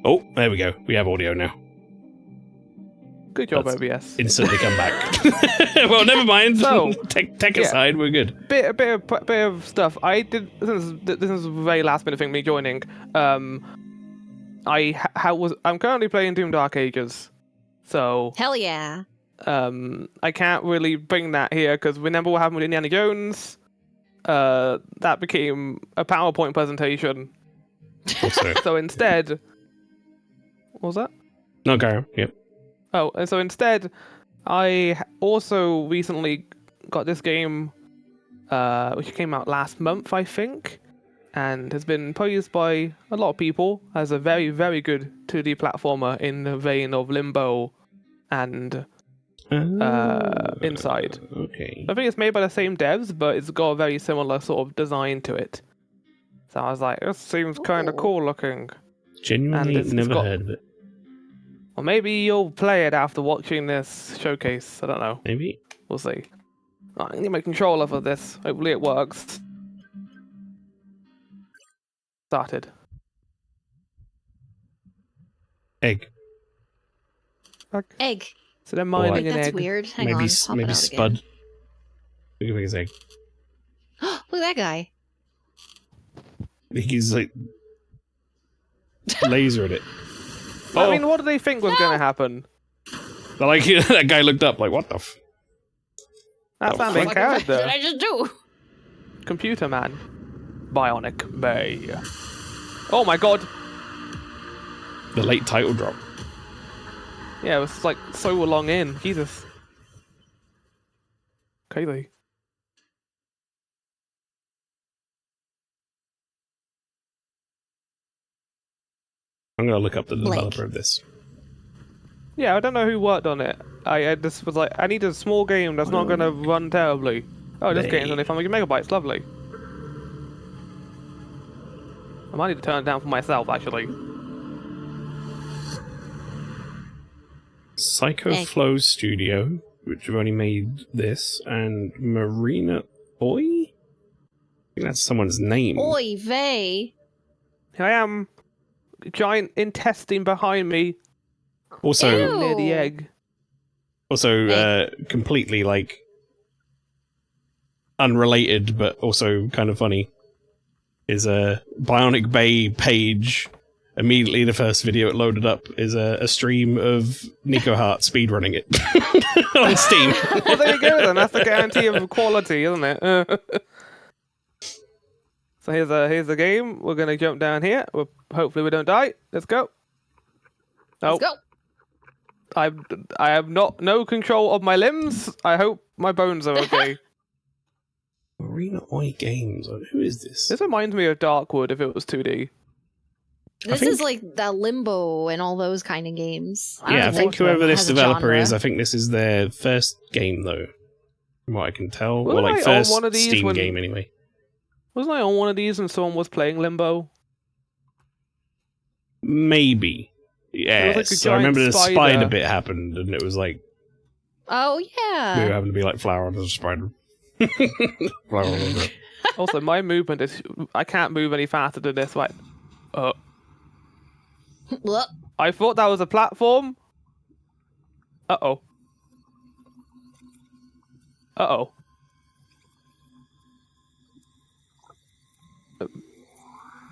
Oh, there we go. We have audio now. Good job, That's OBS. Instantly come back. Well, never mind. So, tech yeah. aside, we're good. Bit of stuff. I did. This is a very last minute thing. Me joining. I'm currently playing Doom Dark Ages, so Hell yeah. I can't really bring that here because remember what happened with Indiana Jones? That became a PowerPoint presentation. Also. So instead, what was that? No, go. Yep. Oh, and so instead, I also recently got this game, which came out last month, I think, and has been praised by a lot of people as a very, very good 2D platformer in the vein of Limbo and Inside. Okay. I think it's made by the same devs, but it's got a very similar sort of design to it. So I was like, this seems kind of Ooh. cool looking. Genuinely it's never got- heard of it. Or maybe you'll play it after watching this showcase. I don't know. Maybe. We'll see. I need my controller for this. Hopefully it works. Started. Egg. Egg. So they're Wait, mining Wait, an that's egg. weird. Hang maybe on. Pop maybe it out Spud. Again. Look at his egg. Look at that guy. He's like laser at it. I Oh. mean, what did they think was going to happen? But like that guy looked up like, what the f? That's Oh, our main What the fuck did character. I just do? Computer Man. Bionic Bay. Oh my god. The late title drop. Yeah, it was like so long in. Jesus. Crazy. I'm gonna look up the Blake. developer of this. Yeah, I don't know who worked on it. I just was like, I need a small game that's not going to run terribly. Oh, this game's only 500 megabytes. Lovely. I might need to turn it down for myself, actually. Psycho Egg. Flow Studio, which have only made this, and Marina Oi? I think that's someone's name. Oy vey. Here I am. Giant intestine behind me. Also, Ew. Near the egg. completely like unrelated, but also kind of funny. Is a Bionic Bay page. Immediately, the first video it loaded up is a stream of Nico Hart speedrunning it on Steam. Well, there you go then. That's the guarantee of quality, isn't it? So here's the game. We're gonna jump down here. Hopefully we don't die. Let's go. Oh, Let's go. I have no control of my limbs. I hope my bones are okay. Marina Oi Games. Who is this? This reminds me of Darkwood if it was 2D. This think- is like that Limbo and all those kind of games. Yeah, I think whoever this has a developer genre. is, I think this is their first game, though. From what I can tell. Wasn't or like I on first one of these Steam when- game, anyway. Wasn't I on one of these and someone was playing Limbo? Maybe. was Yes. like a So I remember the giant spider spider. bit happened, and it was like, Oh we were yeah. having to be like flower on a spider. Flower on it. Also, my movement is... I can't move any faster than this. Right. Look. I thought that was a platform. Uh-oh. Uh-oh.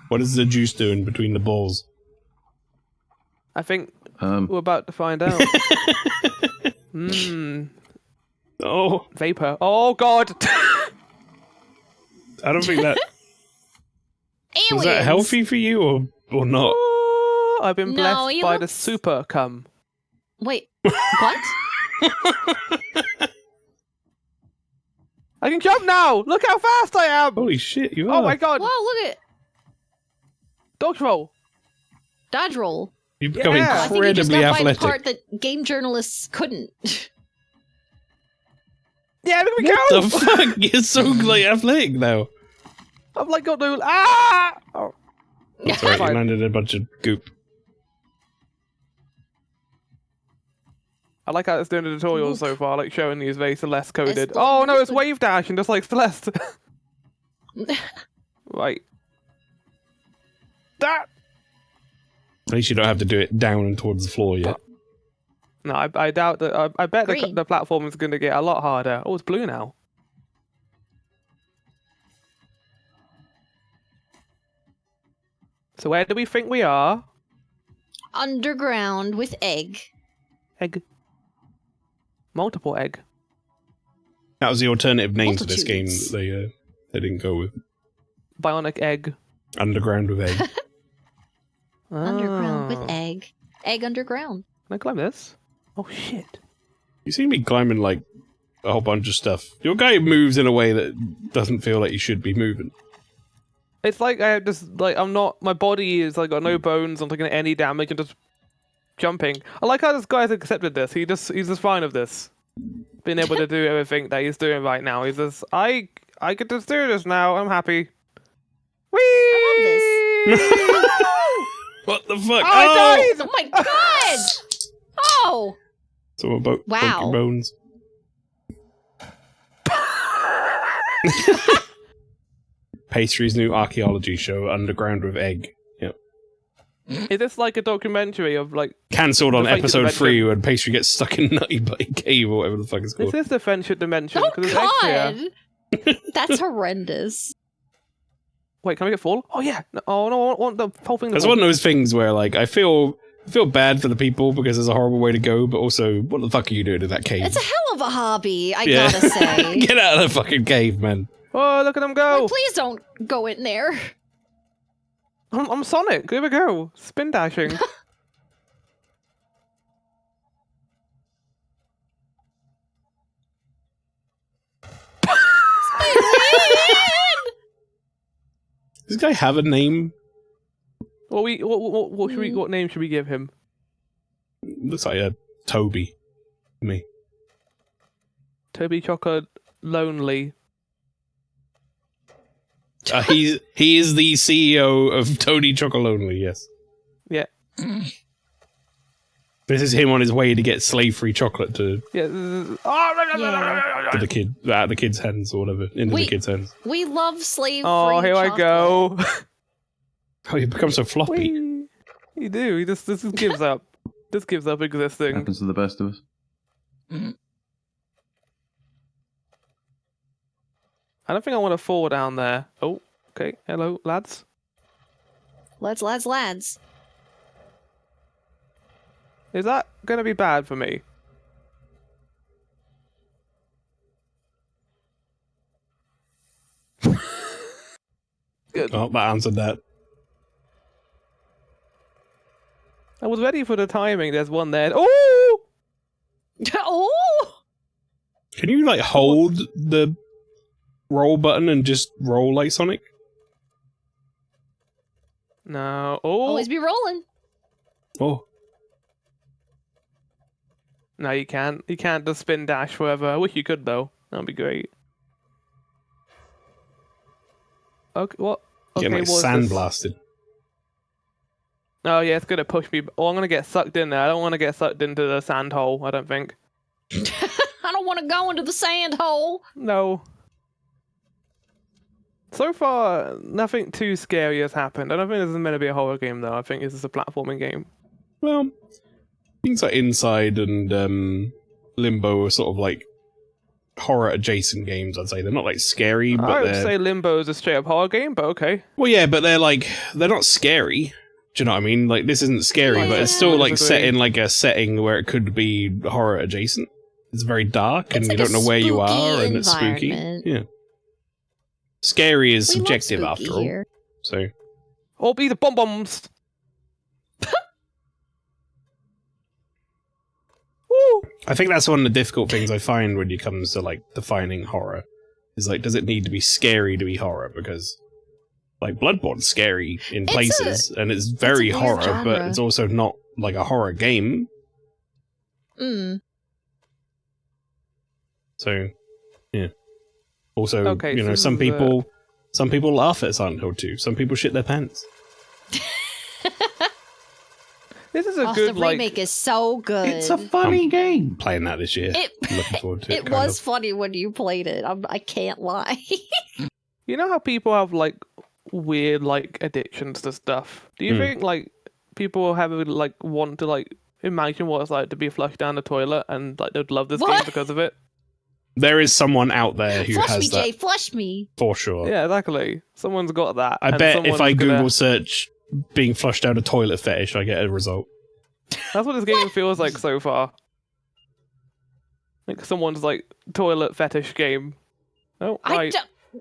What is the juice doing between the balls? I think we're about to find out. Oh, Vapor. Oh, God. I don't think that... Aliens. Was that healthy for you, or not? Oh, I've been No, blessed he by the looks- super cum. Wait. What? I can jump now! Look how fast I am! Holy shit, you are. Oh my god! Whoa! Look at Dodge roll! dodge roll. You've become Yeah. I think you just incredibly got by the athletic. part that game journalists couldn't. Yeah, look at me What go! the fuck? You're so like athletic now. I've like got no... Ah! Oh. Sorry, you Fine. landed in a bunch of goop. I like how it's doing the tutorials so far, like showing you is very Celeste coded. It's Oh no, it's good. wave dashing just like Celeste. Right. That. At least you don't have to do it down and towards the floor yet. No, I doubt that. I bet Green. the platform is going to get a lot harder. Oh, it's blue now. So where do we think we are? Underground with egg. Egg. Multiple egg. That was the alternative name to this game Multitudes. that they didn't go with. Bionic egg. Underground with egg. Underground Ah. with egg. Egg underground. Can I climb this? Oh shit. You seem to be climbing like a whole bunch of stuff. Your guy moves in a way that doesn't feel like you should be moving. It's like I just like I'm not. My body is like got no bones. I'm taking any damage and just jumping. I like how this guy's accepted this. He's just fine with this. Being able to do everything that he's doing right now. He's just I could just do this now. I'm happy. Whee! I love this. What the fuck? Oh, I died! Oh my god! Oh! Someone broke Wow. your bones. Pastry's new archaeology show, Underground with Egg. Yep. Is this like a documentary of like? Cancelled on The Friendship episode 3 Dimension. when Pastry gets stuck in Nutty Buddy Cave or whatever the fuck it's This called. is the friendship dimension. Oh 'cause there's eggs here. god! That's horrendous. Wait, can we get fall? Oh yeah. No, oh no, I want the whole thing. To It's fall. one of those things where like I feel bad for the people because there's a horrible way to go, but also what the fuck are you doing in that cave? It's a hell of a hobby, I Yeah. gotta say. Get out of the fucking cave, man. Oh, look at them go! Like, please don't go in there. I'm Sonic. Here we go. Spin dashing. Does this guy have a name? What should we? What name should we give him? Looks like a Toby. Me. Toby Chocolate Lonely. He is the CEO of Tony Chocolonely, yes. Yeah. This is him on his way to get slave-free chocolate to Yeah. Yeah. the kid out of the kid's hands or whatever into the Wait. kid's hands. We love slave Oh, here I go. Oh, you become so floppy. Whee. You do. He just gives up. Just gives up existing. Happens to the best of us. I don't think I want to fall down there. Oh, okay. Hello, lads. Lads. Is that gonna be bad for me? Good. Oh, that answered that. I was ready for the timing. There's one there. Oh! Oh! Can you like hold the roll button and just roll like Sonic? No. Oh! Always be rolling. Oh, No, you can't. You can't just spin dash forever. I wish you could though. That'd be great. Okay, what? Okay, getting like what's this? sandblasted. Oh yeah, it's gonna push me. Oh, I'm gonna get sucked in there. I don't want to get sucked into the sand hole. I don't think. I don't want to go into the sand hole. No. So far, nothing too scary has happened. I don't think this is meant to be a horror game though. I think this is a platforming game. Well, things like Inside and Limbo are sort of like horror adjacent games. I'd say they're not like scary, but I would they're say Limbo is a straight up horror game, but okay. well, yeah, but they're not scary. Do you know what I mean? Like this isn't scary, but it's still I like set disagree. in like a setting where it could be horror adjacent. It's very dark, and It's you like don't a know where you spooky are, and it's spooky. environment. Yeah, scary is We love subjective spooky after all. here. So Oh, be the bomb bombs. Woo! I think that's one of the difficult things I find when it comes to like defining horror. Is like, does it need to be scary to be horror? Because like Bloodborne's scary in It's places, and it's very weird horror, but genre. it's also not like a horror game. Mm. So, yeah. Also, Okay, you know, so some this is, people laugh at Silent Hill 2. Some people shit their pants. This This is a Oh, good the like. remake is so good. It's a funny game. Playing that this year. It, Looking forward to it. it kind was of. funny when you played it. I can't lie. You know how people have like weird like addictions to stuff. Do you think like people have like want to like imagine what it's like to be flushed down the toilet and like they'd love this game What? because of it? There is someone out there who Flush has me, that Jay. Flush me. for sure. Yeah, exactly. Someone's got that. I and bet if someone's I gonna- Google search being flushed down a toilet fetish, I get a result. That's what this game feels like so far. Like someone's like toilet fetish game. Oh, right.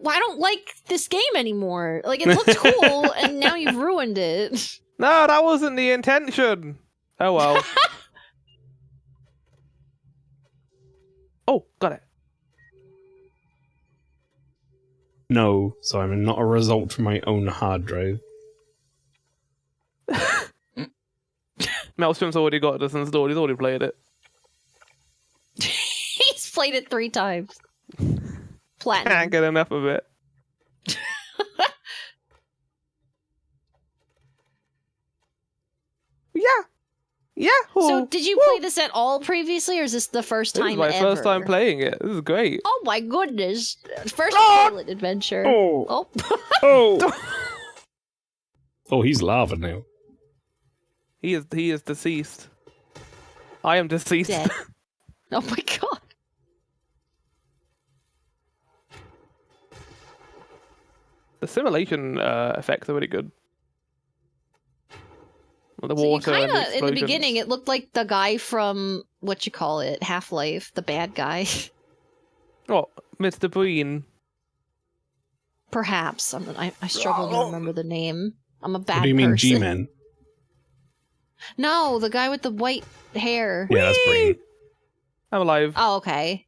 I don't like this game anymore. Like, it looked cool, and now you've ruined it. No, that wasn't the intention. Oh well. Oh, got it. No, so I'm not a result from my own hard drive. Maelstrom's already got this installed. He's already played it. He's played it 3 times. Platinum. Can't get enough of it. Yeah. Yeah. So, did you play this at all previously, or is this the first This time is my ever? first time playing it. This is great. Oh my goodness! First Ah! toilet adventure. Oh. Oh. Oh! Oh, he's lava now. He is deceased. I am deceased. Dead. Oh my god. The simulation effects are really good. The So you water and kinda, in the explosions. beginning, it looked like the guy from Half-Life, the bad guy. Oh, Mr. Breen. Perhaps. I struggle to remember the name. I'm a bad What do you mean, person. G-Men? No, the guy with the white hair. Yeah, that's Breen. I'm alive. Oh, okay.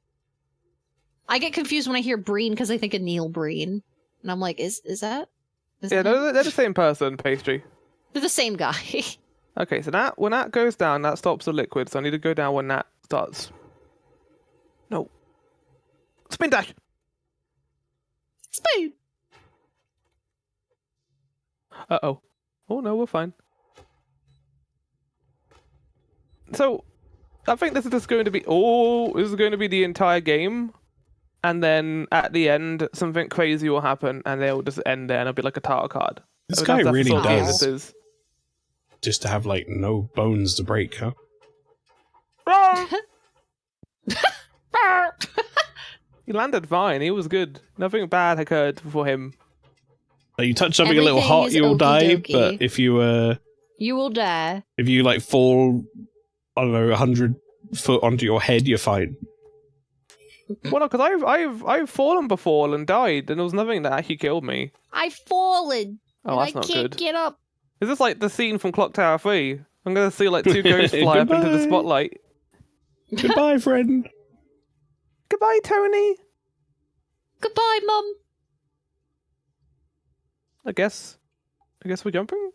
I get confused when I hear Breen because I think of Neil Breen. And I'm like, is that? Is Yeah, that him? they're the same person, Pastry. They're the same guy. Okay, so that when that goes down, that stops the liquid. So I need to go down when that starts. No. Spin dash. Spoon. Uh-oh. Oh no, we're fine. So, I think this is just going to be. Oh, this is going to be the entire game, and then at the end, something crazy will happen, and they'll just end there, and it'll be like a title card. This So guy that's the really sort of game does. this is. Just to have, like, no bones to break, huh? He landed fine. He was good. Nothing bad occurred for him. Like, you touch something a little Everything hot, is you'll die, okie-dokie. but if You will die. you, like, fall, I don't know, 100 foot onto your head, you're fine. Well, no, because I've fallen before and died, and there was nothing that actually killed me. I've fallen. Oh, and that's I not can't good. get up. Is this like the scene from Clock Tower 3? I'm gonna see like 2 ghosts fly up into the Goodbye. spotlight. Goodbye, friend. Goodbye, Tony. Goodbye, Mum. I guess we're jumping.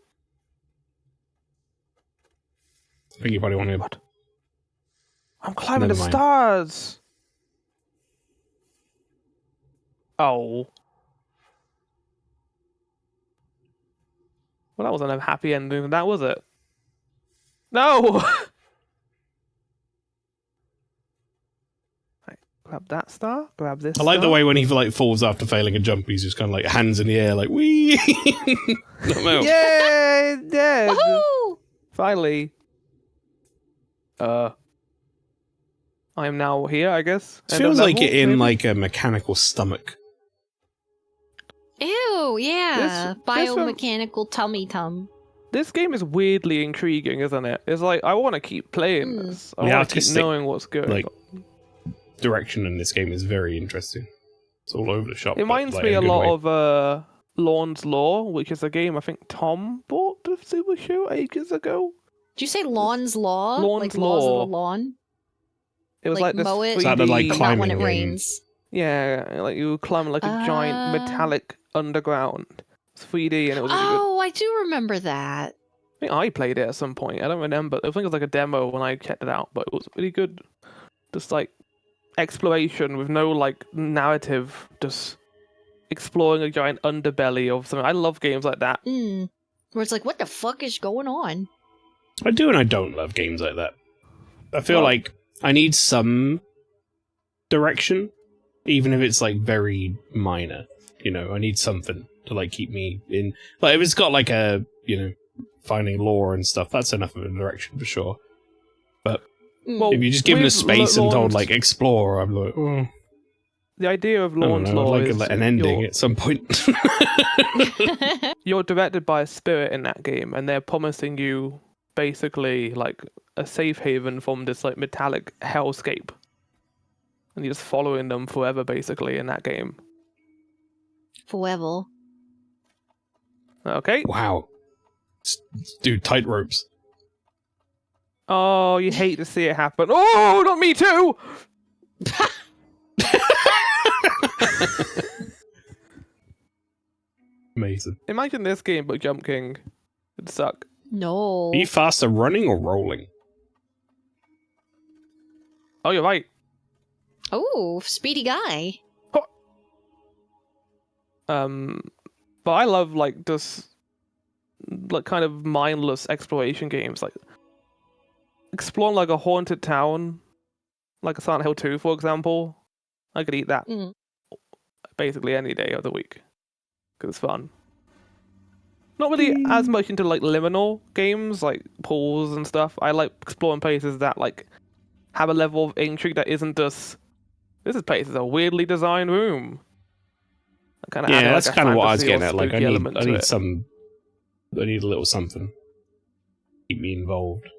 I think you probably want to... What? I'm climbing Never the mind. stars. Oh. Well, that wasn't a happy ending to that, was it? No! Right, grab that star, grab this I like the star. way when he, like, falls after failing a jump, he's just kind of, like, hands in the air, like, wee! I'm out. Yay! Dead! Woohoo! Finally. I am now here, I guess. It End of feels like level, it in, maybe? like, a mechanical stomach. Ew, yeah. This Biomechanical tummy tum. This game is weirdly intriguing, isn't it? It's like, I want to keep playing this. I The want to keep artistic, knowing what's going like, on. Direction in this game is very interesting. It's all over the shop. It reminds but, like, me in a good lot way. of Lawn's Law, which is a game I think Tom bought the Super Show ages ago. Did you say Lawn's Law? Lawn's like laws Law. of the lawn? It was Like like, this mow it? 3D... Is that the, like, But not when it climbing game? rains. Yeah, like you climb like a giant Ah. metallic underground. It's 3D and it was really good. Oh, I do remember that. I think I played it at some point. I don't remember. I think it was like a demo when I checked it out, but it was really good. Just like exploration with no like narrative, just exploring a giant underbelly of something. I love games like that. Where it's like, what the fuck is going on? I do and I don't love games like that. I feel like I need some direction, even if it's like very minor. You know, I need something to like keep me in. Like if it's got like a, you know, finding lore and stuff, that's enough of a direction for sure. But Well, if you're just given a with space and told launch- like explore, I'm like, oh, the idea of I don't launch know, lore I'd is like an ending at some point. you're directed by a spirit in that game, and they're promising you basically like a safe haven from this like metallic hellscape, and you're just following them forever, basically, in that game. Forever. Okay. Wow. Dude, tight ropes. Oh, you hate to see it happen. Oh, not me too. Amazing. Imagine this game, but Jump King. It'd suck. No. Are you faster running or rolling? Oh, you're right. Oh, speedy guy. But I love like just like kind of mindless exploration games, like exploring like a haunted town, like a Silent Hill 2, for example. I could eat that Mm. basically any day of the week because it's fun. Not really as much into like liminal games like pools and stuff. I like exploring places that like have a level of intrigue that isn't just this place is a weirdly designed room. Kind of Yeah, that's kind of what I was getting at. Like, I need it. I need a little something. Keep me involved.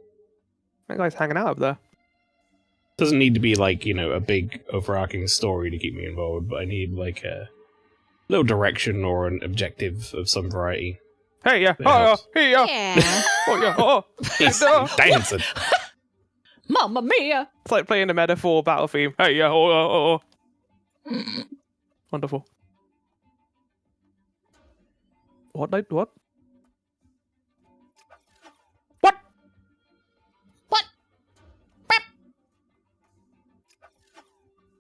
That guy's hanging out up there. Doesn't need to be like, you know, a big overarching story to keep me involved, but I need like a little direction or an objective of some variety. Hey, yeah. That Oh, yeah. helps. Hey, yeah. Yeah. Oh, yeah. Oh. He's No. dancing. Mamma mia. It's like playing a metaphor battle theme. Hey, yeah. Oh, oh, oh. Wonderful. What? What? What? What?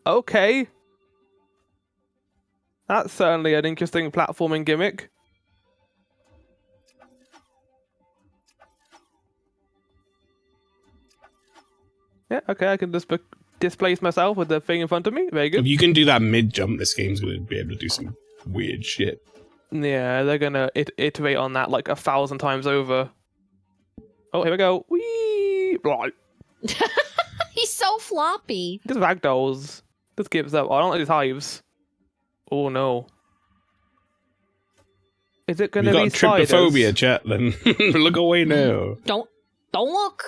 Okay. That's certainly an interesting platforming gimmick. Yeah, okay, I can just displace myself with the thing in front of me. Very If good. you can do that mid jump, this game's going to be able to do some weird shit. Yeah, they're gonna iterate on that like 1,000 times over. Oh, here we go. Whee! Right. He's so floppy. Just ragdolls. Just gives up. I don't like these hives. Oh no. Is it gonna You've be got trypophobia, spiders? chat, then look away now. Don't look.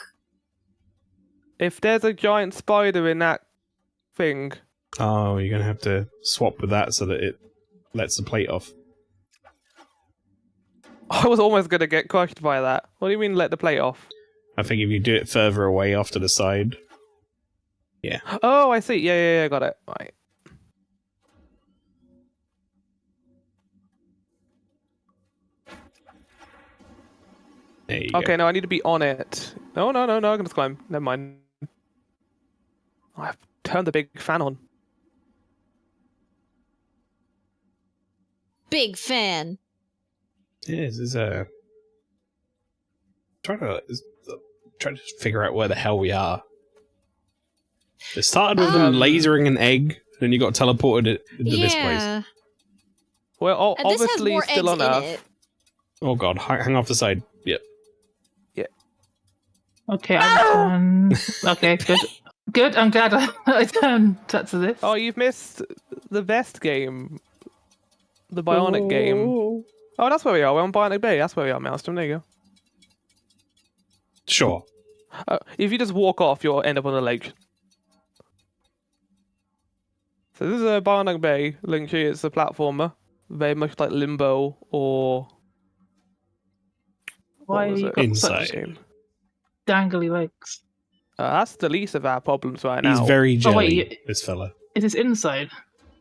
If there's a giant spider in that thing, Oh, you're going to have to swap with that so that it lets the plate off. I was almost gonna get crushed by that. What do you mean let the plate off? I think if you do it further away off to the side. Yeah. Oh, I see. Yeah, got it. Right. There you Okay, go. no, I need to be on it. No, I can just climb. Never mind. I've turned the big fan on. Big fan. Yeah, this is trying to figure out where the hell we are. It started with them lasering an egg, then you got teleported into this place. Yeah. Well, And this has obviously more still eggs on in Earth. it. Oh god, hang off the side. Yep. Okay, I'm okay, good. Good, I'm glad I turned to this. Oh, you've missed the best game. The Bionic game. Oh, that's where we are. We're on Bionic Bay. That's where we are, Maelstrom. There you go. Sure. If you just walk off, you'll end up on the lake. So this is a Bionic Bay. Linktree, it's a platformer. Very much like Limbo or... Why was you it? got Inside. such dangly legs? That's the least of our problems right now. He's very jelly, Oh, wait, this fella. Is this inside?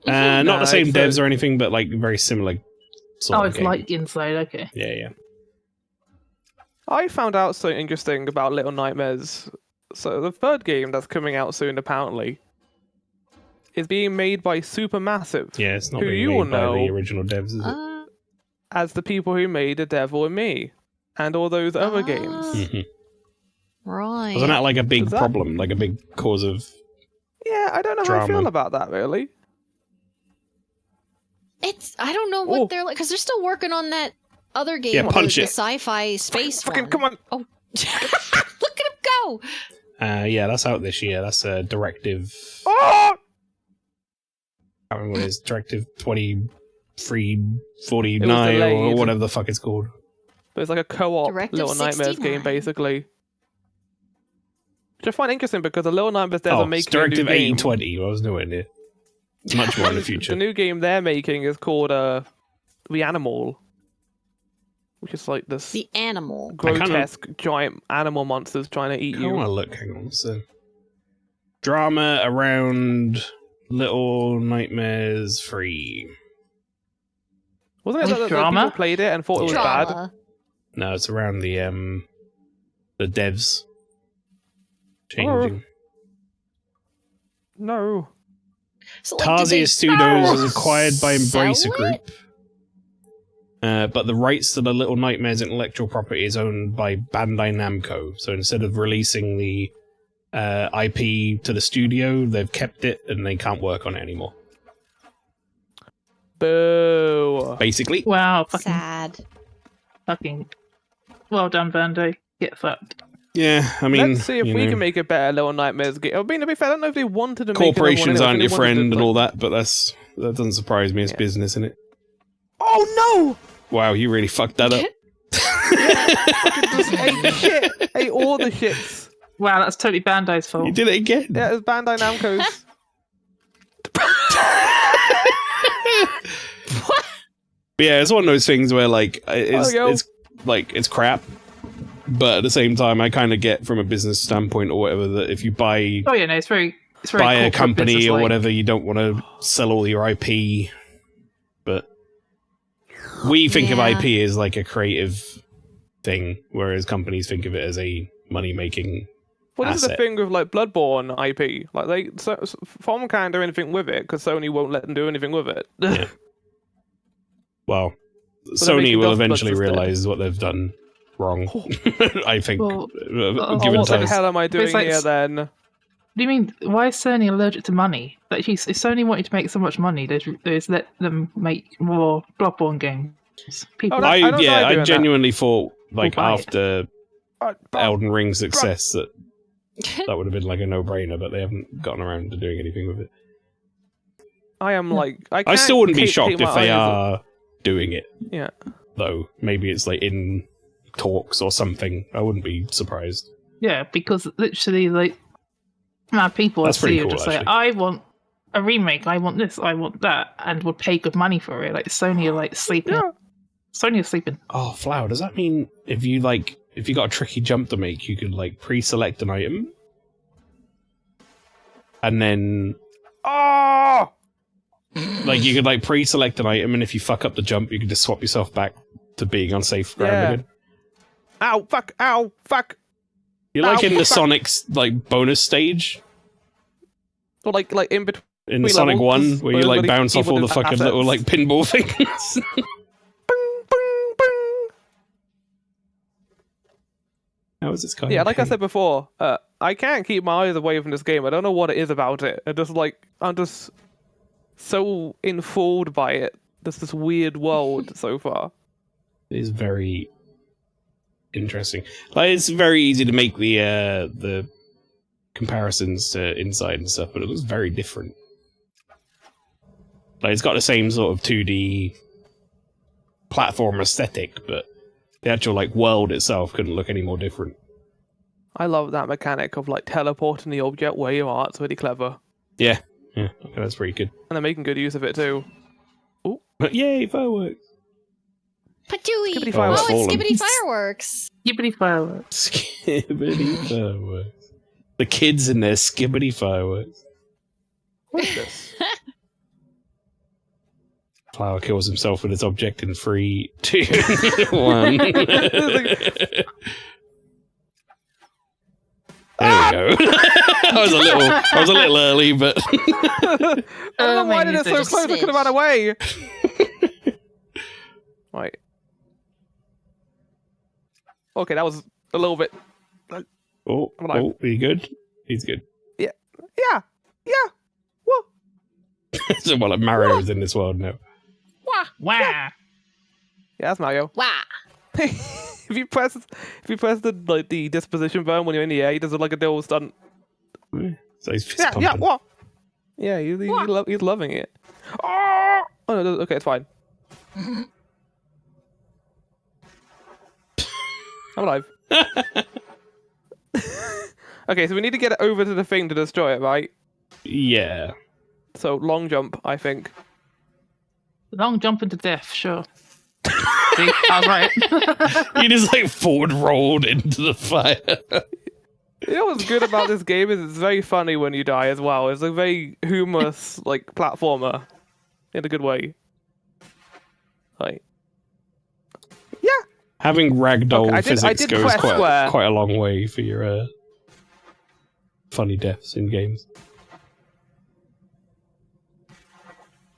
Not No, the same it's devs or anything, but like very similar sort Oh, of it's game. like inside, okay. Yeah. I found out something interesting about Little Nightmares. So the third game that's coming out soon, apparently, is being made by Supermassive. Yeah, it's not Who being you made will by know the original devs, is it? As the people who made The Devil and Me and all those other games. Mhm. Right. Wasn't that like a big Is that- problem, like a big cause of? Yeah, I don't know how I feel Drama. about that, really. I don't know what Oh. they're like, because they're still working on that other game, Yeah, the punch it. sci-fi space Fucking one. come on. Oh, look at him go! Yeah, that's out this year. That's a directive. Oh! I don't know what it is. Directive 2349 It was or delayed. whatever the fuck it's called. But it's like a co-op Directive Little Nightmares 69. game, basically. Which I find interesting because the Little Nightmares they're Oh, it's making a new Directive game. 8020. I was nowhere near. It's much more in the future. The new game they're making is called The Animal, which is like this The animal. grotesque giant animal monsters trying to eat I want you. to look. Hang on. So, drama around Little Nightmares 3. Wasn't it With that drama? people played it and thought it was bad? Drama. No, it's around the devs changing. No. So, like, did they Tarsier Studios was sell acquired by Embracer it? Group. But the rights to the Little Nightmares intellectual property is owned by Bandai Namco. So instead of releasing the IP to the studio, they've kept it and they can't work on it anymore. Boo. Basically. Wow, fucking well done, Bandai. Get fucked. Yeah, I mean, Let's see if you we know, can make a better Little Nightmares game. I mean, to be fair, I don't know if they wanted to make another one corporations anyway. aren't They your wanted friend to, and like- all that, but that doesn't surprise me. It's Yeah. business, isn't it? Oh Wow, you really fucked that up. no! Just ate shit. Ate all the shits. Wow, that's totally Bandai's fault. You did it again. Yeah, it was Bandai Namco's. But yeah, it's one of those things where like yo. it's like it's crap, but at the same time, I kind of get from a business standpoint or whatever that if you buy Oh yeah, no, it's very buy a corporate company or business-like. whatever, you don't want to sell all your IP. But we think of Yeah. IP as like a creative thing, whereas companies think of it as a money making. Well, this is the asset. thing with like Bloodborne IP. Like From can't do anything with it because Sony won't let them do anything with it. Yeah. Well, they're Sony making will Dust eventually Bloods instead. realize what they've done wrong. I think, Well, given What the time. hell am I doing It's like here then? What do you mean? Why is Sony allergic to money? Like, if Sony wanted to make so much money, they'd let them make more Bloodborne games. People, Oh, no. I don't know I doing that. genuinely thought like buy it. after Elden Ring's success that would have been like a no-brainer, but they haven't gotten around to doing anything with it. I am like I can't still wouldn't be take shocked my if they eyes- are doing it, Yeah. though. Maybe it's like in talks or something. I wouldn't be surprised. yeah, because literally, like, people I That's pretty see are cool, just actually. like, I want a remake, I want this, I want that, and would pay good money for it. Like Sony are like sleeping. Yeah. Sony are sleeping. Oh, Flower, does that mean if you got a tricky jump to make, you could like pre-select an item? And then Oh! like you could like pre-select an item, and if you fuck up the jump, you could just swap yourself back to being on safe ground Yeah. again. Ow! Fuck! Ow! Fuck! You're like Ow, in the fuck. Sonic's like bonus stage Or like in between. in the Wait, Sonic levels, 1, where you like everybody bounce off all the keyboard fucking little like assets. pinball things. Bing, bing, bing. How is this going? Yeah, like I said before, I can't keep my eyes away from this game. I don't know what it is about it. I'm just so enthralled by it. This weird world so far. It is very interesting. Like it's very easy to make the comparisons to Inside and stuff, but it looks very different. Like it's got the same sort of 2D platform aesthetic, but the actual like world itself couldn't look any more different. I love that mechanic of like teleporting the object where you are. It's really clever, Yeah, okay, that's pretty good. and they're making good use of it too. But yay, fireworks! Patooey! Skibbity Oh, fireworks. it's Fallen. Skibbity Fireworks! Skibbity fireworks. Skibbity fireworks. The kids and their skibbity fireworks. What is this? Flower kills himself with his object in 3, 2, 1. There we go. I was a little early, but I don't know why did it so Just close. I could have ran away. Right. Okay, that was a little bit. Oh, I'm alive. are you good? He's good. Yeah. What? So, well, like Mario's in this world now. Wow. Yeah, that's Mario. Wow. if you press the disposition button when you're in the air, he does like a little stunt. So he's fist Yeah, pumping. what? Yeah, he's loving it. Oh no, okay, it's fine. I'm alive. Okay, so we need to get it over to the thing to destroy it, right? Yeah. So long jump, I think. Long jump into death, sure. See, I was right. You just like forward rolled into the fire. You know what's good about this game is it's very funny when you die as well. It's a very humorous like platformer, in a good way. Like, yeah. Having ragdoll Okay, I physics did goes press square. quite a long way for your funny deaths in games.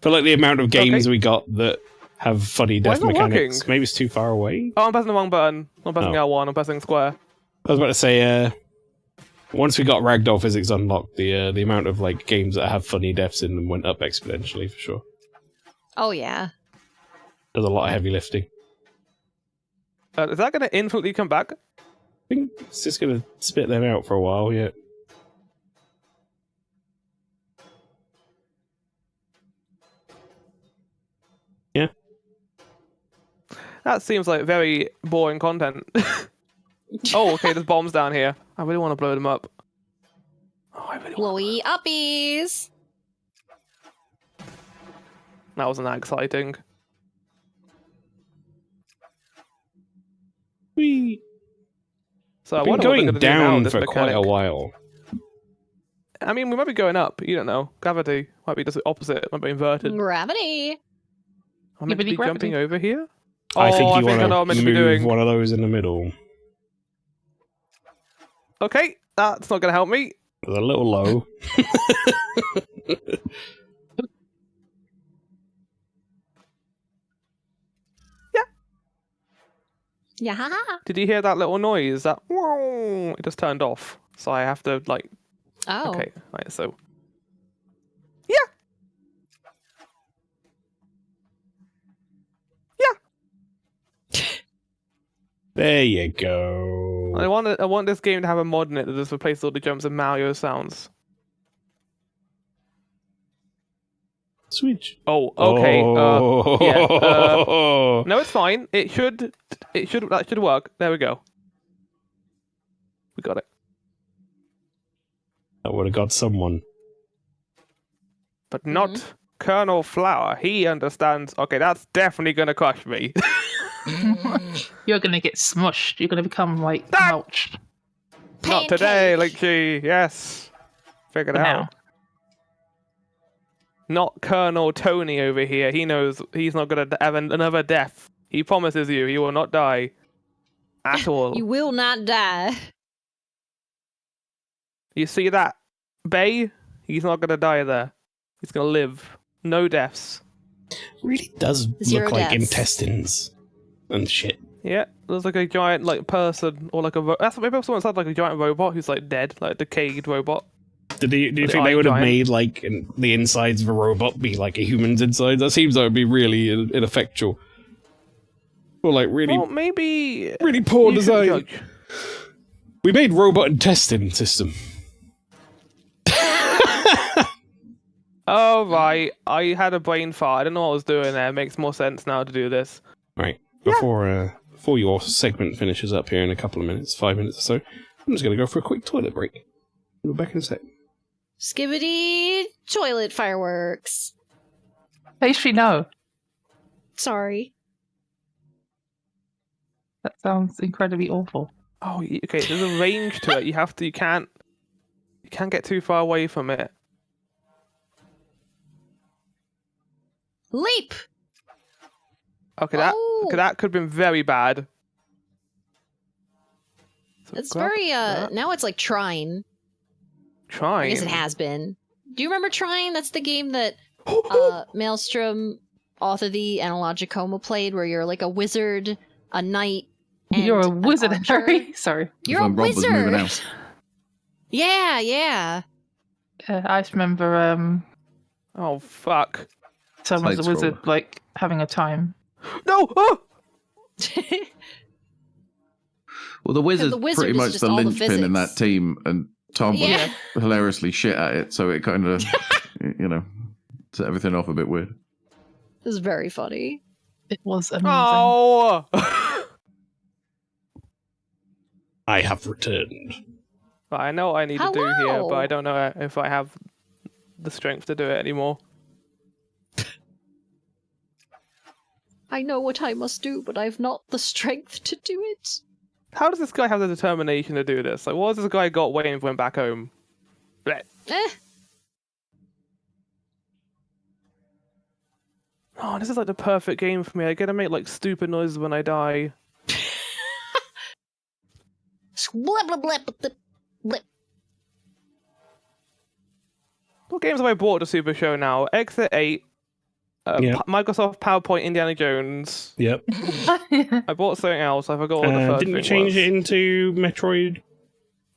For like the amount of games we got that have funny death is it not mechanics, working? maybe it's too far away. Oh, I'm pressing the wrong button. I'm pressing Oh. L1. I'm pressing square. I was about to say, once we got ragdoll physics unlocked, the amount of like games that have funny deaths in them went up exponentially for sure. Oh yeah. There's a lot of heavy lifting. Is that going to infinitely come back? I think it's just gonna spit them out for a while, yeah. Yeah. That seems like very boring content. Oh, okay, there's bombs down here. I really want to blow them up. Oh, I really want. Blowy uppies. That wasn't that exciting. We So I been wonder what they're going gonna do now down with this for quite a mechanic. while. I mean, we might be going up. You don't know. Gravity might be just the opposite. It might be inverted. Gravity. I'm meant to be gravity. jumping over here. I think you I know what want I'm to meant to be move doing. one of those in the middle. Okay, that's not gonna help me. It's a little low. Yeah. Did you hear that little noise? That whoa, it just turned off. So I have to like. Oh. Okay, right. So There you go. I want this game to have a mod in it that just replaces all the jumps and Mario sounds. Switch. Oh, okay. Oh. No, it's fine. That should work. There we go. We got it. That would have got someone. But not Colonel Flower. He understands. Okay, that's definitely gonna crush me. You're gonna get smushed. You're gonna become like Ah! mulch. Not today, Lychee. Yes. Figured it Now. out. Not Colonel Tony over here. He knows he's not gonna have another death. He promises you he will not die. At all. You will not die. You see that bay? He's not gonna die there. He's gonna live. No deaths. Really does Zero look like deaths. intestines and shit. Yeah, there's like a giant like person or like a that's maybe someone said like a giant robot who's like dead, like a decayed robot. Do you The think they eye would have giant. made like the insides of a robot be like a human's inside? That seems like it would be really ineffectual. Or like really, Well, maybe really poor you should design. judge. We made robot intestine system. Oh right, I had a brain fart. I don't know what I was doing there. It makes more sense now to do this. Right, before your segment finishes up here in a couple of minutes, 5 minutes or so, I'm just going to go for a quick toilet break. We'll be back in a sec. Skibbity toilet fireworks. Pastry, no. Sorry. That sounds incredibly awful. Oh, okay. There's a range to it. You can't get too far away from it. Leap. Okay, Oh. that could have been very bad. So It's grab very that. now it's like Trine. I Trying. guess it has been. Do you remember Trine? That's the game that Maelstrom, Author and Logicoma played, where you're like a wizard, a knight, and You're a an wizard, archer. Harry. Sorry. You're a When Rob was moving wizard. out. Yeah. I just remember Oh fuck! someone's a Side wizard scroller. like having a time. No! Oh! Well, the wizard's wizard pretty is much just the all the linchpin in that physics. team, and Tom was Yeah. hilariously shit at it, so it kind of, set everything off a bit weird. It was very funny. It was amusing. Oh! I have returned. I know what I need to do here, Hello. but I don't know if I have the strength to do it anymore. I know what I must do, but I've not the strength to do it. How does this guy have the determination to do this? Like, what has this guy got waiting for him back home? Blech. Oh, this is like the perfect game for me. I get to make like stupid noises when I die. Blip, blip, blip, blip, blip. What games have I bought to Super Show now? Exit 8, Yep. Microsoft PowerPoint Indiana Jones. Yep. I bought something else. I forgot what the first Didn't you thing change was. it into Metroid?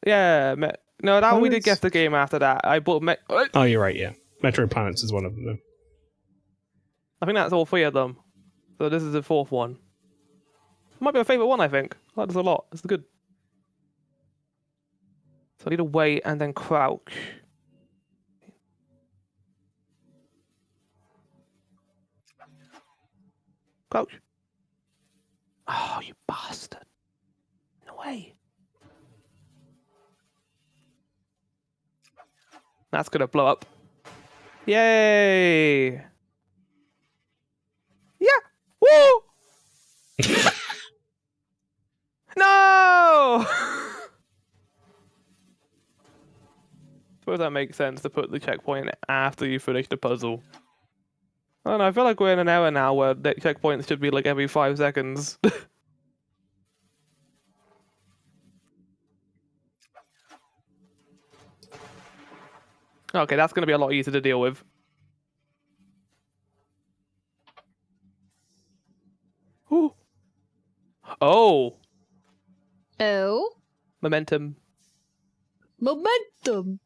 Yeah. No, that we did Planets? guess the game after that. I bought. Oh, you're right. Yeah, Metroid Planets is one of them. Though. I think that's all three of them. So this is the fourth one. Might be my favourite one, I think. I like this a lot. This is good. So I need to wait and then crouch. Crouch. Oh, you bastard. No way. That's gonna blow up. Yay! Yeah! Woo! No! Suppose that makes sense to put the checkpoint after you finish the puzzle. I don't know, I feel like we're in an era now where the checkpoints should be like every 5 seconds. Okay, that's gonna be a lot easier to deal with. Ooh. Oh! Oh, Momentum. momentum.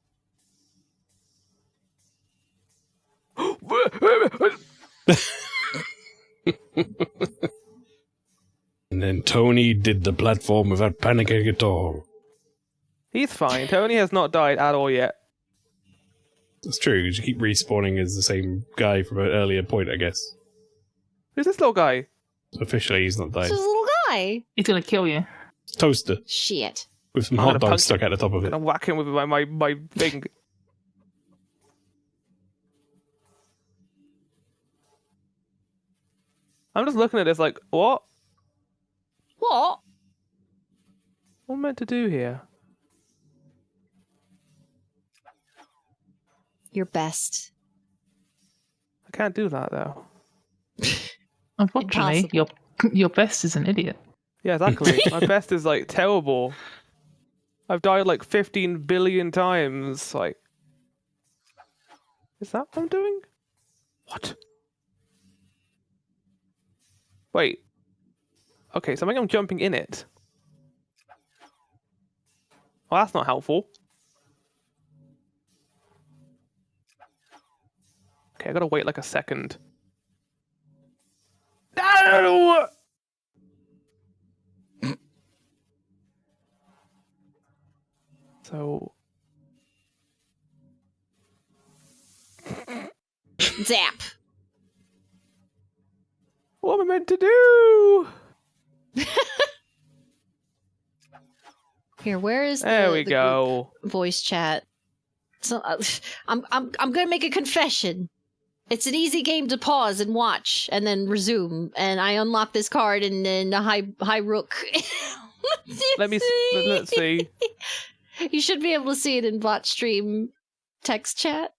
And then Tony did the platform without panicking at all. He's fine. Tony has not died at all yet. That's true, because you keep respawning as the same guy from an earlier point, I guess. Who's this little guy? Officially, he's not died. This is a little guy. He's gonna kill you. Toaster, Shit. with some I'm hot gonna punch dogs stuck at the top of it. I'm whacking him with my thing. I'm just looking at this like, what? What? What am I meant to do here? Your best. I can't do that though. Unfortunately, your best is an idiot. Yeah, exactly. My best is like terrible. I've died like 15 billion times. Like, is that what I'm doing? What? Wait. Okay, so I think I'm jumping in it. Well, that's not helpful. Okay, I gotta wait like a second. No! So, Zap. what am I meant to do? Here, where is There we the go. group voice chat? So I'm gonna make a confession. It's an easy game to pause and watch and then resume. And I unlock this card and then a high rook. Let's see. You should be able to see it in bot stream text chat.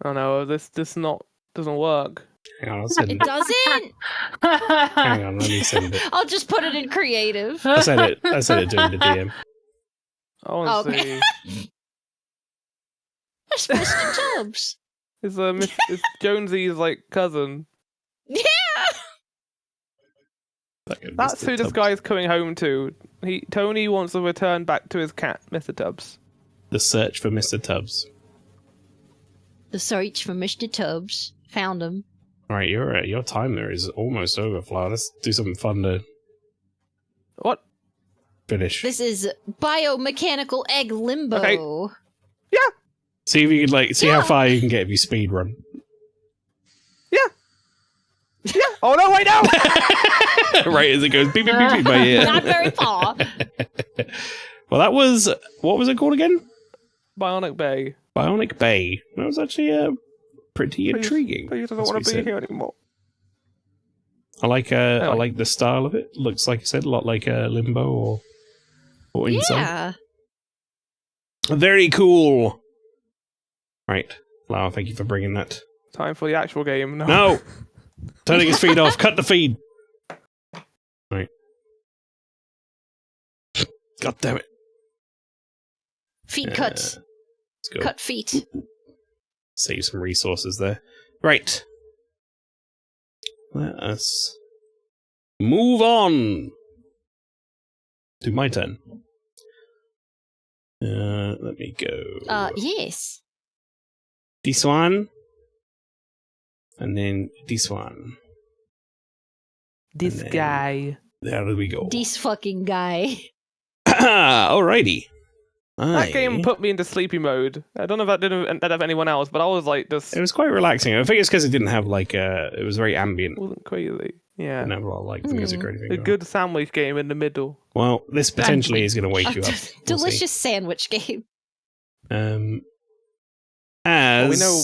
Oh no, this doesn't work. Hang on, I'll send It it. doesn't. Hang on, let me send it. I'll just put it in creative. I said it to the DM. I want to Okay. see. There's Mr. Tubbs. It's Jonesy's like cousin. Yeah. That's who this guy is coming home to. Tony wants to return back to his cat, Mr. Tubbs. The search for Mr. Tubbs. The search for Mr. Tubbs. Found him. Alright, your timer is almost over, Flower. Let's do something fun to What? finish. This is biomechanical egg limbo. Okay. Yeah. See if you could see how far you can get if you speed run. Yeah. Yeah. Oh no! Wait now. Right as it goes beep beep beep beep by ear. Not very far. Well, that was what was it called again? Bionic Bay. Bionic Bay. That was actually pretty intriguing. Please doesn't want to be here anymore. I like the style of it. Looks like you said a lot like Limbo or Inside. Yeah. Very cool. Right, Flower. Thank you for bringing that. Time for the actual game. No. Turning his feed off. Cut the feed. Right. God damn it. Feet cuts. Let's go. Cut feet. Save some resources there. Right. Let us move on to my turn. Let me go. Yes. This one. And then this one. This then guy. There we go. This fucking guy. Alrighty. That game put me into sleepy mode. I don't know if that didn't have anyone else, but I was like just... It was quite relaxing. I think it's because it didn't have it was very ambient. It wasn't crazy. Yeah. Didn't have a lot of music or anything. A good sandwich game in the middle. Well, this potentially is going to wake you up. We'll Delicious sandwich game. As... we know...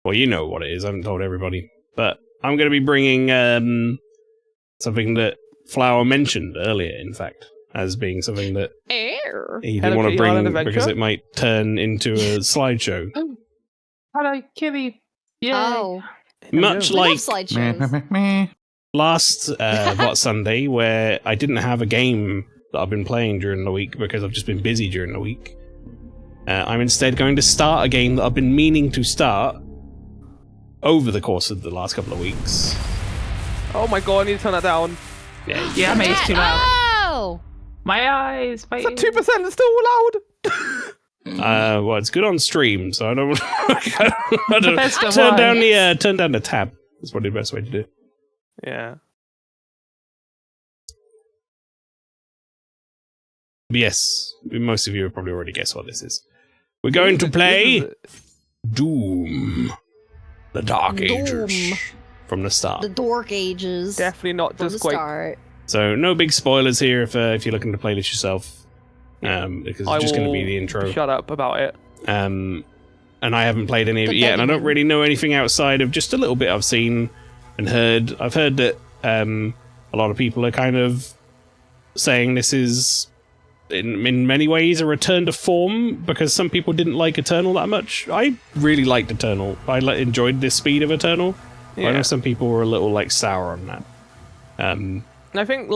Well, you know what it is. I haven't told everybody. But I'm going to be bringing something that Flower mentioned earlier, in fact, as being something that he didn't want to bring because it might turn into a slideshow. Hello, Kitty. Yeah. Oh. Much We love like slideshows. last Sunday, where I didn't have a game that I've been playing during the week because I've just been busy during the week. I'm instead going to start a game that I've been meaning to start over the course of the last couple of weeks. Oh my god, I need to turn that down. Yeah, mate, it's too loud. Oh! My eyes. My... It's at 2%, it's still loud. Well, it's good on stream, so I don't. I don't Best of turn down the tab. That's probably the best way to do it. Yeah. But yes, most of you have probably already guessed what this is. We're going to play Doom, the Dark Ages from the start. The Dork Ages. Definitely not From just the quite... start. So no big spoilers here if you're looking to play this yourself, because it's just going to be the intro. Shut up about it. And I haven't played any of it yet, and I don't really know anything outside of just a little bit I've seen and heard. I've heard that a lot of people are kind of saying this is, in many ways, a return to form, because some people didn't like Eternal that much. I really liked Eternal. I enjoyed the speed of Eternal. Yeah. I know some people were a little sour on that. I think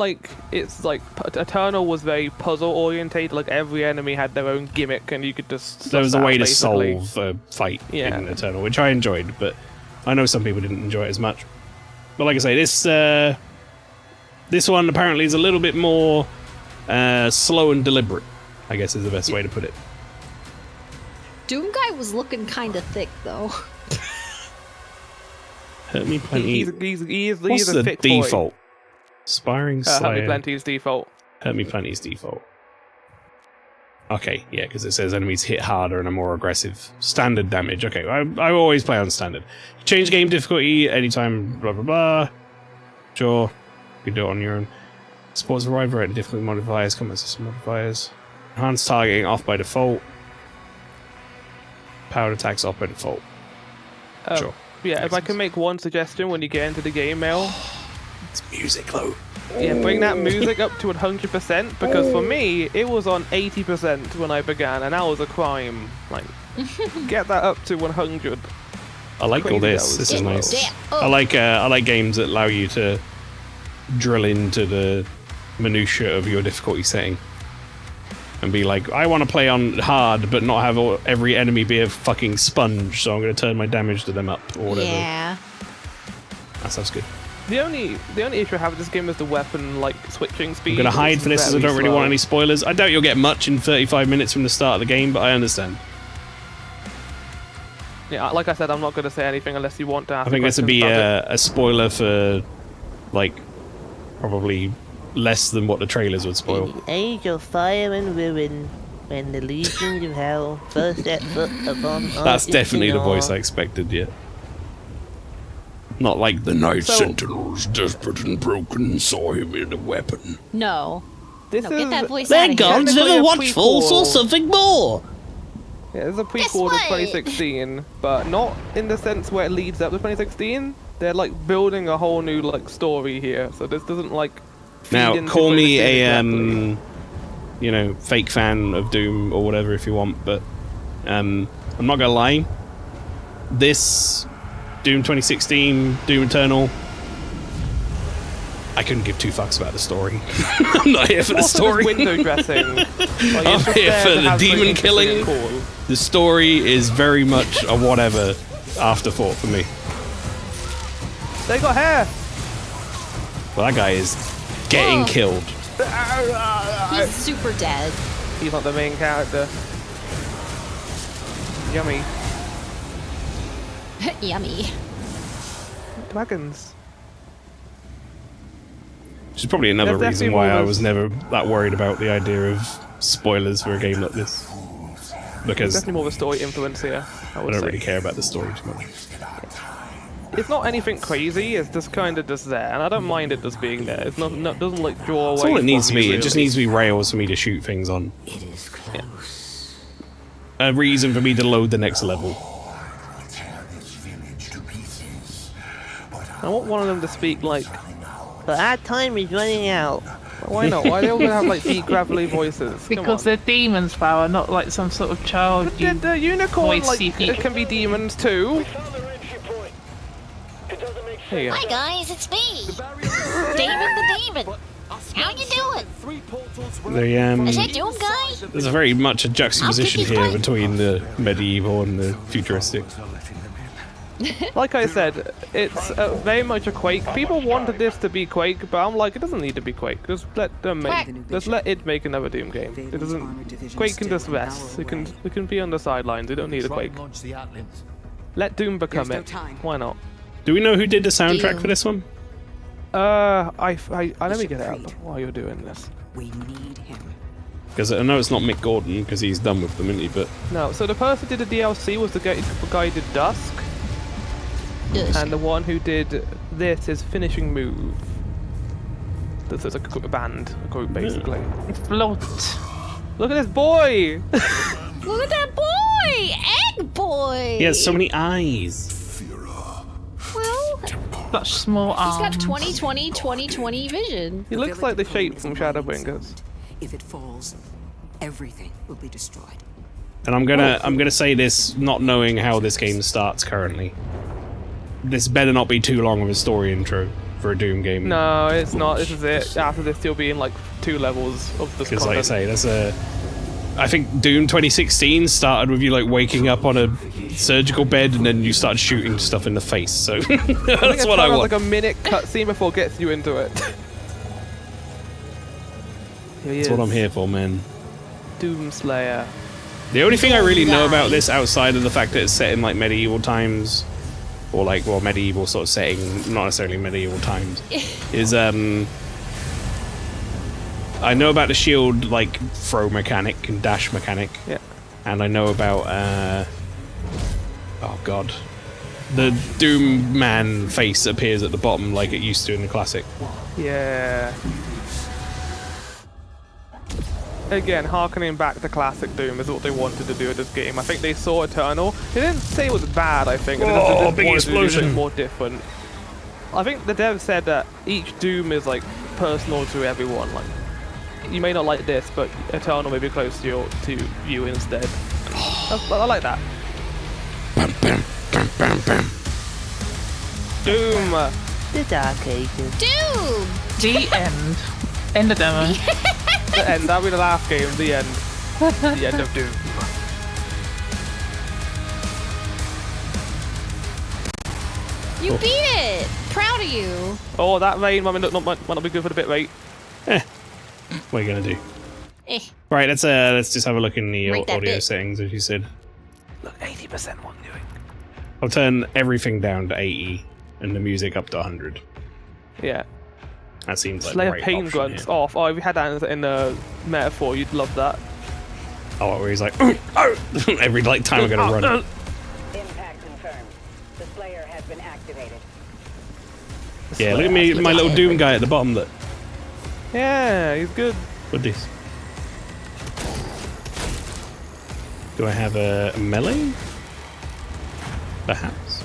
it's Eternal was very puzzle orientated. Like every enemy had their own gimmick, and you could just there was a way to basically solve a fight in Eternal, which I enjoyed, but I know some people didn't enjoy it as much. But like I say, this one apparently is a little bit more slow and deliberate, I guess is the best way to put it. Doom Guy was looking kind of thick, though. Hurt Me Plenty. He's What's a the thick default? boy. Aspiring Hurt Slayer. Me Plenty is default. Hurt Me Plenty is default. Okay, yeah, because it says enemies hit harder and are more aggressive. Standard damage. Okay, I always play on standard. Change game difficulty anytime, blah, blah, blah. Sure, you can do it on your own. Support Survivor at difficulty modifiers, combat system modifiers. Enhanced targeting off by default. Powered attacks off by default. Sure. Yeah, if I can make one suggestion when you get into the game, Mel. It's music, though. Yeah, bring that music up to 100%, because for me, it was on 80% when I began, and that was a crime. Get that up to 100. I like all this. This is nice. I like games that allow you to drill into the minutiae of your difficulty setting. And be like, I want to play on hard, but not have every enemy be a fucking sponge, so I'm going to turn my damage to them up, or whatever. Yeah. That sounds good. The only issue I have with this game is the weapon like switching speed. I'm gonna hide for this as I don't really want any spoilers. I doubt you'll get much in 35 minutes from the start of the game, but I understand. Yeah, like I said, I'm not gonna say anything unless you want to ask. I think this would be a spoiler for, like, probably less than what the trailers would spoil. In the age of fire and ruin, when the legions of hell first set foot upon That's definitely the voice I Argentina. expected, yeah. Not like the Night So- Sentinels, desperate and broken, saw him with a weapon. No. This No, is get that voice Their out of here. gods Technically ever a watchful prequel. saw something more. yeah, this is a Guess prequel to what? 2016, but not in the sense where it leads up to 2016. They're like building a whole new like story here, so this doesn't like. feed Now, into call me 2016 a, you know, fake fan of Doom or whatever if you want, but I'm not gonna lie. This Doom 2016, Doom Eternal, I couldn't give two fucks about the story. I'm not here for the Also, story. this window dressing. Like, I'm it's just here there for to the have something demon interesting and killing. Cool. The story is very much a whatever afterthought for me. They got hair. Well, that guy is getting Oh. killed. He's super dead. He's not the main character. Yummy. Yummy. Dragons. Which is probably another There's reason definitely why more I of was those- never that worried about the idea of spoilers for a game like this. There's Because definitely more of a story influence here. I I would don't say. really care about the story too much. It's not anything crazy. It's just kind of just there, and I don't mind it just being there. It's not doesn't like draw away. That's all it needs to from be. you, It just really. needs to be rails for me to shoot things on. It is close. A reason for me to load the next level. I want one of them to speak like. But our time is running out. Why not? Why they all gonna have like deep gravelly voices? Come Because on. they're demons, power, not like some sort of child. But the unicorn voice like CP. it can be demons too. Here you go. Hi guys, it's me, David the Demon. How you doing? The, Is that Doom guy? there's a very much a juxtaposition his here brain. between the medieval and the futuristic. Like I said, it's very much a Quake. People wanted this to be Quake, but I'm like, it doesn't need to be Quake. Just let them make. Just let it make another Doom game. It doesn't. Quake can just rest. It can be on the sidelines. They don't need a Quake. Let Doom become it. Why not? Do we know who did the soundtrack Deal. for this one? I let me get it out while you're doing this. We need him. Because I know it's not Mick Gordon because he's done with them, isn't he? But No, so the person who did the DLC was the guy who did Dusk, Yes. and the one who did this is Finishing Move. This is a band, a group basically. Float. Look at this boy! Look at that boy! Egg boy! he has so many eyes. Well, Such small he's arms. got 2020 vision. He looks like the shape from Shadowbringers. If it falls, everything will be destroyed. And I'm gonna say this, not knowing how this game starts currently. This better not be too long of a story intro for a Doom game. No, it's not. This is it. After this, you'll be in like 2 levels of this Because, like I content. say, that's a. I think Doom 2016 started with you like waking up on a surgical bed and then you start shooting stuff in the face. So that's what I want. Like a minute cutscene before it gets you into it. Here he That's is, what I'm here for, man. Doom Slayer. The only thing I really know about Nice. this, outside of the fact that it's set in like medieval times, or like medieval sort of setting, not necessarily medieval times, is I know about the shield like throw mechanic and dash mechanic. Yeah. And I know about oh god, the Doom Man face appears at the bottom like it used to in the classic. Yeah. Again, harkening back to classic Doom is what they wanted to do with this game. I think they saw Eternal. They didn't say it was bad, I think. They just Oh, wanted big to do explosion. something more different. I think the dev said that each Doom is like personal to everyone. Like, you may not like this, but Eternal may be close to you instead. I like that. Bam, bam, bam, bam, bam. Doom. The Dark Ages. Dude! The end. End the demo. The end. That'll be the last game. The end. The end of Doom. You beat it! Proud of you. Oh, that rain might not be good for the bit rate. What are you gonna do? Eh. Right, let's just have a look in the Rate that audio bit. settings, as you said. Look, 80% what I'm doing. I'll turn everything down to 80 and the music up to 100. Yeah. That seems like Slayer the right pain option grunts here. off. Oh, if you had that in a metaphor, you'd love that. Oh, where he's like, every like time I'm gonna run. Impact confirmed. The Slayer has been activated. Yeah, look at me, my little Doom guy at the bottom. Look, Yeah, he's good. what this? Do I have a melee? Perhaps.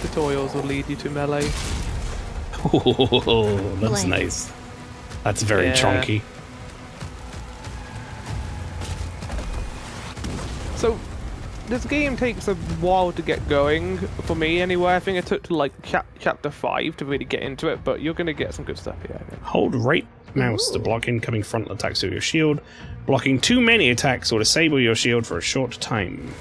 Tutorials will lead you to melee. Oh, that's Melee. nice. That's very Yeah. chunky. So, this game takes a while to get going, for me anyway. I think it took to like chapter 5 to really get into it, but you're gonna get some good stuff here, I think. Hold right mouse to block incoming frontal attacks with your shield, blocking too many attacks or disable your shield for a short time.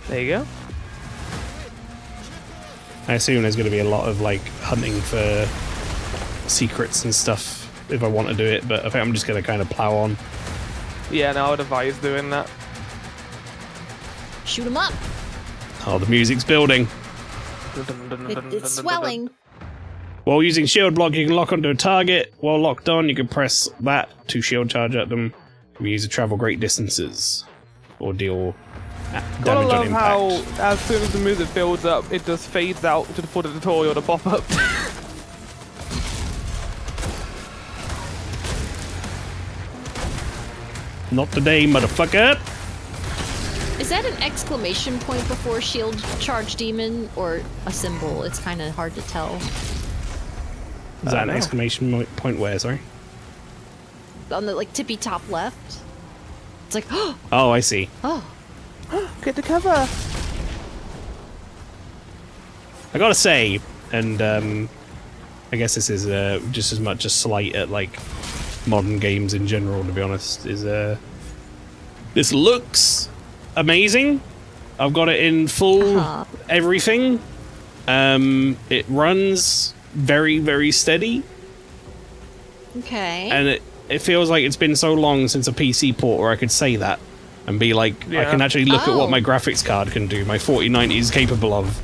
There you go. I assume there's going to be a lot of like hunting for secrets and stuff if I want to do it, but I think I'm just going to kind of plow on. Yeah, no, I would advise doing that. Shoot him up. Oh, the music's building. It's swelling. While using shield block, you can lock onto a target. While locked on, you can press that to shield charge at them. You can use to travel great distances or deal Gotta damage on love how, impact. as soon as the music builds up, it just fades out to for the tutorial to pop up. Not today, motherfucker! Is that an exclamation point before shield charge demon or a symbol? It's kind of hard to tell. Is that an exclamation point where, sorry? On the like tippy top left. It's like, oh, Oh, I see. Get the cover! I gotta say, and I guess this is just as much a slight at like modern games in general, to be honest, is this looks amazing. I've got it in full everything. It runs very, very steady, okay. and it feels like it's been so long since a PC port where I could say that and be like, I Yeah. can actually look at what Oh. my graphics card can do, my 4090 is capable of,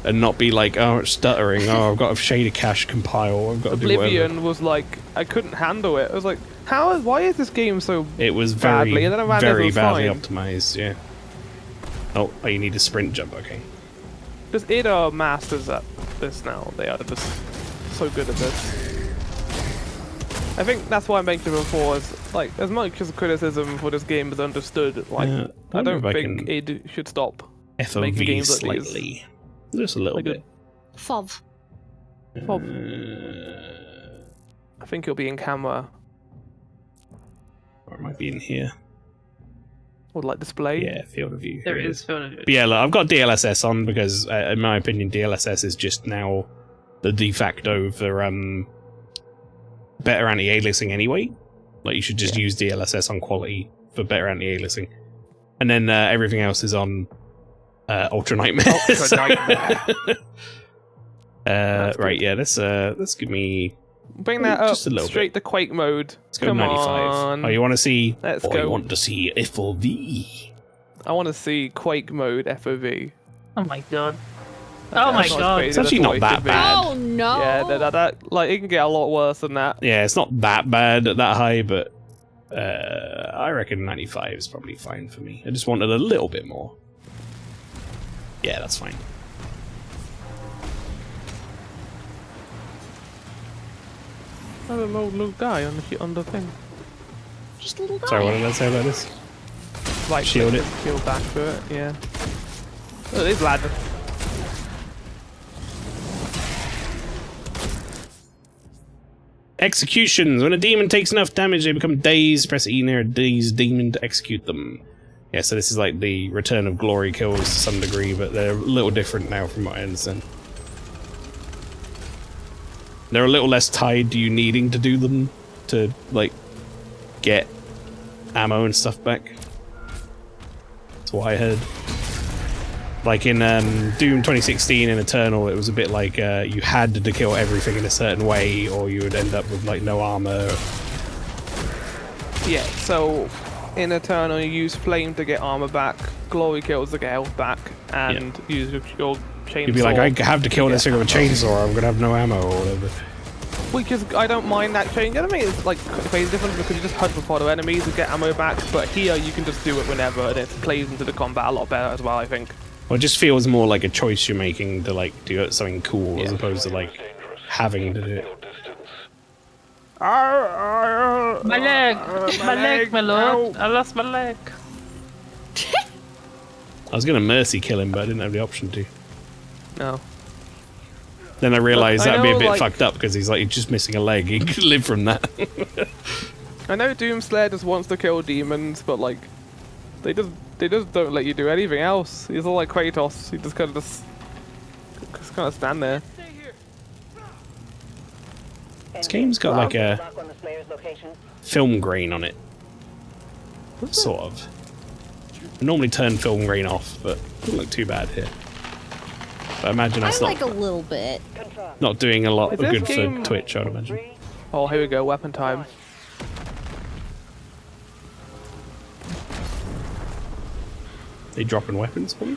and not be like, oh, it's stuttering, oh, I've got a shader cache compile, I've got to do whatever. Oblivion was like, I couldn't handle it. I was like, why is this game so... It was badly, very, and then I ran it, it very was badly fine. optimized, yeah. Oh, you need a sprint jump, okay. Just it are masters at this now. They are just so good at this. I think that's why I mentioned before is like as much as criticism for this game is understood, like Yeah, I wonder don't if I think can it should stop. FOV making games look like- slightly. Just a little like a- bit. Fov. Bob. I think it'll be in camera Or it might be in here. or like display. Yeah, field of view. There here it is. But yeah, look, I've got DLSS on because, in my opinion, DLSS is just now the de facto for better anti-aliasing anyway. Like, you should just use DLSS on quality for better anti-aliasing. And then everything else is on Ultra Nightmare. Ultra Nightmare. Right, yeah, let's give me... Bring that up Just a little straight to Quake mode. Let's go Come 95. on. Oh, you want to see... Let's I go. want to see FOV. I want to see Quake mode FOV. Oh my god. Oh my That's not as god. crazy, It's actually that's not what it that should be. bad. Oh no. Yeah, that like it can get a lot worse than that. Yeah, it's not that bad at that high, but I reckon 95 is probably fine for me. I just wanted a little bit more. Yeah, that's fine. I don't know, little guy on the thing. Just a little guy. Sorry, what did I say about this? Right, Shield it. Shield back for it. Yeah. Oh, this lad. Executions. When a demon takes enough damage, they become dazed. Press E near a dazed demon to execute them. Yeah, so this is like the Return of Glory kills to some degree, but they're a little different now from what I understand. They're a little less tied to you needing to do them to, like, get ammo and stuff back. That's what I heard. Like in Doom 2016 and Eternal, it was a bit like you had to kill everything in a certain way, or you would end up with like no armor. Yeah, so in Eternal you use Flame to get armor back, Glory kills to get health back, and use your chainsaw. You'd be like, I have to kill this thing with a chainsaw, or I'm gonna have no ammo or whatever. Which is, I don't mind that change. I mean, it's like phase different because you just hunt for fodder enemies to get ammo back, but here you can just do it whenever, and it plays into the combat a lot better as well, I think. Well, it just feels more like a choice you're making to like do something cool as opposed to like having to do it. My leg, my lord. I lost my leg. I was gonna mercy kill him, but I didn't have the option to. No. Then I realised that'd be a bit like, fucked up because he's just missing a leg. He could live from that. I know Doomslayer just wants to kill demons, but like, they just don't let you do anything else. He's all like Kratos. He just kind of stand there. This game's got like a film grain on it. Sort of. I normally turn film grain off, but it doesn't look too bad here. But I imagine that's like a little bit. Not doing a lot of good game... for Twitch, I'd imagine. Oh, here we go, weapon time. They dropping weapons for me?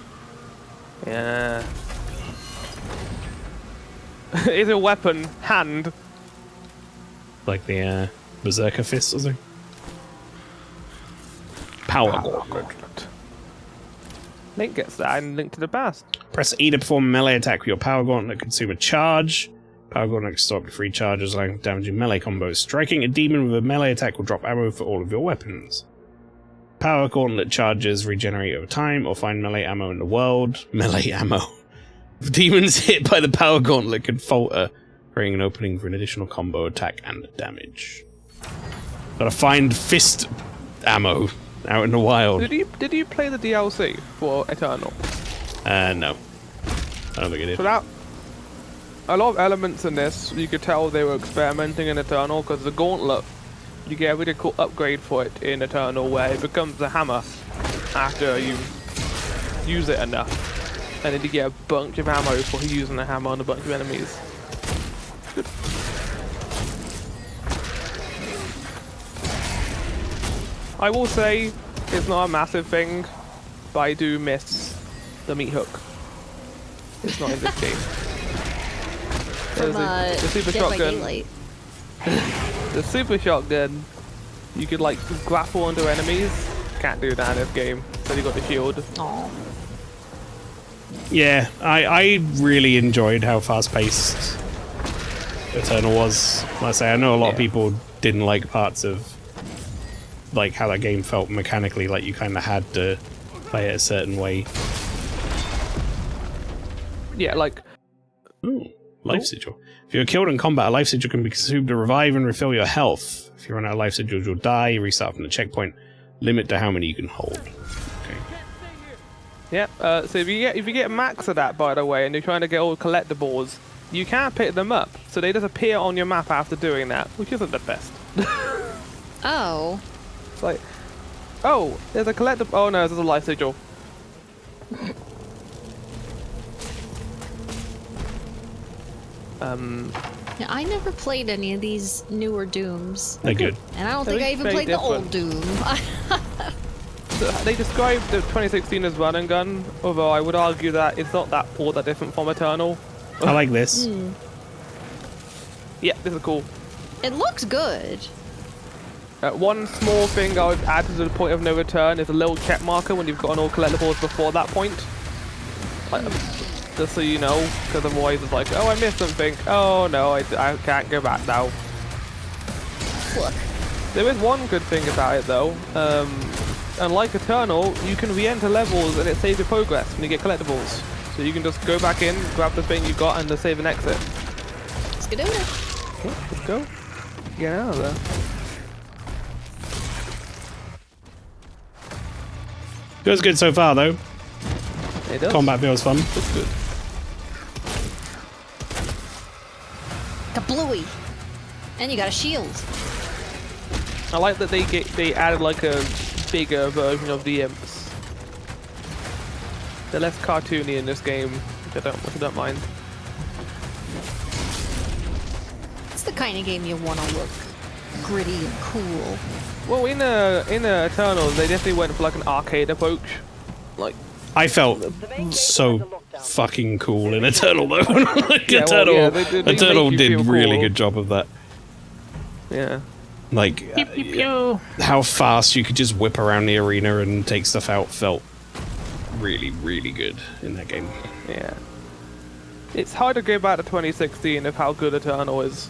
Yeah. Is a weapon hand? Like the Berserker Fist or something? Power Gauntlet. Link gets that and Link to the Past. Press E to perform a melee attack with your Power Gauntlet. Consume a charge. Power Gauntlet can stop 3 charges, allowing damaging melee combos. Striking a demon with a melee attack will drop ammo for all of your weapons. Power Gauntlet charges regenerate over time, or find melee ammo in the world. Melee ammo. If demons hit by the Power Gauntlet can falter, creating an opening for an additional combo attack and damage. Gotta find fist ammo out in the wild. Did you play the DLC for Eternal? No. I don't think it did. So that, a lot of elements in this, you could tell they were experimenting in Eternal, because the Gauntlet, you get a really cool upgrade for it in Eternal where it becomes a hammer after you use it enough. And then you get a bunch of ammo for using a hammer on a bunch of enemies. Good. I will say, it's not a massive thing, but I do miss the meat hook. It's not in this game. From the super Dead by shotgun. Daylight. The super shotgun, you could like grapple onto enemies. Can't do that in this game. So you got the shield. Aww. Yeah, I really enjoyed how fast-paced Eternal was. Like I say, I know a lot of people didn't like parts of like how that game felt mechanically, like you kind of had to play it a certain way. Yeah, like... Ooh, life sigil. If you're killed in combat, a life sigil can be consumed to revive and refill your health. If you run out of life sigils, you'll die. You restart from the checkpoint. Limit to how many you can hold. Okay. Yeah, so if you get max of that, by the way, and you're trying to get all collectibles, you can't pick them up. So they just appear on your map after doing that, which isn't the best. Oh. It's like, oh, there's a collectible. Oh no, there's a life sigil. Yeah, I never played any of these newer Dooms. They're good. And I don't think I even very played the old different. Doom. So they described the 2016 as run and gun, although I would argue that it's not that all that different from Eternal. I like this. Yeah, this is cool. It looks good. One small thing I would add to the point of no return is a little check marker when you've gotten all collectibles before that point. Like, just so you know, because otherwise it's like, oh, I missed something. Oh no, I can't go back now. Look. There is one good thing about it though. Unlike Eternal, you can re-enter levels and it saves your progress when you get collectibles. So you can just go back in, grab the thing you got, and just save and exit. Let's get it. Okay, let's go. Get out of there. Feels good so far, though. It does. Combat feels fun. It's good. Kablooey. And you got a shield. I like that they added like a bigger version of the imps. They're less cartoony in this game, which I don't mind. It's the kind of game you want to look gritty and cool. Well, in Eternal, they definitely went for like an arcade approach. Like, I felt so fucking cool in Eternal though. Like, Yeah, well, Eternal, yeah, they Eternal make you did feel really cool. good job of that. yeah. Like Pew, pew, pew. how fast you could just whip around the arena and take stuff out felt really, really good in that game. Yeah. It's hard to go back to 2016 of how good Eternal is.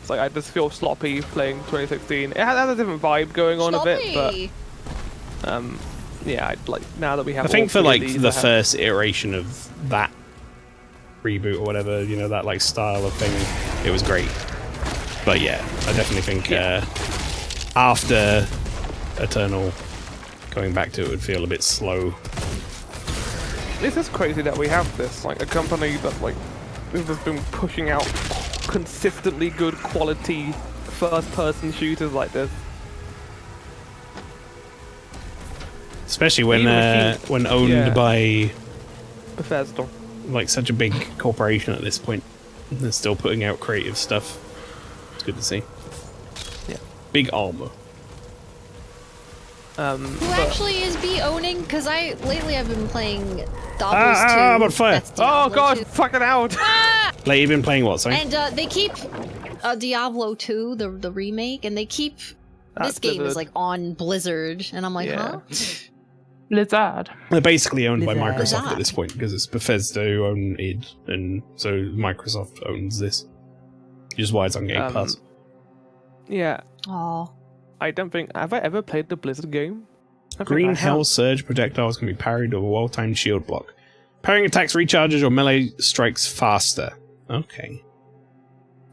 It's like I just feel sloppy playing 2016. It has a different vibe going on a bit, but yeah, like now that we have. I think all for three like of these, the I have- first iteration of that reboot or whatever, you know, that like style of thing, it was great. But yeah, I definitely think after Eternal, going back to it would feel a bit slow. This is crazy that we have this, like a company that like has been pushing out consistently good quality first-person shooters like this. Especially when Even if when owned yeah. by Bethesda. like such a big corporation at this point. They're still putting out creative stuff. It's good to see. Yeah. Big armor. Who actually is B owning? Because lately I've been playing Diablos 2. I'm on fire. That's Oh Diablo god, 2. fucking out! Like you've been playing what, sorry? And they keep Diablo 2, the remake, and they keep this game is Blizzard. like on Blizzard, and I'm like, Yeah. huh? Blizzard. They're basically owned by Blizzard. Microsoft at Blizzard. this point because it's Bethesda who own id, and so Microsoft owns this. Which is why it's on Game Pass. Yeah, Oh, I don't think have I ever played the Blizzard game? I think Green I have. Hell Surge projectiles can be parried with a well-timed shield block. Parrying attacks recharges your melee strikes faster. Okay.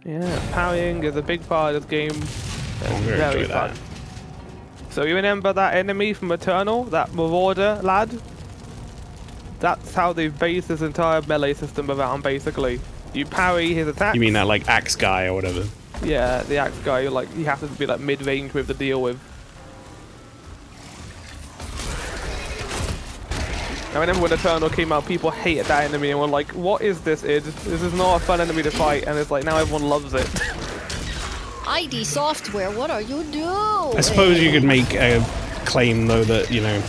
Yeah, parrying is a big part of this game. It's I'm gonna very enjoy that. fun. So you remember that enemy from Eternal, that Marauder lad? That's how they've based this entire melee system around, basically. You parry his attacks. You mean that like axe guy or whatever? Yeah, the axe guy, you have to be like mid-range with to deal with. I remember when Eternal came out, people hated that enemy and were like, what is this, id? This is not a fun enemy to fight, and it's like, now everyone loves it. ID Software, what are you doing? I suppose you could make a claim though that, you know,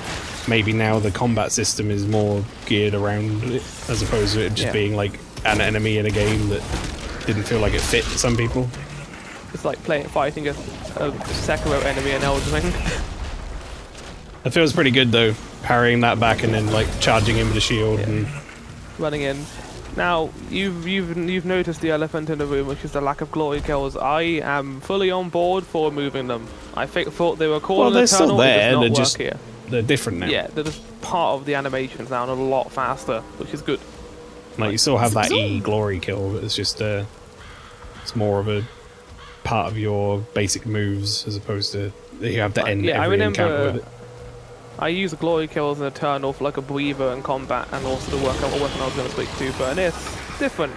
maybe now the combat system is more geared around it as opposed to it just Yeah. being like an enemy in a game that didn't feel like it fit some people. It's like fighting a Sekiro enemy in Elden Ring. It feels pretty good though, parrying that back and then like charging in with the shield and Running in. Now, you've noticed the elephant in the room, which is the lack of glory kills. I am fully on board for removing them. I thought they were cool well, in they're Eternal, still it does there, not they're work just here. they're different now. Yeah, they're just part of the animations now and a lot faster, which is good. Like you still have that E glory kill, but it's just it's more of a part of your basic moves as opposed to you have to end Yeah, I every encounter remember with it. I use glory kills in Eternal for like a breather in combat and also to work out what weapon I was going to switch to, but in this, different.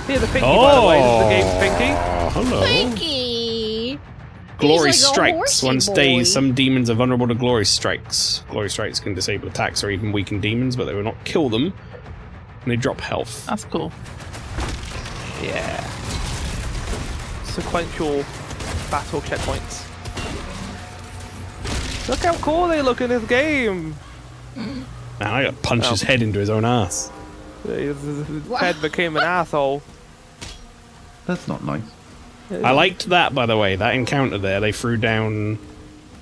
Here's a Pinky, by the way. This is the game's Pinky. Hello. Pinky! Glory He's like a strikes. horsey Once boy. dazed, some demons are vulnerable to glory strikes. Glory strikes can disable attacks or even weaken demons, but they will not kill them. And they drop health. That's cool. Yeah. Sequential battle checkpoints. Look how cool they look in this game! Man, I got to punch his head into his own ass. His head became an asshole. That's not nice. I liked that, by the way. That encounter there, they threw down,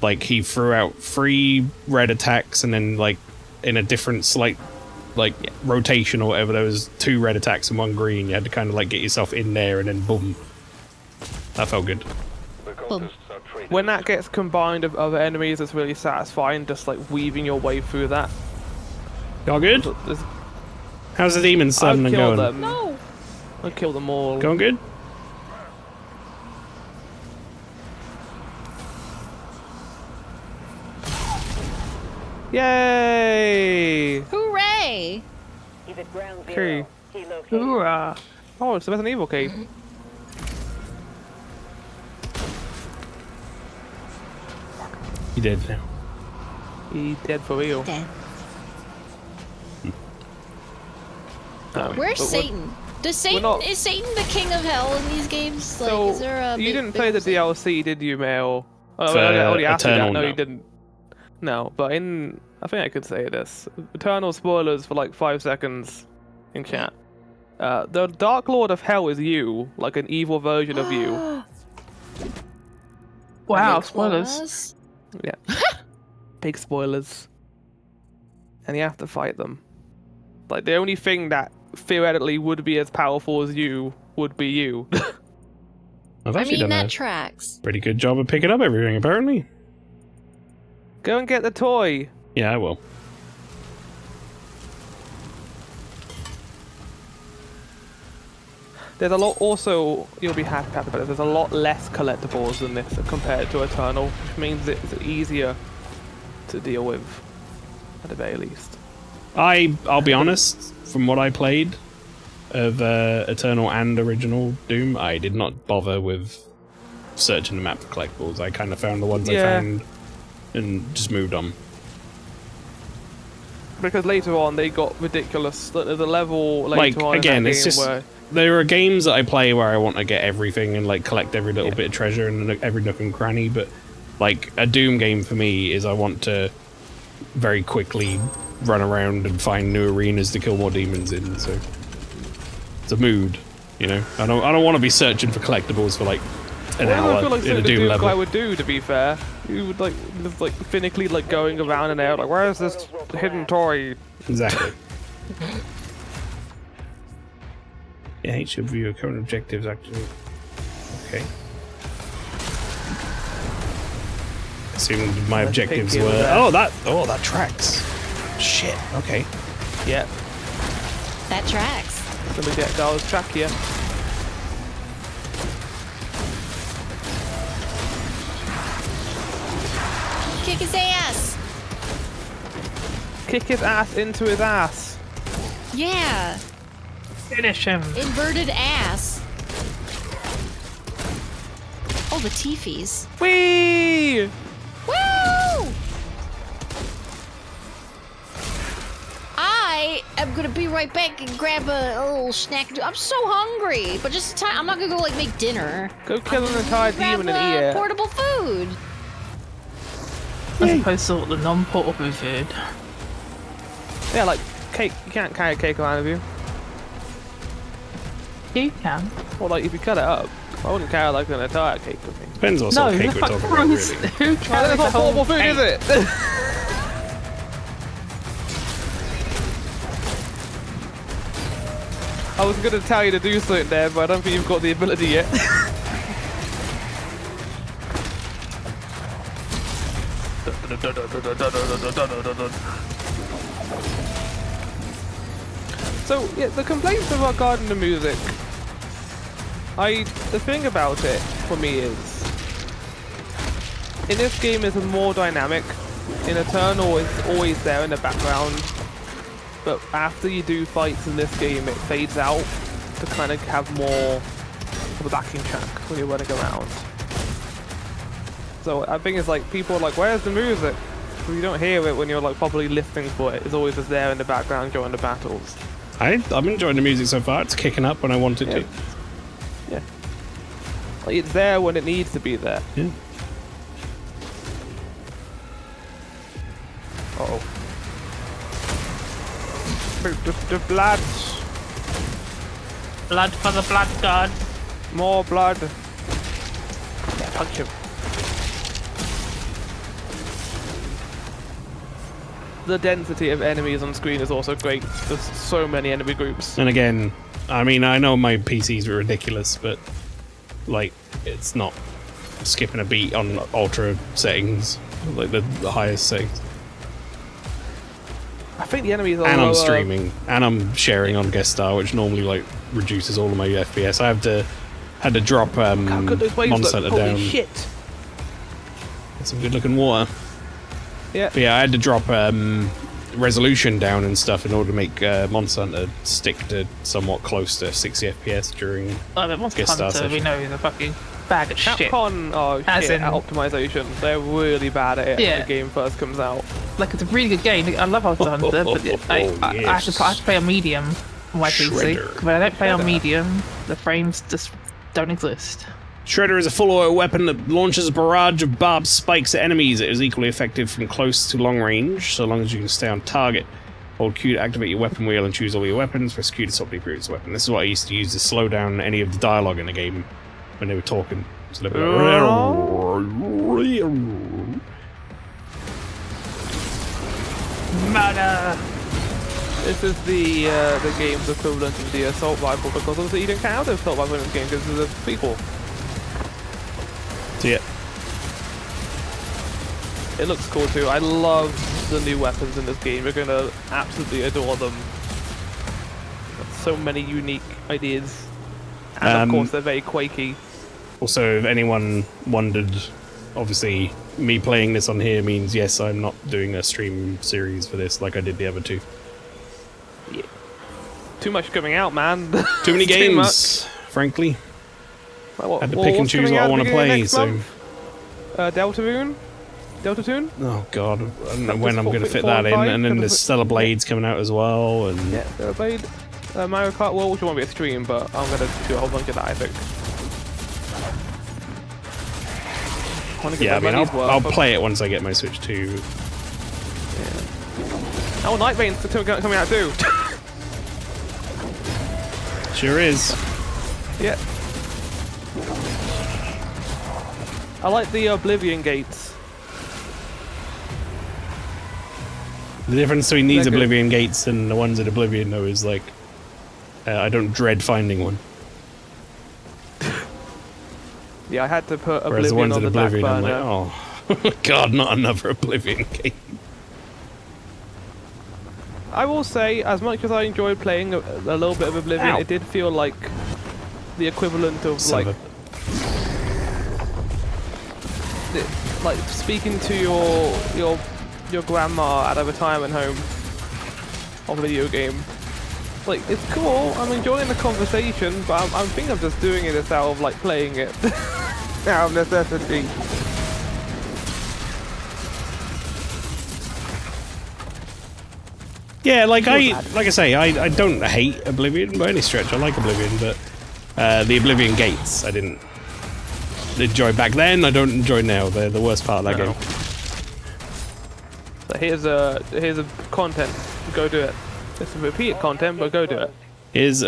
like, he threw out 3 red attacks, and then, like, in a different slight, like, rotation or whatever, there was 2 red attacks and 1 green. You had to kind of, like, get yourself in there, and then boom. That felt good. When that gets combined with other enemies, it's really satisfying, just like weaving your way through that. Y'all good? There's- How's the demon I'd suddenly kill going? them. No! I'd kill them all. Going good? Yay! Hooray! He's at ground Okay. zero. He located. Hoorah! Oh, it's the Resident Evil key. He did now. He dead for real. Dead. Where's But Satan? Does Satan not- is Satan the king of hell in these games? Like, So is there a you big- didn't big play the Satan? DLC, did you, Mail? Oh, For I already asked you that. Eternal, No, no. you didn't. No, but I think I could say this. Eternal spoilers for like 5 seconds in chat. The Dark Lord of Hell is you, like an evil version of you. Wow, Big spoilers. claws? Yeah. Big spoilers. And you have to fight them. Like, the only thing that theoretically would be as powerful as you would be you. I've I actually mean, done that a tracks. pretty good job of picking up everything, apparently. Go and get the toy. Yeah, I will. There's a lot, also, you'll be happy about it, there's a lot less collectibles than this compared to Eternal, which means it's easier to deal with, at the very least. I'll be honest, from what I played of Eternal and Original Doom, I did not bother with searching the map for collectibles. I kind of found the ones I found and just moved on. Because later on they got ridiculous. There's a level later Like, on again, in that it's game just... where There are games that I play where I want to get everything and like collect every little bit of treasure and every nook and cranny, but like a Doom game for me is I want to very quickly run around and find new arenas to kill more demons in, so it's a mood, you know. I don't want to be searching for collectibles for like an I hour feel like in a the Doom Doom level. guy would do, to be fair. You would like just like finically like going around and out like, where's this hidden toy? Exactly. Yeah, H should view your current objectives actually. Okay. Assumed my objectives pick you were. there. Oh, that tracks. Shit. Okay. Yeah, That tracks. let me get Dar's track here. Kick his ass. Kick his ass into his ass. Yeah. Finish him. Inverted ass. Oh, the teefies. Whee! Woo! I am gonna be right back and grab a little snack. I'm so hungry, but just I'm not gonna go like make dinner. Go kill an entire Grab demon and eat it. portable food. As opposed to the non-portable food. Yeah, like cake. You can't carry cake around with you. You can. Or like if you cut it up, I wouldn't carry like an entire cake with me. Depends what sort of cake we're talking about, really. Who Well, carries that's the not whole portable food, cake? is it? I was gonna tell you to do something there, but I don't think you've got the ability yet. So yeah, the complaints regarding the music. The thing about it for me is, in this game it's more dynamic. In Eternal, it's always there in the background, but after you do fights in this game, it fades out to kind of have more of a backing track when you're running around. So I think it's like people are like, "Where's the music?" Well, you don't hear it when you're like properly listening for it. It's always just there in the background during the battles. I'm enjoying the music so far. It's kicking up when I want it to. Yeah. Like it's there when it needs to be there. Yeah. Uh-oh. The blood. Blood for the blood god. More blood. Yeah, punch him. The density of enemies on screen is also great. There's so many enemy groups. And again, I mean, I know my PCs are ridiculous, but like, it's not skipping a beat on ultra settings, like the highest settings. I think the enemies are And I'm lower. streaming, and I'm sharing on guest star, which normally like reduces all of my FPS. I had to drop How good those waves look. Monster Holy down. shit. Get some good looking water. Yeah. But yeah, I had to drop resolution down and stuff in order to make Monster Hunter stick to somewhat close to 60 FPS during Oh, but Monster guest star Hunter, we session. know, is a fucking bag of shit. Capcom are As shit in- at optimization. They're really bad at it Yeah. when the game first comes out. Like, it's a really good game. I love Monster Hunter, but I have to play on medium my PC. Shredder. When I don't play on Shredder. medium, the frames just don't exist. Shredder is a full auto weapon that launches a barrage of barbed spikes at enemies. It is equally effective from close to long range, so long as you can stay on target. Hold Q to activate your weapon wheel and choose all your weapons. Press Q to stop the previous weapon. This is what I used to use to slow down any of the dialogue in the game when they were talking. So they were like, Murder! This is the game's equivalent of the assault rifle, because obviously you don't count the assault rifle in this game because it's a prequel. see it. It looks cool too. I love the new weapons in this game. You're gonna absolutely adore them. So many unique ideas, and of course they're very quaky. Also, if anyone wondered, obviously me playing this on here means yes, I'm not doing a stream series for this like I did the other two. Yeah. Too much coming out, man. Too many Too games, much. frankly. Well, Had to pick and what's choose coming what I out want to beginning play. next So, month? Deltarune? Deltarune? oh god, I don't know Like when just I'm going to four fit and that in. five, And then kind there's of- Stellar Blades coming out as well. And Yeah, Blade. Mario Kart World, which won't be a stream, but I'm gonna do a whole bunch of that, I think. Wanna get yeah, I my mean, money's worth, I'll but- play it once I get my Switch 2. Oh, Night Rain's coming out too. Sure is. Yeah. I like the Oblivion gates. The difference between these They're good. Oblivion gates and the ones at Oblivion, though, is like I don't dread finding one. Yeah, I had to put Whereas the Oblivion ones on at the back Oblivion, I'm burner. like, oh, god, not another Oblivion game. I will say, as much as I enjoyed playing a little bit of Oblivion, Ow. it did feel like the equivalent of Son like, of like speaking to your grandma at a retirement home on a video game. Like, it's cool, I'm enjoying the conversation, but I think I'm just doing it as out of like playing it out of necessity. Yeah, like I say, I don't hate Oblivion by any stretch. I like Oblivion, but the Oblivion gates I didn't enjoy back then. I don't enjoy now. They're the worst part of that No. game. So here's a content. Go do it. It's a repeat content, but go do it. Here's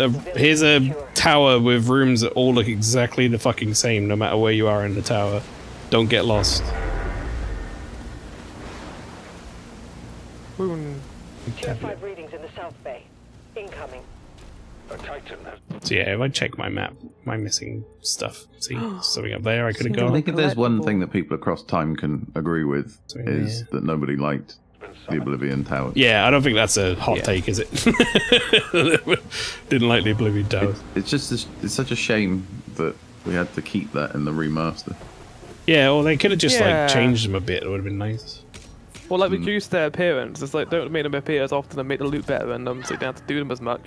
a tower with rooms that all look exactly the fucking same, no matter where you are in the tower. Don't get lost. Tier 5 readings in the South Bay. Incoming. So yeah, if I check my map, am I missing stuff? See, something up there I could have I gone. think if there's one thing that people across time can agree with Sorry, is yeah. that nobody liked the Oblivion Tower. Yeah, I don't think that's a hot Yeah. take, is it? Didn't like the Oblivion Tower. It's just it's such a shame that we had to keep that in the remaster. Yeah, well, they could have just Yeah. like changed them a bit. It would have been nice. Or like reduce their appearance. It's like don't make them appear as often and make the loot better, and so you don't have to do them as much.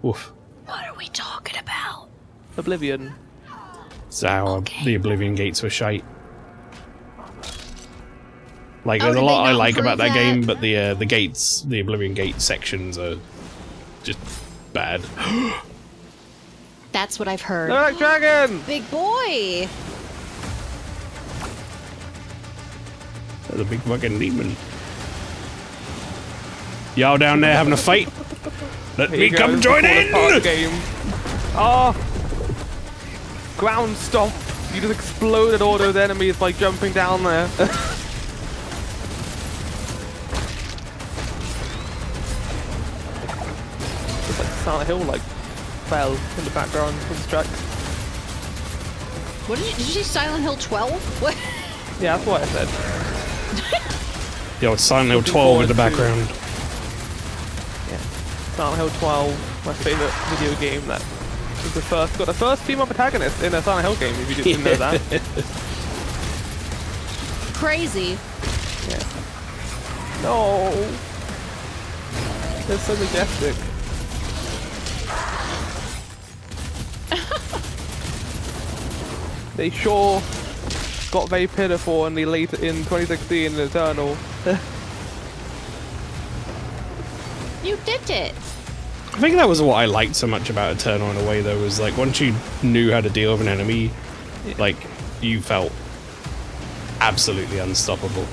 Oof. What are we talking about? Oblivion. So how the Oblivion gates were shite. Like, Oh, there's a did lot they I not like about that improve game, that? but the gates, the Oblivion gate sections are just bad. That's what I've heard. Black Dragon! Big boy! There's a big fucking demon. Y'all down there having a fight? Let Here me you go, come this is join the coolest part of in! the game. Oh! Ground stomp! You just exploded all those enemies by jumping down there. It's like Silent Hill like fell in the background of the track. What did you see Silent Hill 12? What? Yeah, that's what I said. Yo, it's Silent Hill Looking 12 in the forward to- background. Silent Hill 12, my favorite video game that was got the first female protagonist in a Silent Hill game, if you didn't know that. Crazy. No! They're so majestic. They sure got very pitiful in 2016 in Eternal. You did it. I think that was what I liked so much about Eternal in a way, though, was like once you knew how to deal with an enemy, like you felt absolutely unstoppable.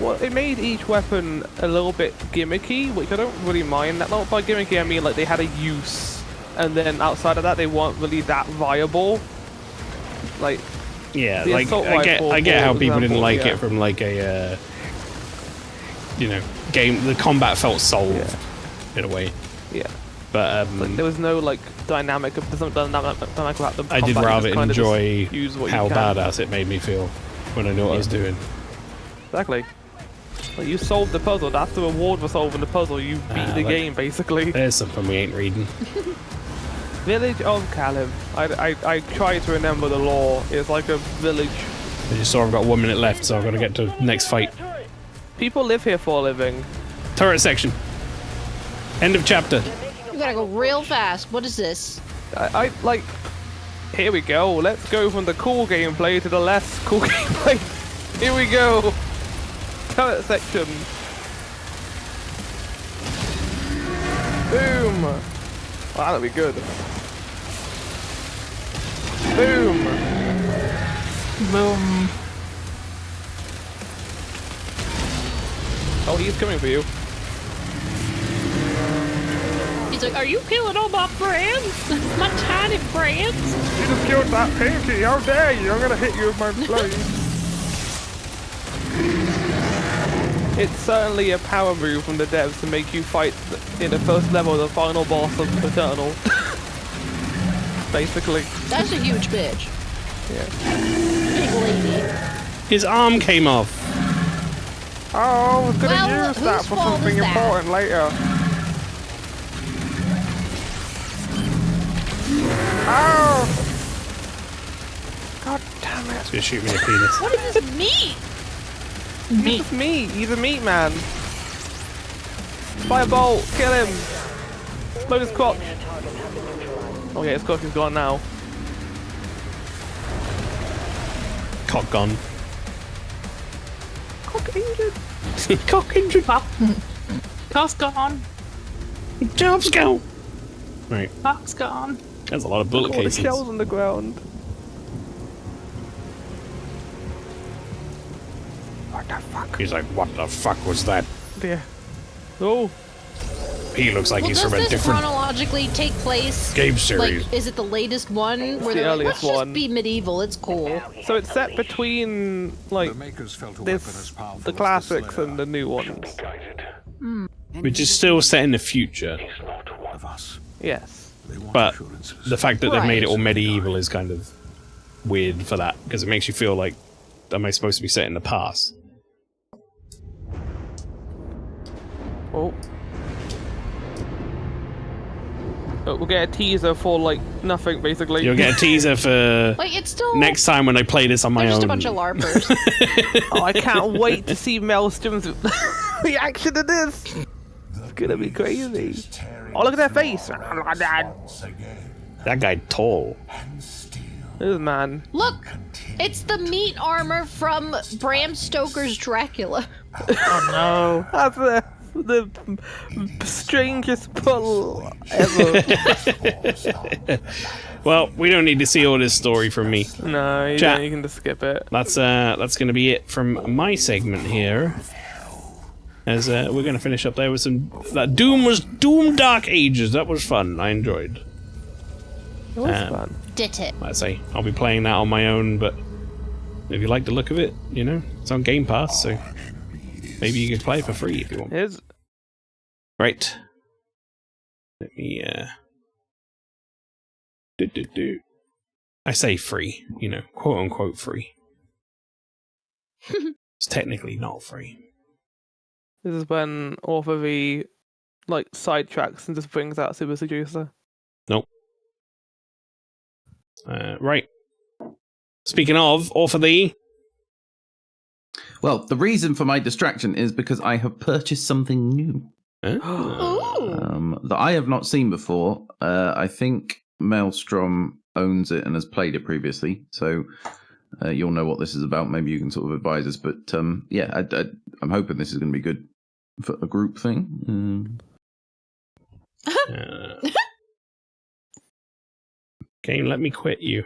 Well, it made each weapon a little bit gimmicky, which I don't really mind. Not by gimmicky, I mean like they had a use, and then outside of that, they weren't really that viable. Like, yeah, the like assault I get rifle, how for people didn't example, like yeah. it from like a game. The combat felt solved in a way, Yeah, but like there was no like dynamic about the combat. I did You rather just kinda enjoy just use what how you can. badass it made me feel when I knew what I was doing. Exactly. Like you solved the puzzle. That's the reward for solving the puzzle. You beat the look. game, basically. There's something we ain't reading. Village of Kalim. I try to remember the lore. It's like a village. I just saw I've got 1 minute left, so I've got to get to next fight. People live here for a living. Turret section. End of chapter. You gotta go real fast. What is this? I like. Here we go. Let's go from the cool gameplay to the less cool gameplay. Here we go. Turret section. Boom. Wow, that'll be good. Boom. Boom. Oh, he's coming for you. He's like, are you killing all my friends? My tiny friends? You just killed that pinky. How dare you? I'm gonna hit you with my blade. It's certainly a power move from the devs to make you fight in the first level the final boss of Eternal. Basically. That's a huge bitch. Yeah. Big lady. His arm came off. Oh, I was gonna Well, use that whose for fault something is that? important later. Oh! God damn it. He's gonna shoot me in the penis. What is this meat? He's just meat. He's a meat man. Firebolt, kill him. Explode his crotch. Oh yeah, his crotch is gone now. Cock gone. Cock injured. Cock injured. Cock's gone. Job's go. Right. Cock's gone. There's a lot of bullet All the cases. shells on the ground. What the fuck? He's like, what the fuck was that? There. Oh. He looks like Well, he's does from a this different chronologically take place? game series. Like, is it the latest one? Where the they're like, earliest let's one. just be medieval. It's cool. So it's set between like the classics and the new ones. Which is still set in the future. Yes. But the fact that they've made it Right. all medieval is kind of weird for that, because it makes you feel like, am I supposed to be set in the past? Oh. Oh, we'll get a teaser for like nothing basically. You'll get a teaser for Like, it's still next time when I play this on my they're own. just a bunch of larpers. Oh, I can't wait to see Maelstrom's reaction to this. It's gonna be crazy. Oh, look at their face. That guy tall. This man. Look, it's the meat armor from Bram Stoker's Dracula. Oh no. That's the strangest pull ever. Well, we don't need to see all this story from me. No, you, Chat. don't, you can just skip it. That's gonna be it from my segment here. As we're gonna finish up there with some Doom Dark Ages. That was fun. I enjoyed. It was fun. Did it. I'd say I'll be playing that on my own, but if you like the look of it, you know, it's on Game Pass, so maybe you could play it for free if you want. Here's Right. Let me I say free, you know, quote unquote free. It's technically not free. This is when Author V like sidetracks and just brings out Super Seducer. Nope. Right. Speaking of, Author V. Well, the reason for my distraction is because I have purchased something new Ooh. that I have not seen before. I think Maelstrom owns it and has played it previously, so you'll know what this is about. Maybe you can sort of advise us. But yeah, I'm hoping this is going to be good for a group thing. Game, let me quit you.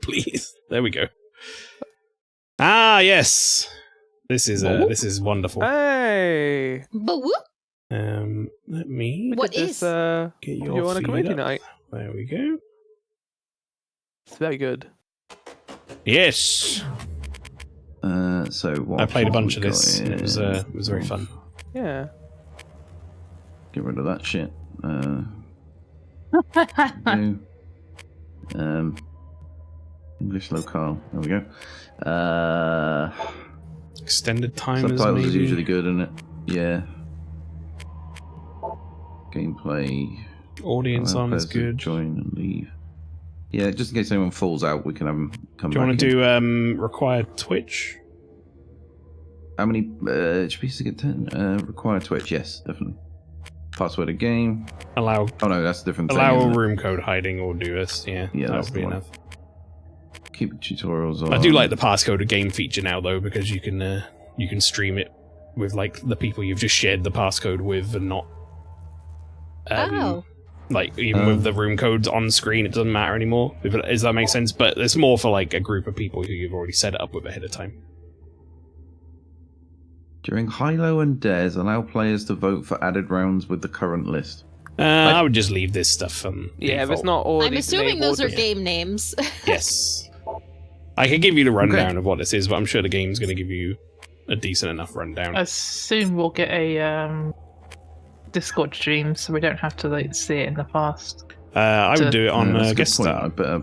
Please. There we go. Ah, yes. This is wonderful. Hey. Boo-woo. Let me What Get is? get you on a community night? There we go. It's very good. Yes. So what I played a have bunch we of this. got And it was here? very fun. Yeah. Get rid of that shit. No. English locale. There we go. Extended timers. Subtitles maybe? is usually good, isn't it? Yeah. Gameplay. Audience Allow on is players to good. Join and leave. Yeah, just in case anyone falls out, we can have them come Do you back. want to do required Twitch? How many HPs to get 10? Required Twitch, yes, definitely. Password of game. Allow. Oh no, that's a different Allow thing. a isn't it? room code hiding or do this. Yeah, Yeah, that that's would be the one. enough. Keep tutorials on. I do like the passcode of game feature now though, because you can stream it with like the people you've just shared the passcode with, and not. Like even with the room codes on screen, it doesn't matter anymore. Does that make sense? But it's more for like a group of people who you've already set it up with ahead of time. During high-low and dares, allow players to vote for added rounds with the current list. I would just leave this stuff. Yeah, if it's default. not already I'm assuming enabled, those are then- game names. Yes. I could give you the rundown of what this is, but I'm sure the game's going to give you a decent enough rundown. As soon we'll get a Discord stream, so we don't have to like see it in the past. I would do it on That's a good guest point. star. I better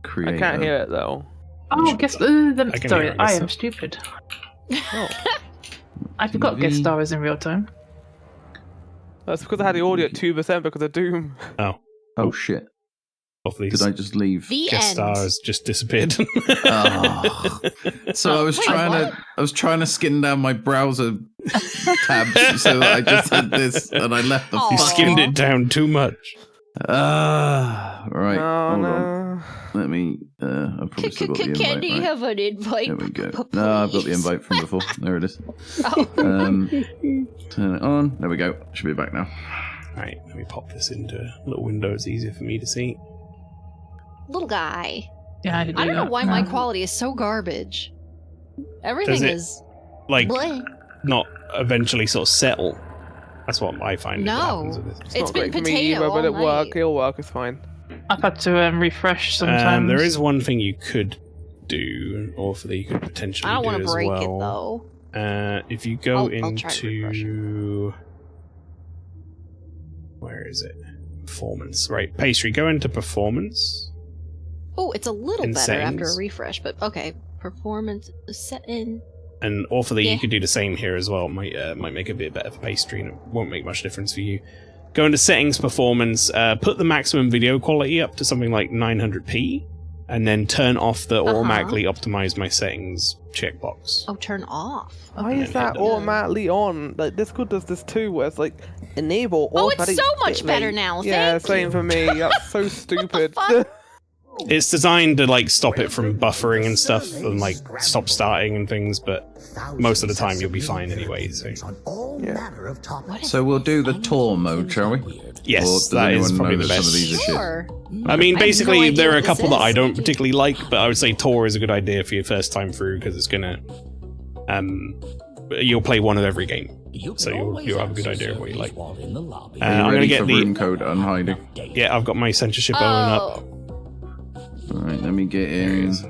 create. I can't hear it though. Oh, guess. can hear Sorry, it, I guess am so. stupid. Oh. I forgot guest star is in real time. That's because I had the audio at 2% because of Doom. Oh shit! Hopefully, Did I just leave? The guest end. star has just disappeared. Oh. So I was trying to skin down my browser tabs so that I just did this and I left the Aw. You fuck. skimmed it down too much. Right. Oh hold on. no. Let me. I've probably still got the invite. Can you Right. have an invite? There we go. No, I've got the please? invite from before. There it is. Oh. Turn it on. There we go. Should be back now. Right, let me pop this into a little window. It's easier for me to see. Little guy. Yeah, I, I don't know why my quality is so garbage. Everything it- is Like, bleh. not eventually sort of settle. That's what I find. No. happens with this. It's not been great for me potato either, but all it work. night. It'll work. It's fine. I've had to refresh sometimes. There is one thing you could do, or that you could potentially I don't do want to as break well. it though. If you go I'll try to refresh into where is it? Performance. Right, pastry. Go into performance. Oh, it's a little In better after a settings. refresh, but okay. Performance set in. And awfully, Yeah. you could do the same here as well. It might make it a bit better for pastry, and it won't make much difference for you. Go into settings, performance, put the maximum video quality up to something like 900p, and then turn off the automatically optimize my settings checkbox. Oh, turn off. Why And is then that hit done. automatically on? Like Discord does this too, where it's like enable. Oh, it's automatic- so much better like- now. Yeah, Thank same you. for me. That's so stupid. fuck? It's designed to like stop it from buffering and stuff, and like stop starting and things, but most of the time you'll be fine anyway. So Yeah. What is So we'll do the tour mode, shall we? yes, Or does that is anyone probably know the that some best. of these are shit? Sure. I mean, I have basically, no idea there are a what this couple that I is. don't particularly like, but I would say Tor is a good idea for your first time through because it's gonna, you'll play one of every game, so you'll have a good idea of what you like. Are you I'm gonna ready get for the room code unhiding? yeah. I've got my censorship on up. Oh, Alright, let me get There he in. is.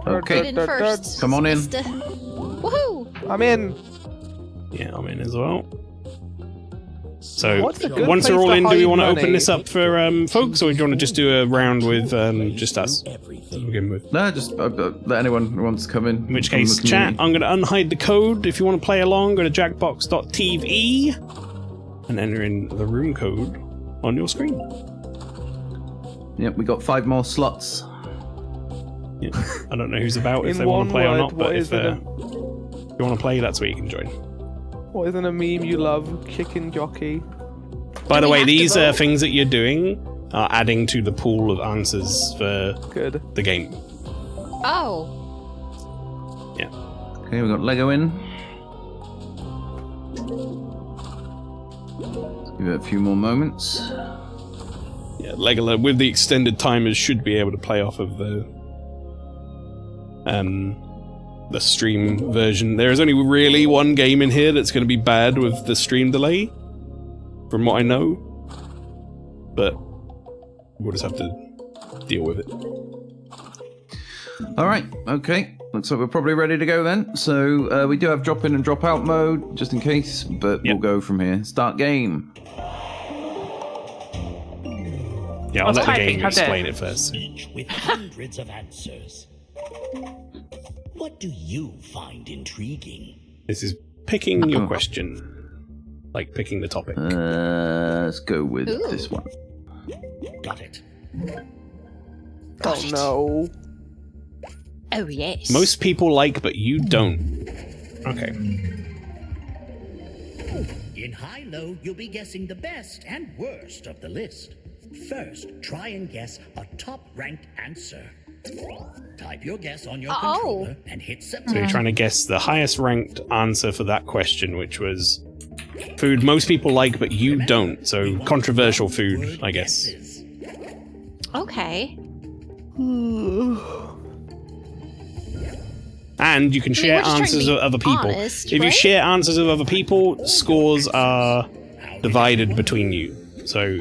Okay, get in first. come on in. Woohoo! I'm in. Yeah, I'm in as well. So What's a good once place we're all to in, do we hide want to money? open this up for folks, or do you want to just do a round with just us to begin with? No, just let anyone who wants to come in. In which from the case, chat, community. I'm going to unhide the code. If you want to play along, go to jackbox.tv and enter in the room code on your screen. Yep, we got 5 more slots. Yeah. I don't know who's about, if In they want one to play or word, not, but what if is it? you want to play, that's where you can join. What isn't a meme you love? Chicken jockey. By the we way, have to these vote? things that you're doing are adding to the pool of answers for Good. the game. Oh, Okay, we got Lego in. Give it a few more moments. Yeah, Legolas with the extended timers should be able to play off of the stream version. There is only really one game in here that's going to be bad with the stream delay, from what I know. But we'll just have to deal with it. Alright, okay. Looks like we're probably ready to go then. So we do have drop in and drop out mode, just in case, but we'll go from here. Start game. Yeah, I'll let the game explain it first. Each with hundreds of answers. What do you find intriguing? This is picking your question. Like picking the topic. Let's go with this one. Got it. Oh no. Oh yes. Most people like, but you don't. Okay. In high-low, you'll be guessing the best and worst of the list. First, try and guess a top-ranked answer. Type your guess on your controller and hit submit. So you're trying to guess the highest ranked answer for that question, which was food most people like, but you don't. So controversial food, I guess. Okay. And you can share answers of other people. Honest, if you share answers of other people, scores are divided between you. So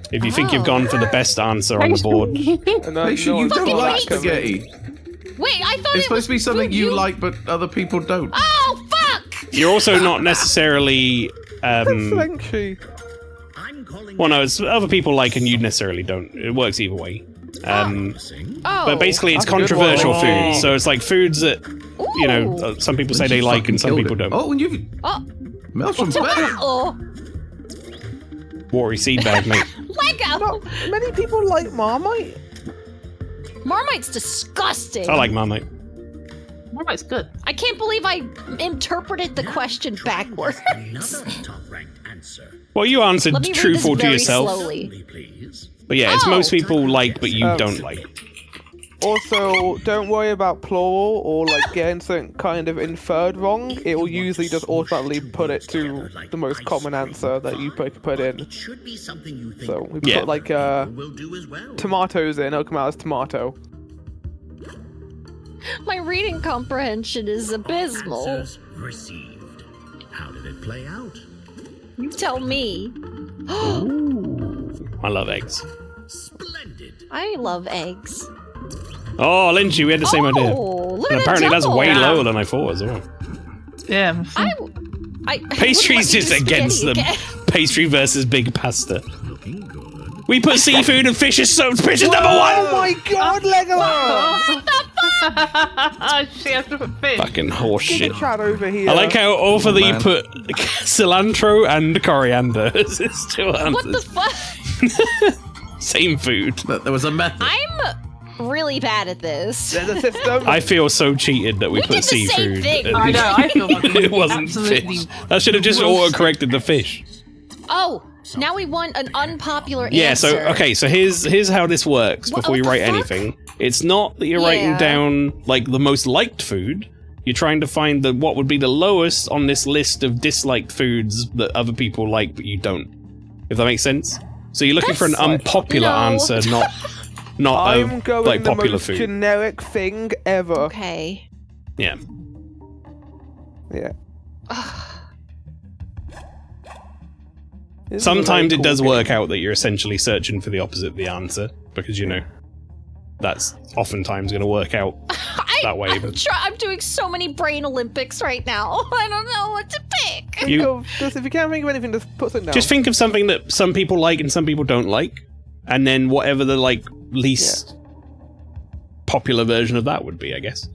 if you think you've gone for the best answer on the board... Make sure you don't like spaghetti. Wait, I thought it's supposed to be something you like, but other people don't. Oh, fuck! You're also not necessarily... Frenchy. Well, no, it's other people like and you necessarily don't. It works either way. But basically, it's controversial food. So it's like foods that, you know, some people say they like and some people don't. Oh, and you've... Melton's better. Watery seed bag, mate. Lego! Not many people like Marmite. Marmite's disgusting. I like Marmite. Marmite's good. I can't believe I interpreted the question backwards. Another top-ranked answer. Well, you answered Let me read truthful this to very yourself. slowly. But yeah, it's most people like, but you don't like. Also, don't worry about plural or like getting something kind of inferred wrong. It will usually just automatically put it to the most common answer that you put in. So we put like tomatoes in, it'll come out as tomato. My reading comprehension is abysmal. Answers received. How did it play out? You tell me. Ooh, I love eggs. Splendid. I love eggs. Oh, Lynchy, we had the same idea. Look And at apparently that's double. way lower than I thought as well. Yeah. Pastry's just against them. Pastry versus big pasta. We put seafood and fish as number one! Oh my god, Legolas! What the fuck? She has to put fish. Fucking horseshit. Chat over here. I like how all for you put cilantro and coriander as his two answers. What the fuck? Same food. But there was a method. I'm really bad at this. There's a system. I feel so cheated that we We put did the same seafood. thing. and- I know, I feel like it wasn't absolutely fish. That should have just auto-corrected the fish. Oh, now we want an unpopular Yeah, answer. so, okay, so here's how this works before you write anything. It's not that you're writing down, like, the most liked food. You're trying to find what would be the lowest on this list of disliked foods that other people like, but you don't. If that makes sense? So you're looking for an unpopular answer, not I'm going like the popular most food. generic thing ever. Okay. Yeah. Yeah. Sometimes it does work out that you're essentially searching for the opposite of the answer, because, you know, that's oftentimes going to work out that way. But I'm doing so many brain Olympics right now. I don't know what to pick. If you can't think of anything, just put something down. just think of something that some people like and some people don't like, and then whatever the least popular version of that would be, I guess.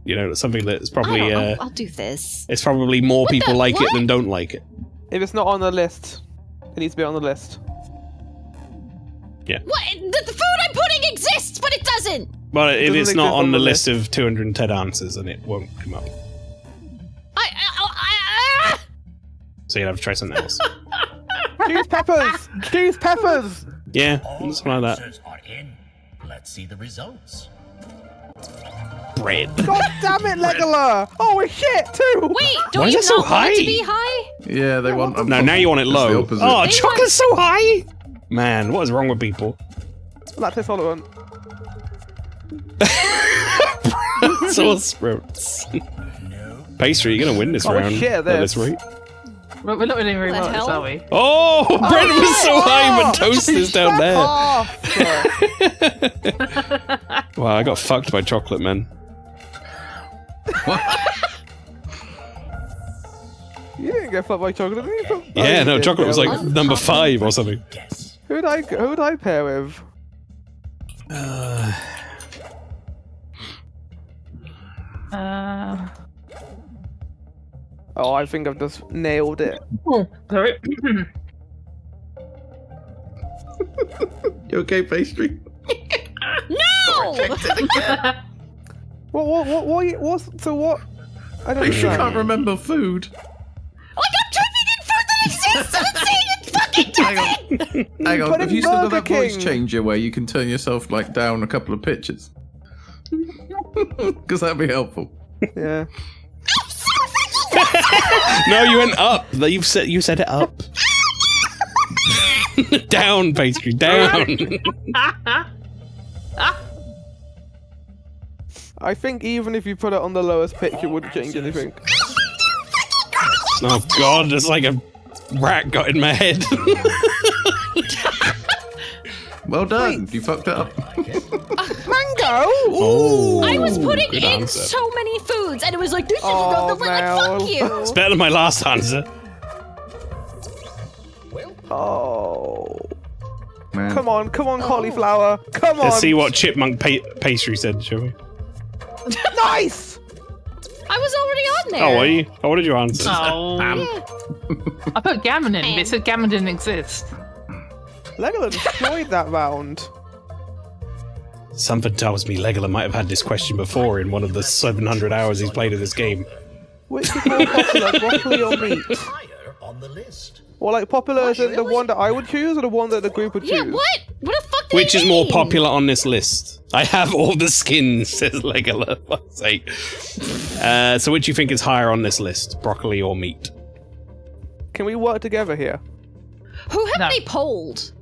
You know, something that's probably I'll do this. it's probably more people like it than don't like it. If it's not on the list, it needs to be on the list. Yeah. What? The food I'm putting exists, but it doesn't. Well, if doesn't it's not exist on the list of 210 answers, then it won't come up. So you'll have to try something else. Choose peppers! Choose peppers! Yeah, something like that. Answers are in. Let's see the results. Bread. God damn it, Legolas! Oh, we're shit too! Wait, Why don't is you that so not want it to high? be high? Yeah, they want. No, now you want it it's low. the opposite. Oh, chocolate's so high! Man, what is wrong with people? Lactose tolerant. Sauce sprouts. Pastry, you're gonna win this round. Share At this this. rate. We're not doing very The well, hell? are we? Oh, bread was so high, but toast is down there. Wow, I got fucked by chocolate, man. You didn't get fucked by chocolate, did you? Yeah, you no, did, chocolate was yeah. like number 5 or something. Who'd I pair with? Oh, I think I've just nailed it. Oh, sorry. You okay, Pastry? No! So what? I don't Pastry understand. can't remember food. Like, I'm typing in food that exists and it's saying it's fucking Hang on. Hang on. Put Have in you still got Burger that voice King. changer where you can turn yourself like down a couple of pitches? Because that'd be helpful. Yeah. No, you went up. You set it up. Down, Pastry, down. I think even if you put it on the lowest pitch, it wouldn't change anything. Oh god, there's like a rat got in my head. Well done. You fucked it up. Mango! Oh, I was putting good in answer. so many foods, and it was like, this is Oh, like, Mel. fuck you. It's better than my last answer. Oh. Man. Come on, cauliflower. Come on. Let's see what chipmunk Pastry said, shall we? Nice! I was already on there. Oh, what, what did you answer? Oh. I put gammon in, but it said gammon didn't exist. Legolas destroyed that round. Something tells me Legolas might have had this question before in one of the 700 hours he's played of this game. Which is more popular, broccoli or meat? Higher on the list. Or like popular is it the one that I would choose or the one that the group would choose? Yeah, what? What the fuck did Which it is more mean? popular on this list? I have all the skins, says Legolas. Fuck's sake. So which do you think is higher on this list? Broccoli or meat? Can we work together here? Who have No. they polled?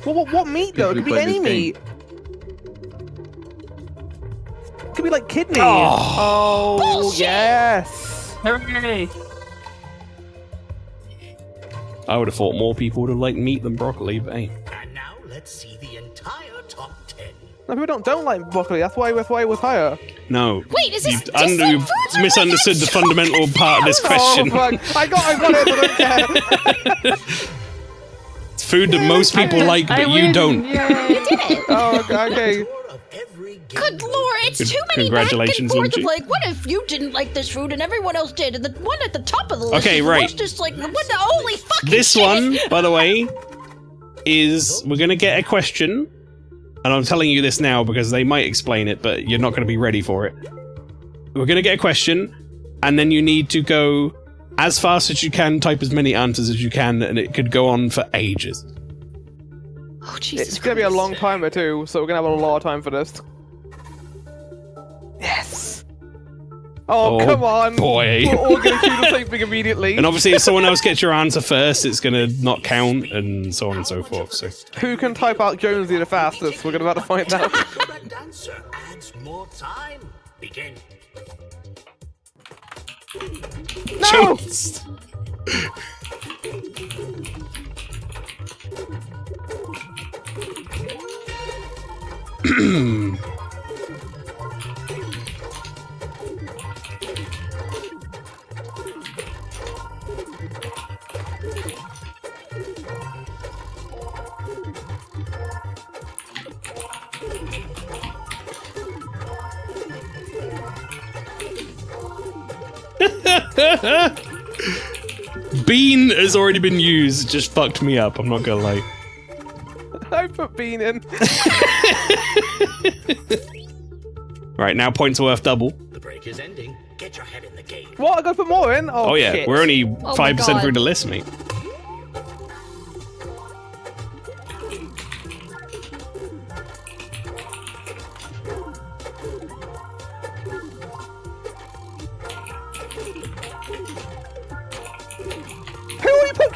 Well, what meat though? It People could be who play any this meat. It could be like kidney. Oh. Bullshit. Yes. Hooray! I would have thought more people would have liked meat than broccoli, but hey. And now let's see the entire top 10. No, people don't like broccoli. That's why it was higher. No. Wait, is this You just like foods are misunderstood the fundamental part of this Oh, question. fuck. I got it. I don't care. It's food that most people like, but you don't. You did it. Oh, okay. Good lord, it's too many Congratulations, back and forth Luigi. of like, what if you didn't like this food and everyone else did? And the one at the top of the list Okay, is right. the most just like, what the holy fucking This shit? one, by the way, is we're going to get a question, and I'm telling you this now because they might explain it, but you're not going to be ready for it. We're going to get a question, and then you need to go as fast as you can, type as many answers as you can, and it could go on for ages. Oh, Jesus It's gonna be a Christ. long timer too, so we're gonna have a lot of time for this. Yes. Oh, come on. boy. We're all gonna do the same thing immediately. And obviously, if someone else gets your answer first, it's going to not count, and so on and so forth. So, Who can type out Jonesy the fastest? We're gonna have to find out. Correct answer adds more time. Begin. No! bean has already been used. Just fucked me up. I'm not gonna lie. I put bean in. Right now, points are worth double. The break is ending. Get your head in the game. What? I gotta put more in? Oh, Oh yeah, shit. we're only my 5% God. through the list, mate.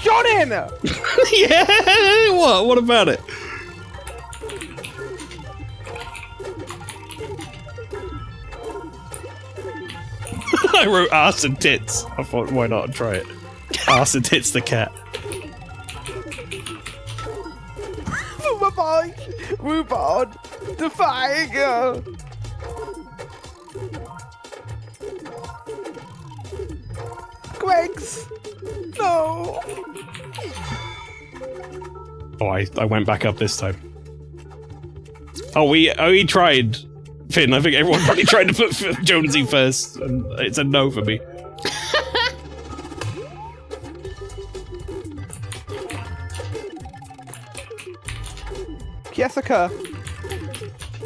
shot in! Yeah! What? What about it? I wrote arse and tits. I thought, why not try it? Arse and tits the cat. My boy, Rhubarb, defying her. Greg's. No. Oh, I went back up this time. Oh, we tried. Finn, I think everyone probably tried to put Jonesy first, and it's a no for me. Jessica.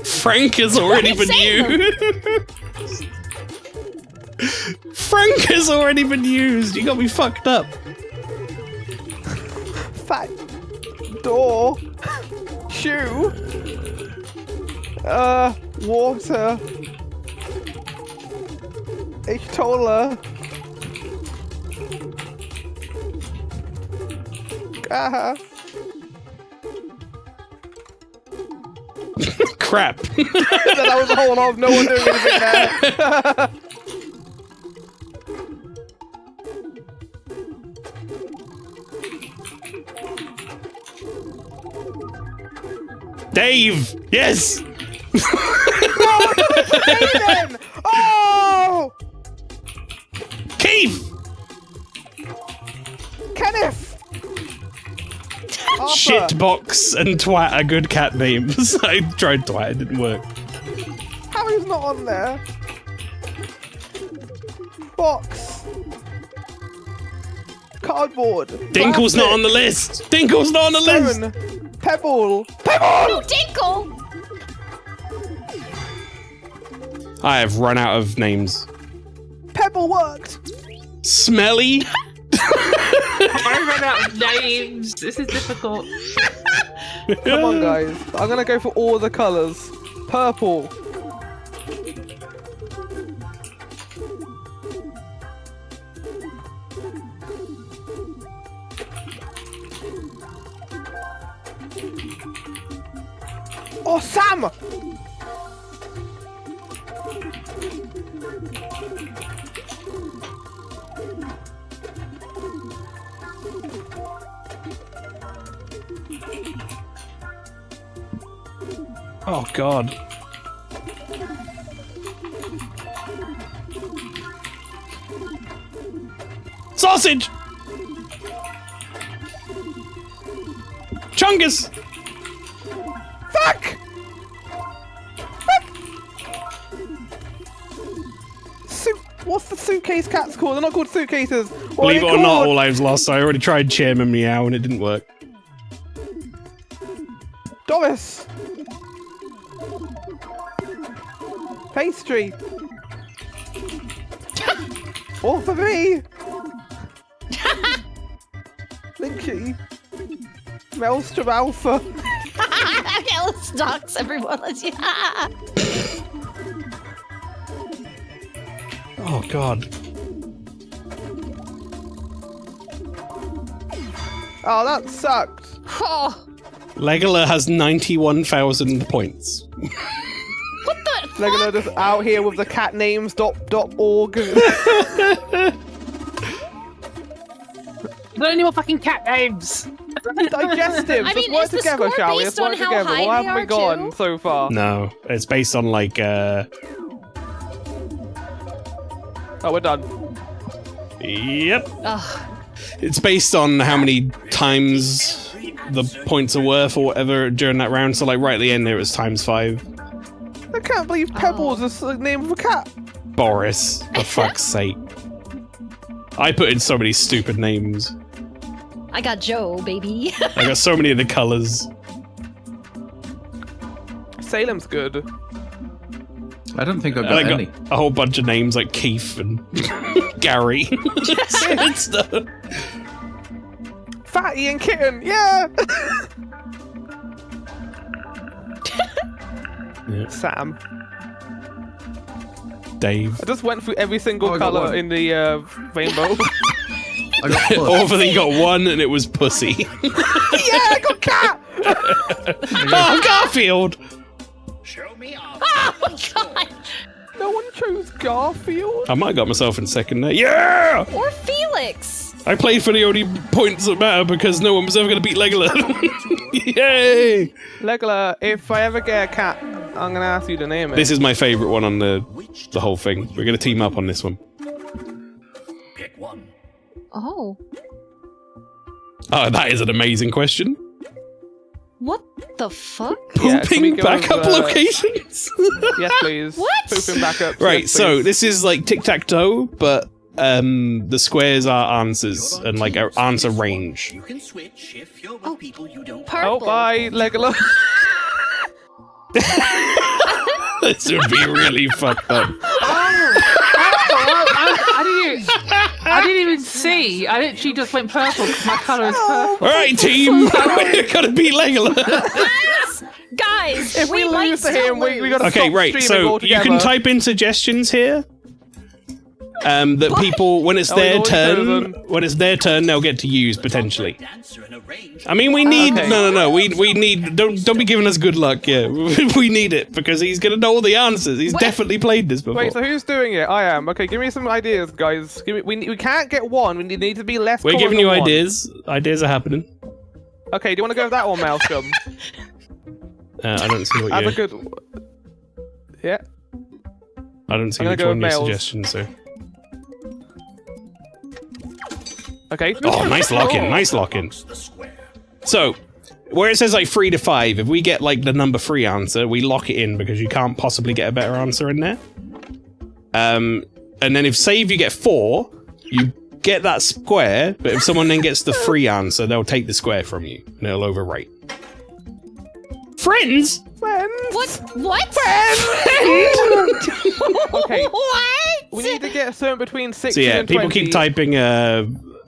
Frank has already been used. Frank has already been used. You got me fucked up. Fat door. Shoe. Water. Ishtola. Crap. That was a whole lot of no one doing anything there. Dave! Yes! Aiden! Oh! Keith! Kenneth! Arthur. Shitbox and twat are good cat names. I tried twat, it didn't work. Harry's not on there. Box. Cardboard. Dinkle's not on the list! Dinkle's not on the list! Stone. Pebble. Oh, Dinkle! I have run out of names. Pebble worked. Smelly? I ran out of names. This is difficult. Come on, guys. I'm gonna go for all the colours. Purple. Oh, Sam! Oh, God. Sausage! Chungus! Fuck! What's the suitcase cats called? They're not called suitcases. What Believe are it they or not, called? all lives lost. I already tried Chairman Meow and it didn't work. Doris. Pastry. All for me. Linky. Maelstrom Alpha. Okay, let's dox everyone. Let's yeah. Oh, God. Oh, that sucked. Oh, Legola has 91,000 points. what the? They're gonna just out here with the catnames.org. There are any more fucking cat names. Digestive. I Let's mean, work is the together, score shall we? based Let's work on how together. high What they have we are, gone too? so far? No, it's based on like, Oh, we're done. Yep. Ugh. It's based on how many times the points are worth or whatever during that round. So, like, right at the end there, it was ×5. I can't believe Pebbles is the name of a cat. Boris, for fuck's sake. I put in so many stupid names. I got Joe, baby. I got so many of the colours. Salem's good. I don't think I've And got I any. got a whole bunch of names like Keith and Gary. And stuff. Fatty and Kitten, yeah! Yeah. Sam. Dave. I just went through every single Oh, I got colour one. in the rainbow. I got puss. Orphan, you got one, and it was pussy. Yeah, I got cat. Oh, Garfield! Show me off. Oh god! No one chose Garfield. I might have got myself in second there. Yeah! Or Felix. I played for the only points that matter because no one was ever going to beat Legolas. Yay! Legolas, if I ever get a cat, I'm gonna ask you to name it. This is my favourite one on the whole thing. We're going to team up on this one. Pick one. Oh. Oh, that is an amazing question. What the fuck? Yeah, can we Pooping go backup with, locations? Yes, please. What? Pooping backup. Right, yes, so please. this is like tic-tac-toe, but the squares are answers and like our answer range. You can switch if you're with people you don't. Oh, Purple. bye, Legolas. This would be really fucked up. I didn't even see. I literally just went purple because my colour is purple. Alright, team! We're gonna beat Legolas! Guys, If we like lose to him, we gotta Okay, stop right, streaming so you altogether. can type in suggestions here. That people, when it's Oh, their Lord turn, chosen. they'll get to use potentially. Answer in a range. I mean, we need Okay. no. We need don't be giving us good luck. Yeah, we need it because he's gonna know all the answers. He's definitely played this before. Wait, so who's doing it? I am. Okay, give me some ideas, guys. We can't get one. We need to be less. We're common giving you than one. ideas. Ideas are happening. Okay, do you want to go with that one, Maelstrom? I don't see what That's you. a good. Yeah. I don't see I'm gonna which go one with your males. suggestion. So. Okay. Oh, nice lock-in, nice lock-in. So, where it says like 3 to 5, if we get like the number 3 answer, we lock it in because you can't possibly get a better answer in there. And then if say if you get 4, you get that square, but if someone then gets the 3 answer, they'll take the square from you and it'll overwrite. Friends? What? Okay. What? We need to get something between 60 So yeah, and 20. people keep typing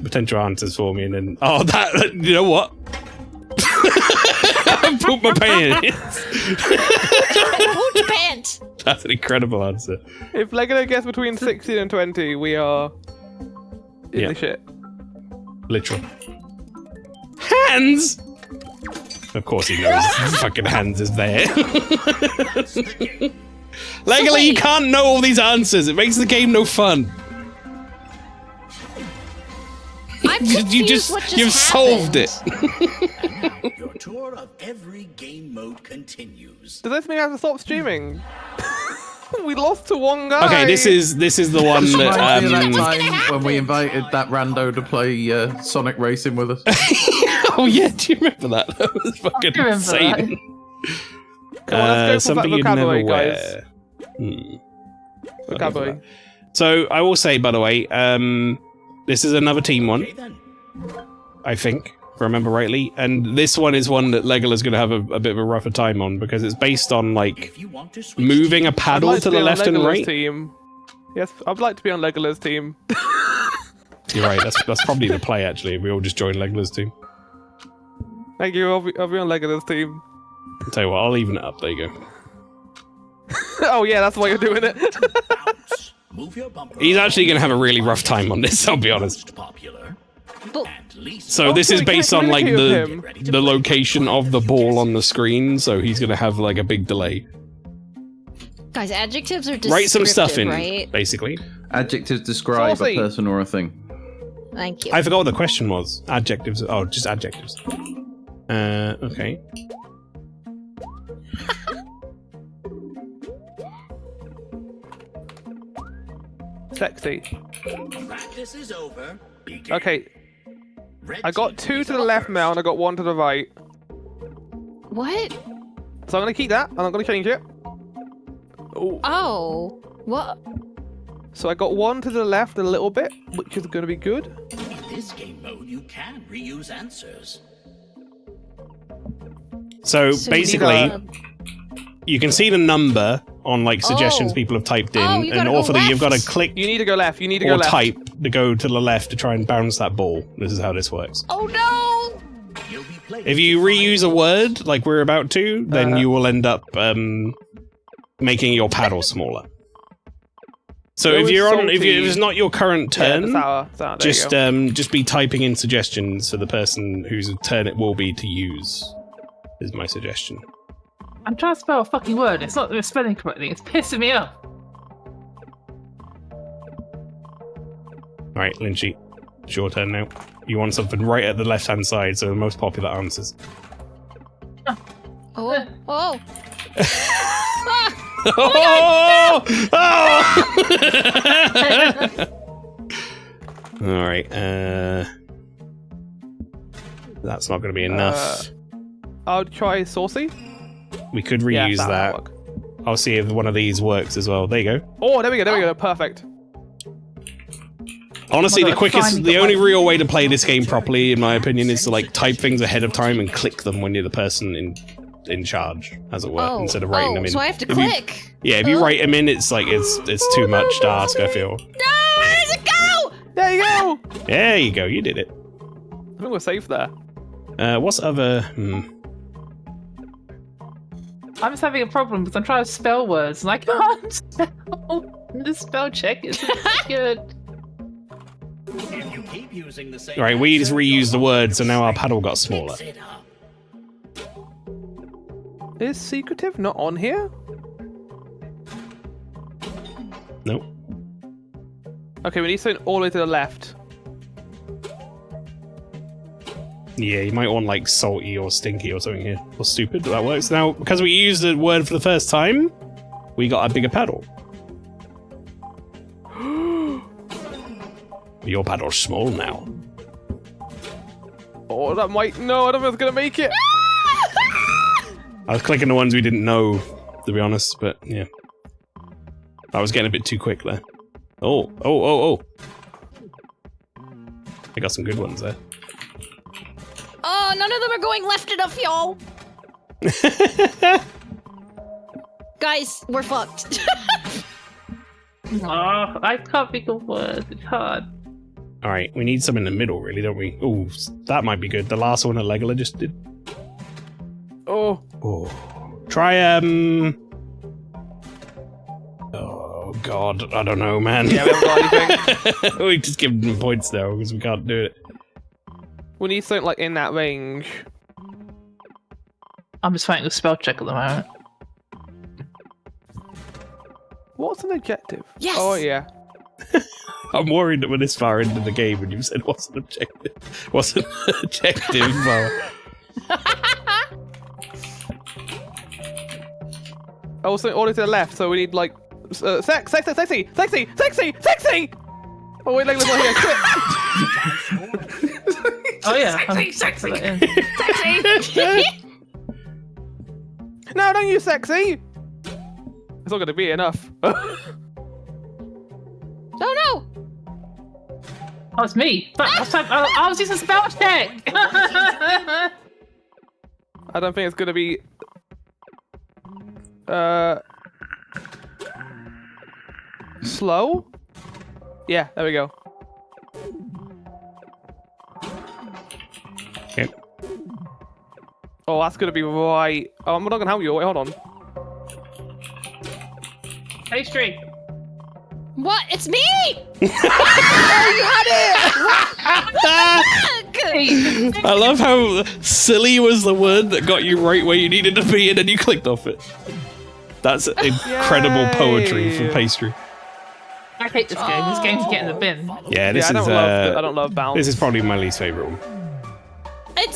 potential answers for me and then, oh, that, you know what? I pooped my pants. Pooped your pants. That's an incredible answer. If Legolas gets between 60 and 20, we are in Yeah. the shit. Literal. Hands! Of course he knows. Fucking hands is there. Legally, you can't know all these answers. It makes the game no fun. You've solved it. Your tour of every game mode continues. Does this mean I have to stop streaming? We lost to one guy. Okay, this is the one that Reminds me of that time when we invited that rando to play Sonic Racing with us. Oh yeah, do you remember that? That was fucking remember insane. Come on, let's go for Something that you'd never vocabulary, wear. guys. Hmm. Vocabulary. So I will say, by the way, this is another team one, Okay then. I think, if I remember rightly, and this one is one that Legolas is going to have a bit of a rougher time on because it's based on like If you want to switch moving a teams, paddle I'd like to be the on left and Legolas' right. Team. Yes, I'd like to be on Legolas' team. You're right. That's probably the play actually. If we all just join Legolas' team. Thank you. I'll be on Legolas' team. I'll tell you what, I'll even it up. There you go. Oh yeah, that's why you're doing it. bounce. Move your bumper. He's actually going to have a really rough time on this. I'll be honest. Most popular. But- And least So this is can I based on like communicate with him? the location of the ball on the screen. So he's going to have like a big delay. Guys, adjectives are descriptive, Write some stuff in, right? basically. Adjectives describe a Saucy. person or a thing. Thank you. I forgot what the question was. Adjectives. Oh, just adjectives. Okay. Sexy. practice is over. Begin. Okay, Red I got team, 2 please to the go left, first. Mel, and I got 1 to the right. What? So I'm gonna keep that, and I'm gonna change it. Oh. Oh. What? So I got 1 to the left a little bit, which is gonna be good. In this game mode, you can reuse answers. So So basically, you gotta- you can see the number on like suggestions Oh. people have typed in, Oh, you and gotta go also you've got to left. click You need to go left. You need to go or left. type to go to the left to try and bounce that ball. This is how this works. Oh no! You'll be playing If you reuse a word like we're about to, then Uh-huh. you will end up making your paddle smaller. So Go if with you're on, salty. if it's not your current turn, sour. There you go. just be typing in suggestions for the person whose turn it will be to use. Is my suggestion. I'm trying to spell a fucking word. It's not spelling correctly. It's pissing me off. All right, Lynchy, it's your turn now. You want something right at the left-hand side, so the most popular answers. Oh. Oh. All right. That's not going to be enough. I'll try saucy. We could reuse that'll that. work. I'll see if one of these works as well. There you go. Oh, there we go. There we go. Perfect. Honestly, Oh my the God, quickest, finally the got only one. real way to play this game properly, in my opinion, is to like type things ahead of time and click them when you're the person in charge, as it were, instead of writing them in. So I have to If you- click. if you write them in, it's like it's too much to ask. I feel. No, where does it go? There you go. There you go. You did it. I think we're safe there. What's other? I'm just having a problem because I'm trying to spell words and I can't spell. The spell check is good. If you keep using the same All right, we just answer, reused the your word, so now our mix paddle got smaller. it up. Is secretive not on here? Nope. Okay, we need something all the way to the left. Yeah, you might want like salty or stinky or something here. Or stupid, but that works. Now, because we used the word for the first time, we got a bigger paddle. Your paddle's small now. Oh, that might... No, I don't know if it's going to make it. I was clicking the ones we didn't know, to be honest, but yeah. I was getting a bit too quick there. Oh. I got some good ones there. Oh, none of them are going left enough, y'all. Guys, we're fucked. Oh, I can't think of words. It's hard. Alright, we need some in the middle, really, don't we? Oh, that might be good. The last one that Legola just did. Oh. Oh. Try, Oh, God. I don't know, man. Yeah, we haven't got anything. We just give them points now, because we can't do it. We need something like in that range. I'm just fighting the spell check at the moment. What's an objective? Yes. Oh, yeah. I'm worried that we're this far into the game and you've said what's an objective. What's an objective? Well, Oh, something all the way to the left, so we need like... sexy! Oh, wait, Legola's not here. Shit. Oh yeah, sexy. No, don't use sexy! It's not going to be enough. Oh no! Oh, it's me. But I was using spell check. I don't think it's going to be... Slow? Yeah, there we go. okay. Oh, that's going to be right... Oh, I'm not going to help you. Wait, hold on. Pastry. What? It's me! I love how silly was the word that got you right where you needed to be and then you clicked off it. That's incredible Yay. poetry for pastry. I hate this game. This game's getting the bin. Yeah, this Yeah, is I don't love bounce. this is probably my least favorite one. It's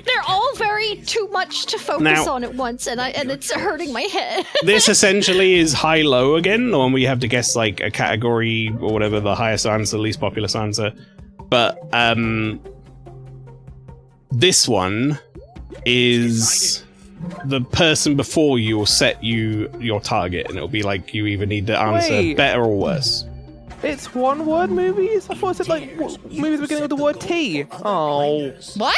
they're all very too much to focus Now- on at once, and it's hurting my head. This essentially is high-low again, or when we have to guess like a category or whatever, the highest answer, least popular answer. But this one is the person before you will set you your target, and it'll be like you either need to answer Wait. better or worse. It's one-word movies? I thought it said, like, movies beginning with the word T. Oh. What?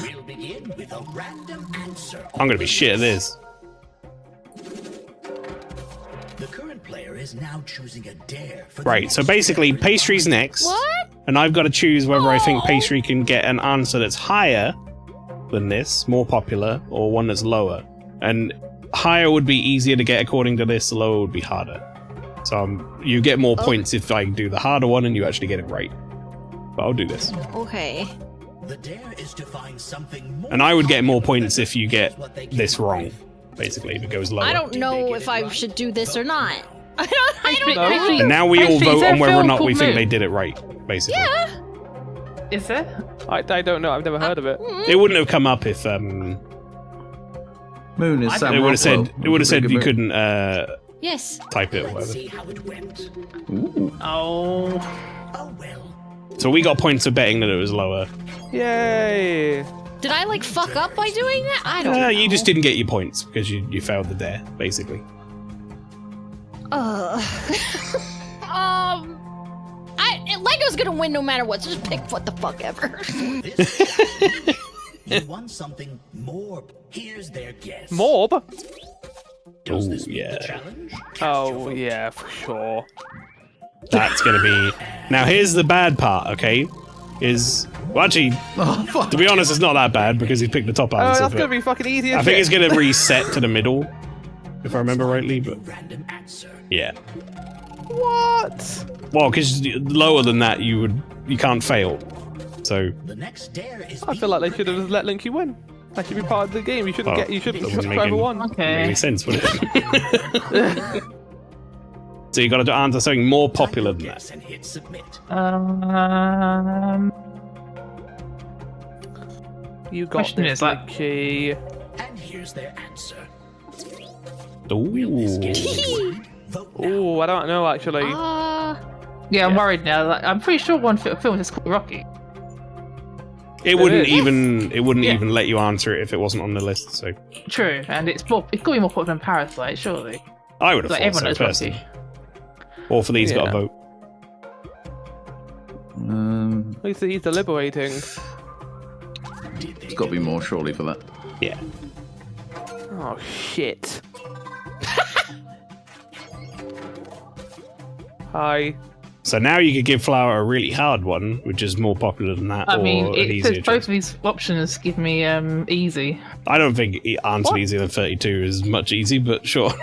We'll begin with a random answer. I'm gonna be shit at this. The current player is now choosing a dare for Right, so basically, pastry's next. What? And I've got to choose whether I think pastry can get an answer that's higher than this, more popular, or one that's lower. And higher would be easier to get according to this, lower would be harder. So you get more points if I do the harder one and you actually get it right. But I'll do this. Okay. The dare is to find something more. And I would get more points if you get this wrong, basically, if it goes lower. I don't know if I should do this or not. I don't know. And now we all vote on whether or not we think Moon? they did it right, basically. Yeah. Is there? I don't know. I've never heard of it. It wouldn't have come up if Moon is Sam it would have said Rockwell. it would have said you Moon. couldn't Yes. type it or Let's whatever. see how it went. Oh. Oh well. So we got points for betting that it was lower. Yay! Did I like fuck up by doing that? I don't know. You just didn't get your points because you failed the dare, basically. Lego's gonna win no matter what, so just pick what the fuck ever. You want something more. Here's their guess. Morb? Oh Does this meet the yeah, challenge? Oh, yeah, for sure. that's gonna be. Now here's the bad part. Okay, is well, actually, to be honest, it's not that bad because he picked the top Oh, answer. that's but gonna be fucking easy as I think shit. it's gonna reset to the middle, if I remember rightly. But Random answer. yeah, What? well, because lower than that you can't fail. So The next dare is. I feel like they should have just let Linky win. That should be part of the game. You shouldn't Oh, get. You shouldn't that wouldn't whoever make won. make Okay. any sense, would it? So you got to answer something more popular than that. Guess and hit submit. You got Question this, is, like- Linky. And here's their answer. Ooh. Vote now. Oh, I don't know actually. Yeah, I'm worried now. Like, I'm pretty sure one film is called Rocky. It wouldn't is. even Yeah. even let you answer it if it wasn't on the list. So True, and it's got to be more popular than Parasite, surely. I would have Like thought everyone so knows personally. Rocky. All for these got Yeah. to vote. At least he's deliberating. There's got to be more, surely, for that. Yeah. Oh shit. Hi. So now you could give Flower a really hard one, which is more popular than that, I or mean, an it easier says both choice. of these options give me easy. I don't think answer easier than 32 is much easy, but sure.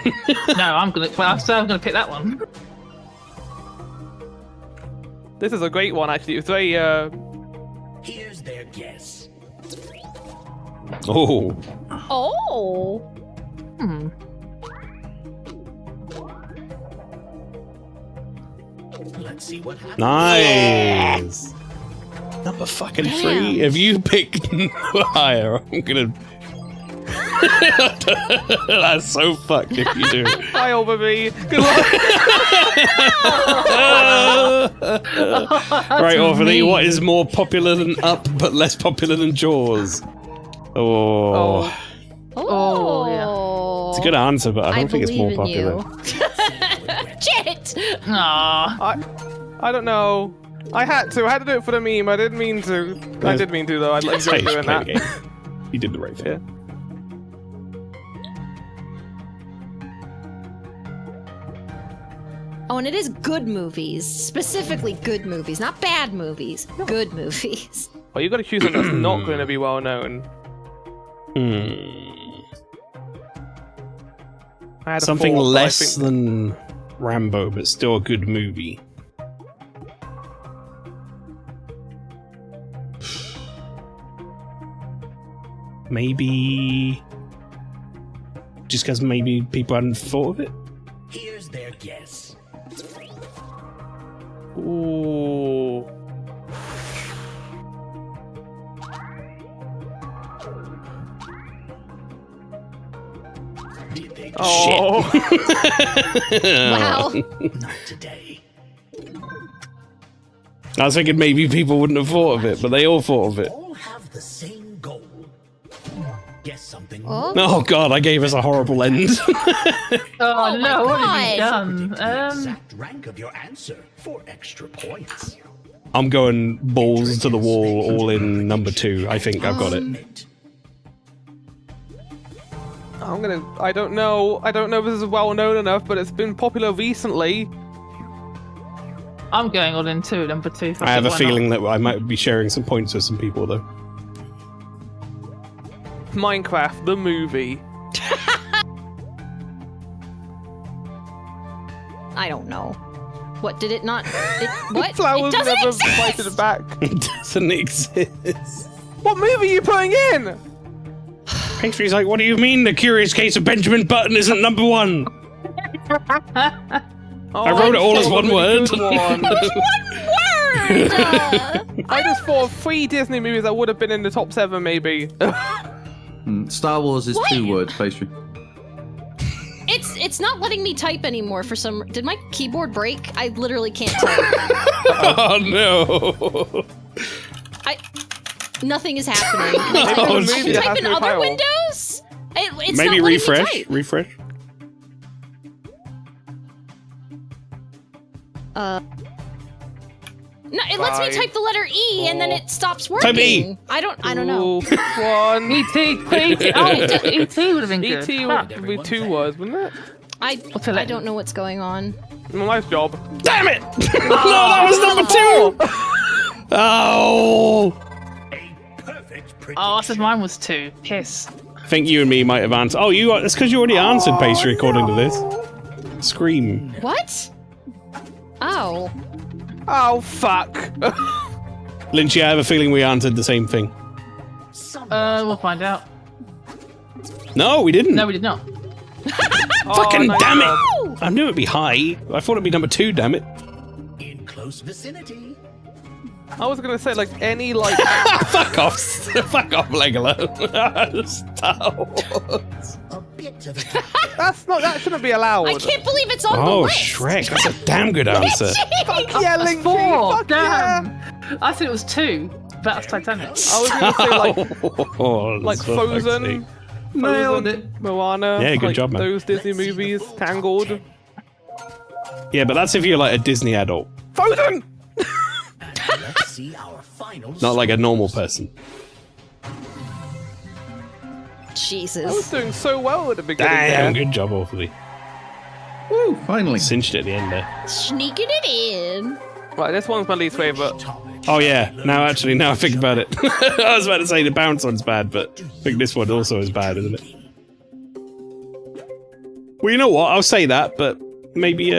No, I'm gonna pick that one. This is a great one actually. It's very Here's their guess. Oh. Oh. Let's see what happens. Nice. Number fucking 3. If you pick higher, I'm gonna. That's so fucked if you do. hi over me. Good luck. Right, Orphan, mean. what is more popular than Up but less popular than Jaws? Oh. Oh, yeah. It's a good answer, but I don't think it's more believe in popular. Shit! Aww. I don't know. I had to do it for the meme. I didn't mean to. I did mean to though. I'd like That's to how you doing should play that. the game. You did the right thing. Yeah. Oh, and it is good movies. Specifically good movies. Not bad movies. Good movies. Well, you got to choose something that's not going to be well known. I had a Something thought, but I less think- than Rambo, but still a good movie. Maybe. Just because maybe people hadn't thought of it? Here's their guess. Ooh. Did they? Oh. Wow. Not today. I was thinking maybe people wouldn't have thought of it, but they all thought of it. All have the same goal. Guess something. Oh god, I gave us a horrible end. Oh, no, what have you God. done? Exact rank of your answer for extra points. I'm going balls to the wall, all in number 2. I think I've got it. I don't know if this is well known enough, but it's been popular recently. I'm going all in two, number 2. I have a why feeling that I might be sharing some points with some people, though. Minecraft, the movie. I don't know. What did it not? What? Flowers it doesn't never exist. bited back. It doesn't exist. What movie are you putting in? Pastry's like, what do you mean the Curious Case of Benjamin Button isn't number 1? I wrote it all as one word. I just thought of 3 Disney movies that would have been in the top 7, maybe. Star Wars is 2 words, Pastry. It's not letting me type anymore for some. Did my keyboard break? I literally can't type. Oh no! Nothing is happening. Oh, Can I shit. type in other windows? It's Maybe not letting me refresh. type. Refresh. No, it lets me type the letter E and then it stops working. Type E. I don't know. 1. E.T. Oh, E.T. would have been good. E.T. would be 2 words, wouldn't it? I don't know what's going on. Nice job. Damn it! No, that was number 2! Oh! Oh, I said mine was 2. Piss. I think you and me might have answered. Oh, that's because you already answered Pastry according to this. Scream. What? Oh. Oh, fuck. Lynchy, I have a feeling we answered the same thing. We'll find out. No, we didn't. No, we did not. Fucking nice damn job. it! I knew it'd be high. I thought it'd be number 2, damn it. In close vicinity. I was gonna say, like, any, like... Fuck off. Fuck off, Legolas. Stop. A bit of that shouldn't be allowed. I can't believe it's on the Oh, list. Shrek. That's a damn good answer. Fuck yeah, That's Linky. 4. Fuck Damn. yeah. I said it was 2, but that's Titanic. I was gonna say, like For fuck's Frozen, sake. Nailed it. Moana. Yeah, good like, job, man. Those Disney movies, Tangled. Yeah, but that's if you're like a Disney adult, Frozen! Let's see our final not like a normal person. I was Jesus. doing so well at the beginning. Damn, there. good job, Orphley. Woo, finally. Cinched it at the end there. Sneaking it in. Right, this one's my least favourite. Oh yeah, now I think about it. I was about to say the bounce one's bad, but I think this one also is bad, isn't it? Well, you know what? I'll say that, but maybe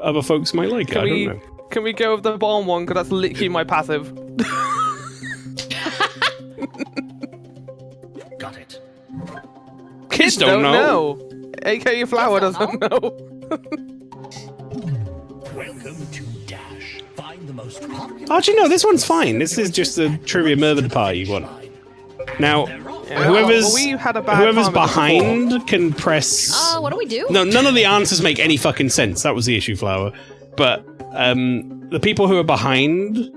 other folks might like it. I don't know. Can we go with the bottom one? Because that's literally my passive. Got it. Kids don't know. AKA Flower doesn't know. Welcome to Dash. Find the most popular. Oh, do you know, this one's fine. This is just a trivia murder party one. Now, whoever's we had a bad time with this behind can press... What do we do? No, none of the answers make any fucking sense. That was the issue, Flower. But the people who are behind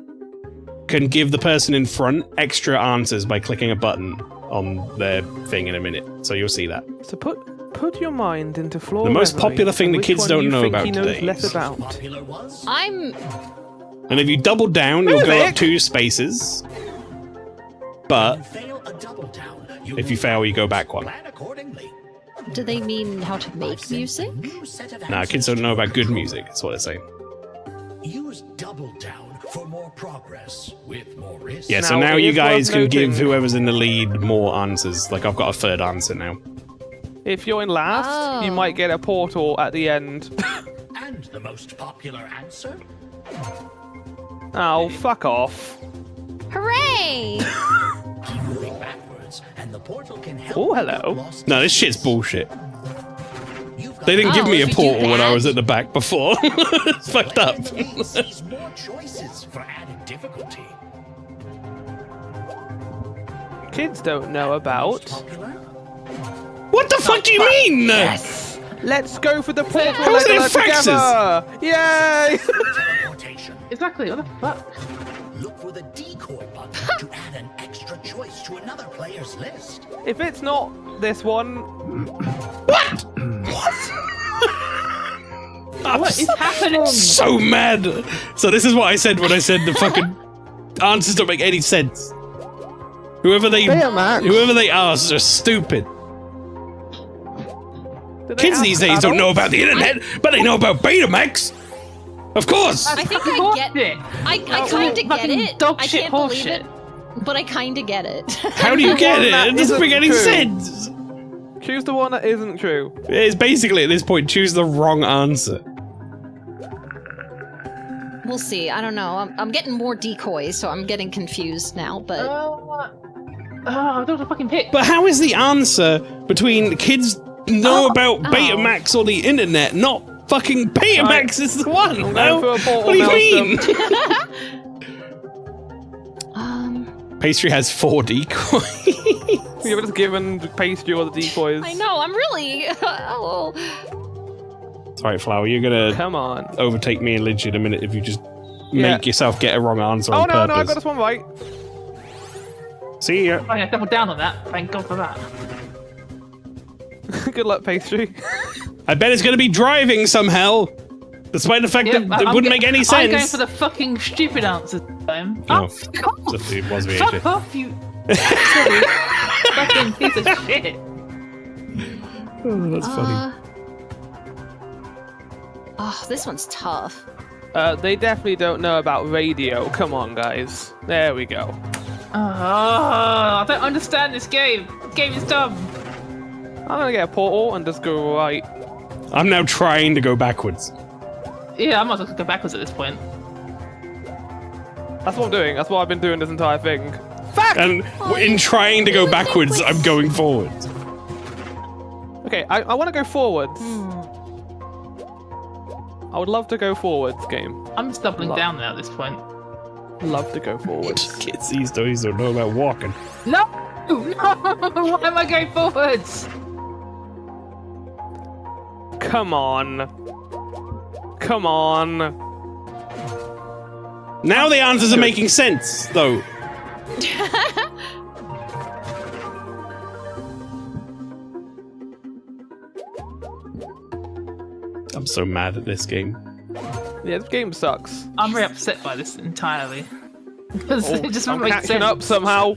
can give the person in front extra answers by clicking a button on their thing in a minute. So you'll see that. So put your mind into Floor. The most Reverie popular thing and the which kids one don't you know think about he knows today. less about. Popular was? I'm. And if you double down, you'll go Vic! up 2 spaces. But Fail a double down. if you fail, you go back 1. Plan accordingly. Do they mean how to make music? New set of Nah, kids don't know about good music. That's what they're saying. Use double down for more progress with more risk. Yeah, so Now, now it you is guys worth can give noting- whoever's in the lead more answers. Like, I've got a 3rd answer now. If you're in last, you Oh. might get a portal at the end. And the most popular answer? Oh, fuck off. Hooray! Keep moving backwards, and the portal can help. Oh, you hello. get lost. No, this shit's bullshit. You've got They didn't give Oh, me a if you do portal when I that- was at the back before. It's fucked up. And the game sees more choices for added difficulty. Kids don't know about. Popular? What the fuck do you mean? Yes! Let's go for the portal How is it in Legolas faxes? together! Yay! Teleportation. Exactly. What the fuck? Look for the decoy button to add an extra choice to another player's list. If it's not this one, What is happening? So mad. So this is what I said when I said the fucking answers don't make any sense. Whoever they ask are stupid. Kids these days don't know about the internet, but they know about Betamax. Of course. I think I get it. I kind of get Fucking it. dog I shit, can't horse believe shit. it, but I kind of get it. How do you get it? That It doesn't isn't make any true. sense. Choose the one that isn't true. It's basically at this point, choose the wrong answer. We'll see. I don't know. I'm getting more decoys, so I'm getting confused now. But I don't want to fucking pick. But how is the answer between kids know about Betamax or the internet, not fucking Betamax is the one? I'm going for a portal What do you mean? Pastry has 4 decoys. You've just given Pastry all the decoys. I know. I'm really. Oh. Sorry, Flower, you're gonna Come on. overtake me and Lynch in a minute if you just make yourself get a wrong answer on no, purpose. I got this one right. See ya. I double down on that. Thank God for that. Good luck, Pastry. I bet it's gonna be driving somehow, despite the fact that it wouldn't make any sense. I'm going for the fucking stupid answer this time. Oh, God. it was Fuck VHS. off, you silly fucking piece of shit. Oh, that's funny. Oh, this one's tough. They definitely don't know about radio. Come on, guys. There we go. I don't understand this game. This game is dumb. I'm gonna get a portal and just go right. I'm now trying to go backwards. Yeah, I might as well go backwards at this point. That's what I'm doing. That's what I've been doing this entire thing. Fuck! And in trying to go backwards, I'm going forwards. Okay, I want to go forwards. I would love to go forwards, game. I'm just doubling down now at this point. Love to go forwards. Kids these days don't know about walking. No! Why am I going forwards? Come on. Come on. Now the answers are making sense, though. I'm so mad at this game. Yeah, this game sucks. I'm very upset by this entirely. Because it just I'm won't make catching sense. up somehow.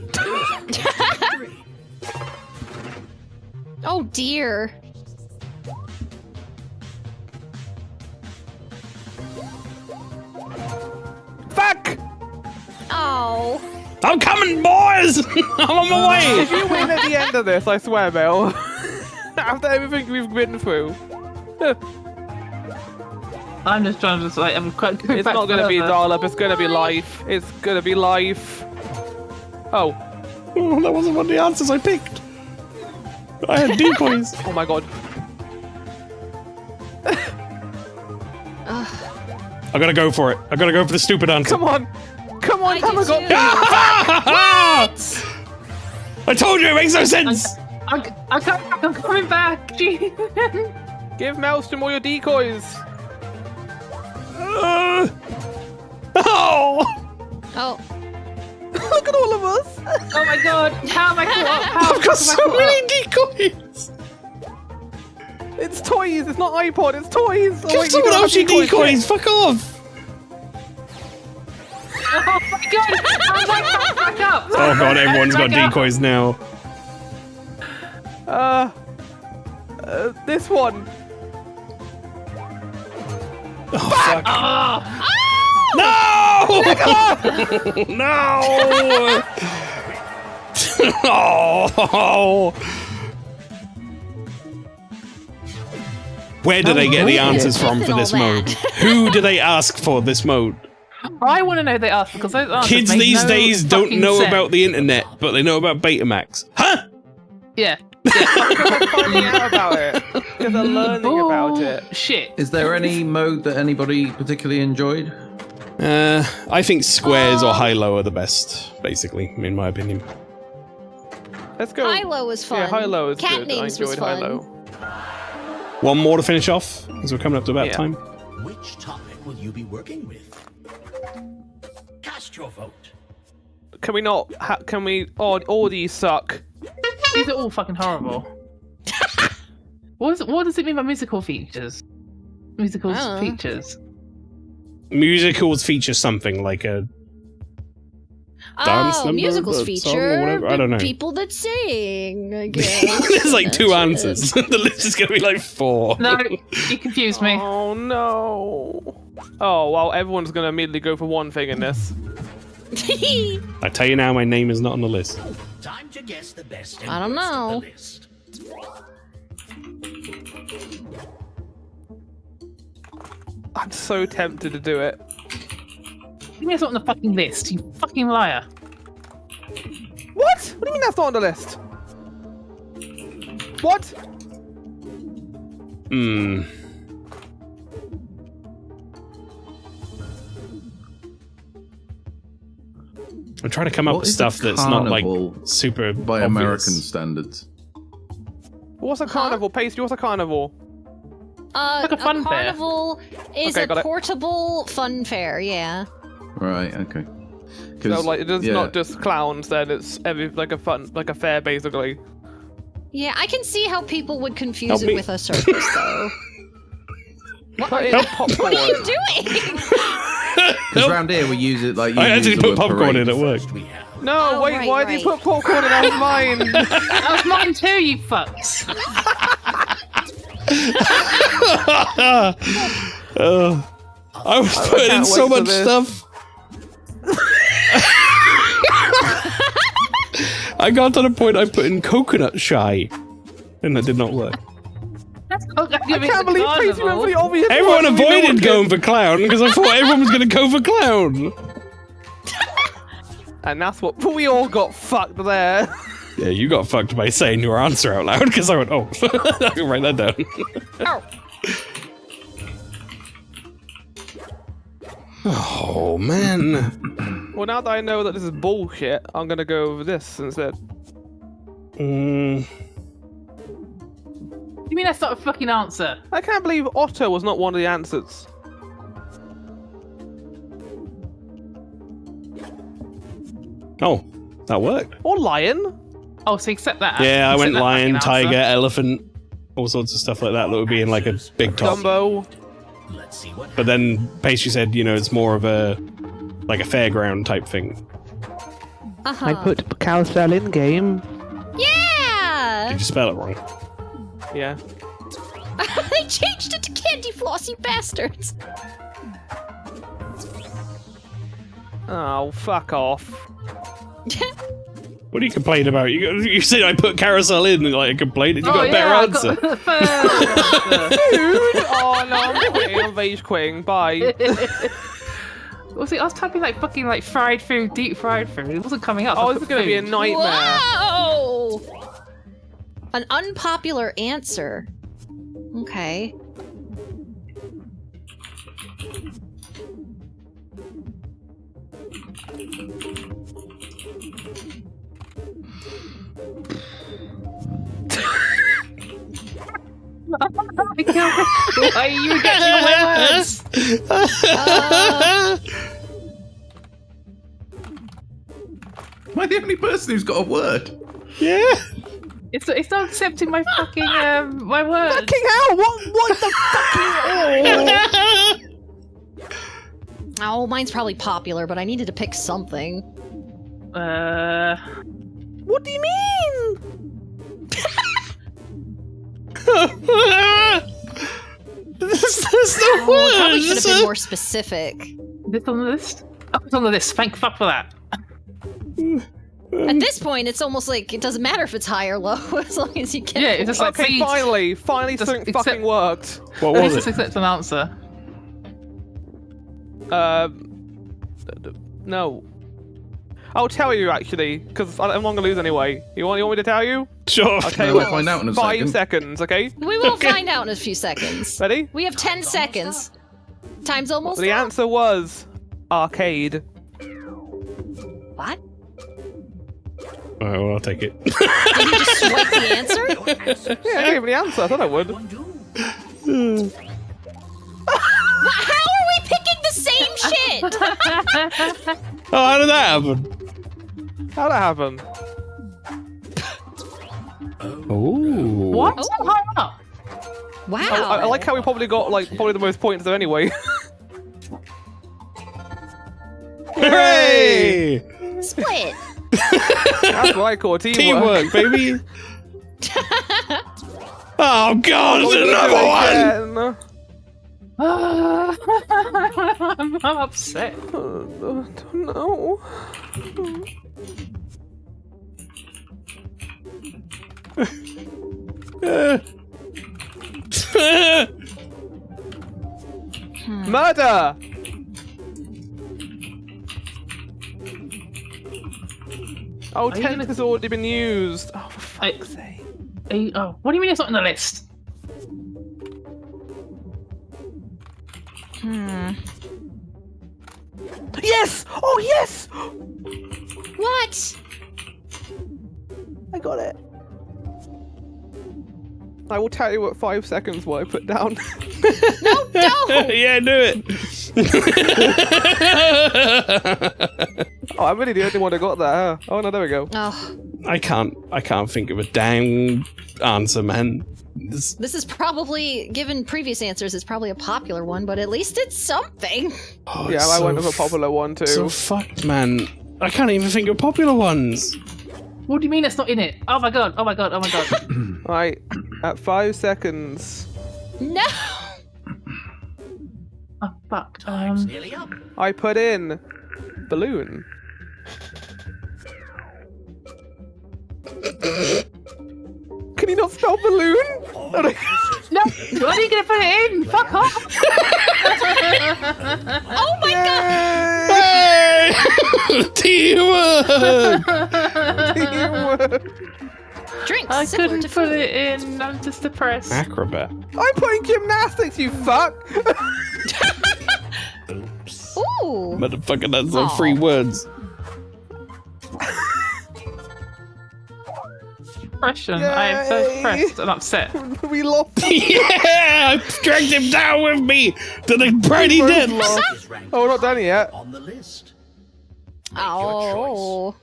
Oh dear. Fuck! Oh. I'm coming, boys! I'm on my way! If you win at the end of this, I swear, Bill. After everything we've been through. I'm just trying to I'm quite going It's back not gonna be further. dial-up, it's gonna be life. It's gonna be life. Oh. Oh, that wasn't one of the answers I picked. I had decoys. Oh my god. I gotta go for it. I gotta go for the stupid answer. Come on! Come on, I have do I got too. I told you it makes no sense! I'm coming back! Gee. Give Maelstrom all your decoys! Oh! Oh. Look at all of us! Oh my god! How am I caught up? How I've got am I so caught many up? decoys! It's toys, it's not iPod, it's toys! Give someone else your decoys! Fuck off! Oh my god! I'm back up! Oh god, everyone's got Back up. decoys now. This one. Oh, fuck. No! No! Oh! Where do they get the answers from for this mode? Who do they ask for this mode? I want to know they asked because those answers Kids made these no days don't fucking know sense. about the internet, but they know about Betamax. Huh? Yeah. Finding out about it. Because they're learning about it. Shit. Is there any mode that anybody particularly enjoyed? I think squares or high-low are the best, basically, in my opinion. Let's go. High-low was fun. Yeah, high-low is Cat good. names I was enjoyed fun. high-low. One more to finish off, as we're coming up to about time. Which topic will you be working with? Cast your vote. Can we not? Can we? Oh, all these suck. These are all fucking horrible. What does it mean by musical features? Musical features. Musicals feature something like a dance number, musicals a song feature or whatever. I don't know. people that sing, I guess. There's like 2 answers. The list is gonna be like 4. No, you confused me. Oh no. Oh well, everyone's gonna immediately go for one thing in this. I tell you now, my name is not on the list. Time to guess the best and I don't worst of know. the list. I'm so tempted to do it. Give me that's not on the fucking list, you fucking liar. What? What do you mean that's not on the list? What? Hmm. I'm trying to come up What with is a stuff that's not like carnival super by obvious. American standards. What's a carnival? Pastry, what's a carnival? Like a fun fair. carnival is Okay, a got it. portable fun fair, yeah. Right, okay. So like it's yeah. not just clowns then, it's like a fair basically. Yeah, I can see how people would confuse Help it me. with a circus, though. But it's popcorn. What are you doing? Because around here we use it like you I use actually the put word popcorn in parade. at work. No, Oh, wait, right, why did you right. put popcorn in? That was mine. That was mine too, you fucks. I was putting in can't so wait for much this. stuff. I got to the point I put in coconut shy, and that did not work. I can't believe Pastry went for the obvious Everyone one. We know avoided what going for clown because I thought everyone was going to go for clown. And that's what we all got fucked there. Yeah, you got fucked by saying your answer out loud because I went, oh, I can write that down. Oh, man. Well, now that I know that this is bullshit, I'm gonna go over this instead. Mm, You mean that's not a fucking answer? I can't believe Otto was not one of the answers. oh, that worked. Or lion. Oh, so accept that. Yeah, I Accept went that lion, fucking answer. tiger, elephant, all sorts of stuff like that that would be in like a big top. Dumbo. Let's see what But then Pastry said, you know, it's more of a like a fairground type thing. Uh-huh. I put carousel in game. Yeah! Did you spell it wrong? Yeah. They changed it to candy flossy bastards. Oh, fuck off. What are you complaining about? You said I put carousel in like a complaint and you got a better I answer. got the first answer. Dude! Oh no, I'm quitting. I'm rage quitting. Bye. I was typing like fucking like fried food, deep fried food. It wasn't coming up. Oh, I this is put gonna be a food. nightmare. Whoa! An unpopular answer. Okay. Why are you getting my words? Am I the only person who's got a word? Yeah. It's not accepting my fucking my words. Fucking hell! What the fucking? Oh, mine's probably popular, but I needed to pick something. What do you mean? That's the Oh, it probably should words. have been more specific. This on the list? Oh, it's on the list. Thank fuck for that. At this point, it's almost like it doesn't matter if it's high or low, as long as you get Yeah, it. it's just like Okay, please, finally Just something accept- fucking worked. What please was just it? accept an answer. No. I'll tell you actually, because I'm not gonna lose anyway. You want me to tell you? Sure. Okay, No, we'll find out in a 5 second. seconds, okay? We will find out in a few seconds. Ready? We have 10 seconds. Time's almost The up. answer was arcade. What? Alright, well, I'll take it. Did you just swipe the answer? Yeah, I gave him the answer. I thought I would. How are we picking the same shit? Oh, how did that happen? How'd that happen? Oh. What? Oh. So high up? Wow. I like how we probably got probably the most points there anyway. Hooray! Split. That's what I call teamwork. Teamwork, baby. Oh god, What it's did we another do one! again? I'm upset. Don't know. Murder! Oh, Are you 10 gonna- has already been used. Oh, for fuck's sake. Oh, what do you mean it's not on the list? Yes! Oh, yes! What? I got it. I will tell you at 5 seconds what I put down. No, don't! Yeah, do it. Oh, I'm really the only one who got that. Huh? Oh, no, there we go. Oh, I can't think of a damn answer, man. this is probably, given previous answers, is probably a popular one, but at least it's something. Oh, Yeah, it's I so went with a popular one too. So fucked, man. I can't even think of popular ones. What do you mean it's not in it? Oh my god, oh my god, oh my god. Right, at 5 seconds, No! Oh, fuck. Time's nearly up. I put in balloon. Can you not spell balloon? No! What are you gonna put it in? Fuck off! Oh my god! Hey! Teamwork! Teamwork. Drinks, I similar couldn't to put food. it in. I'm just depressed. Acrobat. I'm putting gymnastics, you fuck! Oops. Ooh! Motherfucker, that's Aw. the 3 words. Depression. I am so Yay. depressed and upset. We lost. Yeah! I dragged him down with me to the party both dead. lost. Is ranked Oh, we're not done yet. on the list. Oh.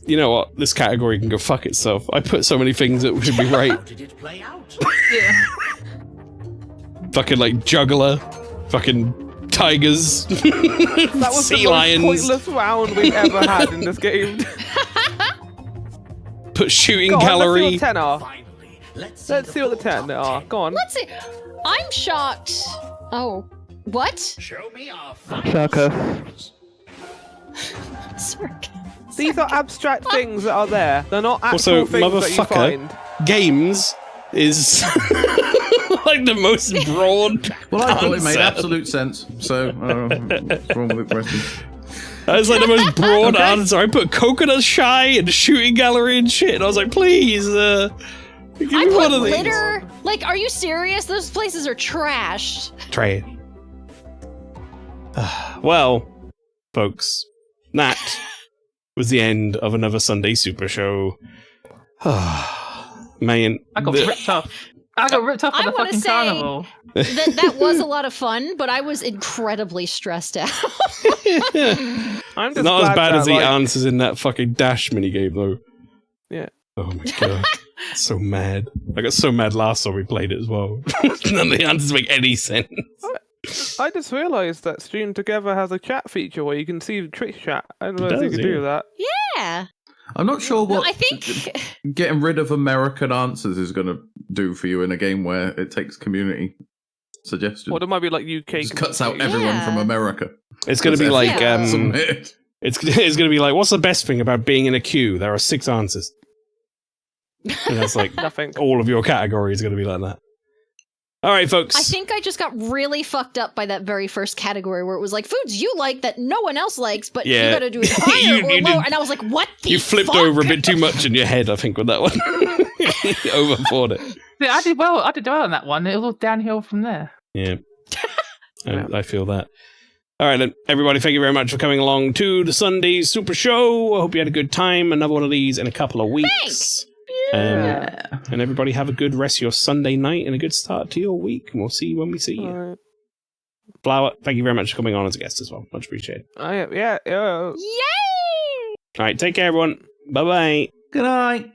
You know what? This category can go fuck itself. I put so many things that should be right. How did it play out? Yeah. Fucking like juggler. Fucking tigers. That was sea the most lions. pointless round we've ever had in this game. Put shooting Go on, gallery. let's see what 10 are. Finally, let's Let's see what the 10 are. Go on. Let's see. I'm shocked. Oh. What? Show me off. Circus. Circus. These are abstract things that are there. They're not actual Also, things that you motherfucker, find. games is like the most broad. Well, I thought it made answer. absolute sense. So, what's wrong with the question? That was like the most broad answer. I put coconut shy and shooting gallery and shit. And I was like, please, give I me put one of these. litter. Like, are you serious? Those places are trashed. Try it. Well, folks, that was the end of another Sunday Super Show. Man, I got ripped off. I got ripped off I at the wanna fucking say- carnival. That was a lot of fun, but I was incredibly stressed out. I'm just not as glad bad that, as the like, answers in that fucking Dash minigame, though. Yeah. Oh my god. So mad. I got so mad last time we played it as well. None of the answers make any sense. I just realised that Stream Together has a chat feature where you can see the Twitch chat. I don't know It if you does, can do yeah. that. Yeah. I'm not sure No, what I think. getting rid of American answers is going to do for you in a game where it takes community suggestions. Or there might be like UK. Just cuts out community. everyone Yeah. from America. It's gonna be like, Yeah. Submit. it's gonna be like, what's the best thing about being in a queue? There are 6 answers. And that's like, Nothing. all of your categories are gonna be like that. Alright, folks. I think I just got really fucked up by that very first category where it was like foods you like that no one else likes, but Yeah. you gotta do it higher You- or you lower. did- And I was like, what the You flipped fuck? over a bit too much in your head, I think, with that one. Overthought it. Yeah, I did well on that one. It was all downhill from there. Yeah. I feel that. All right, then, everybody, thank you very much for coming along to the Sunday Super Show. I hope you had a good time. Another one of these in a couple of weeks. Thanks. And everybody have a good rest of your Sunday night and a good start to your week. And we'll see you when we see you. Alright. Flower, thank you very much for coming on as a guest as well. Much appreciated. Yeah. Yay! All right, take care, everyone. Bye-bye. Good night.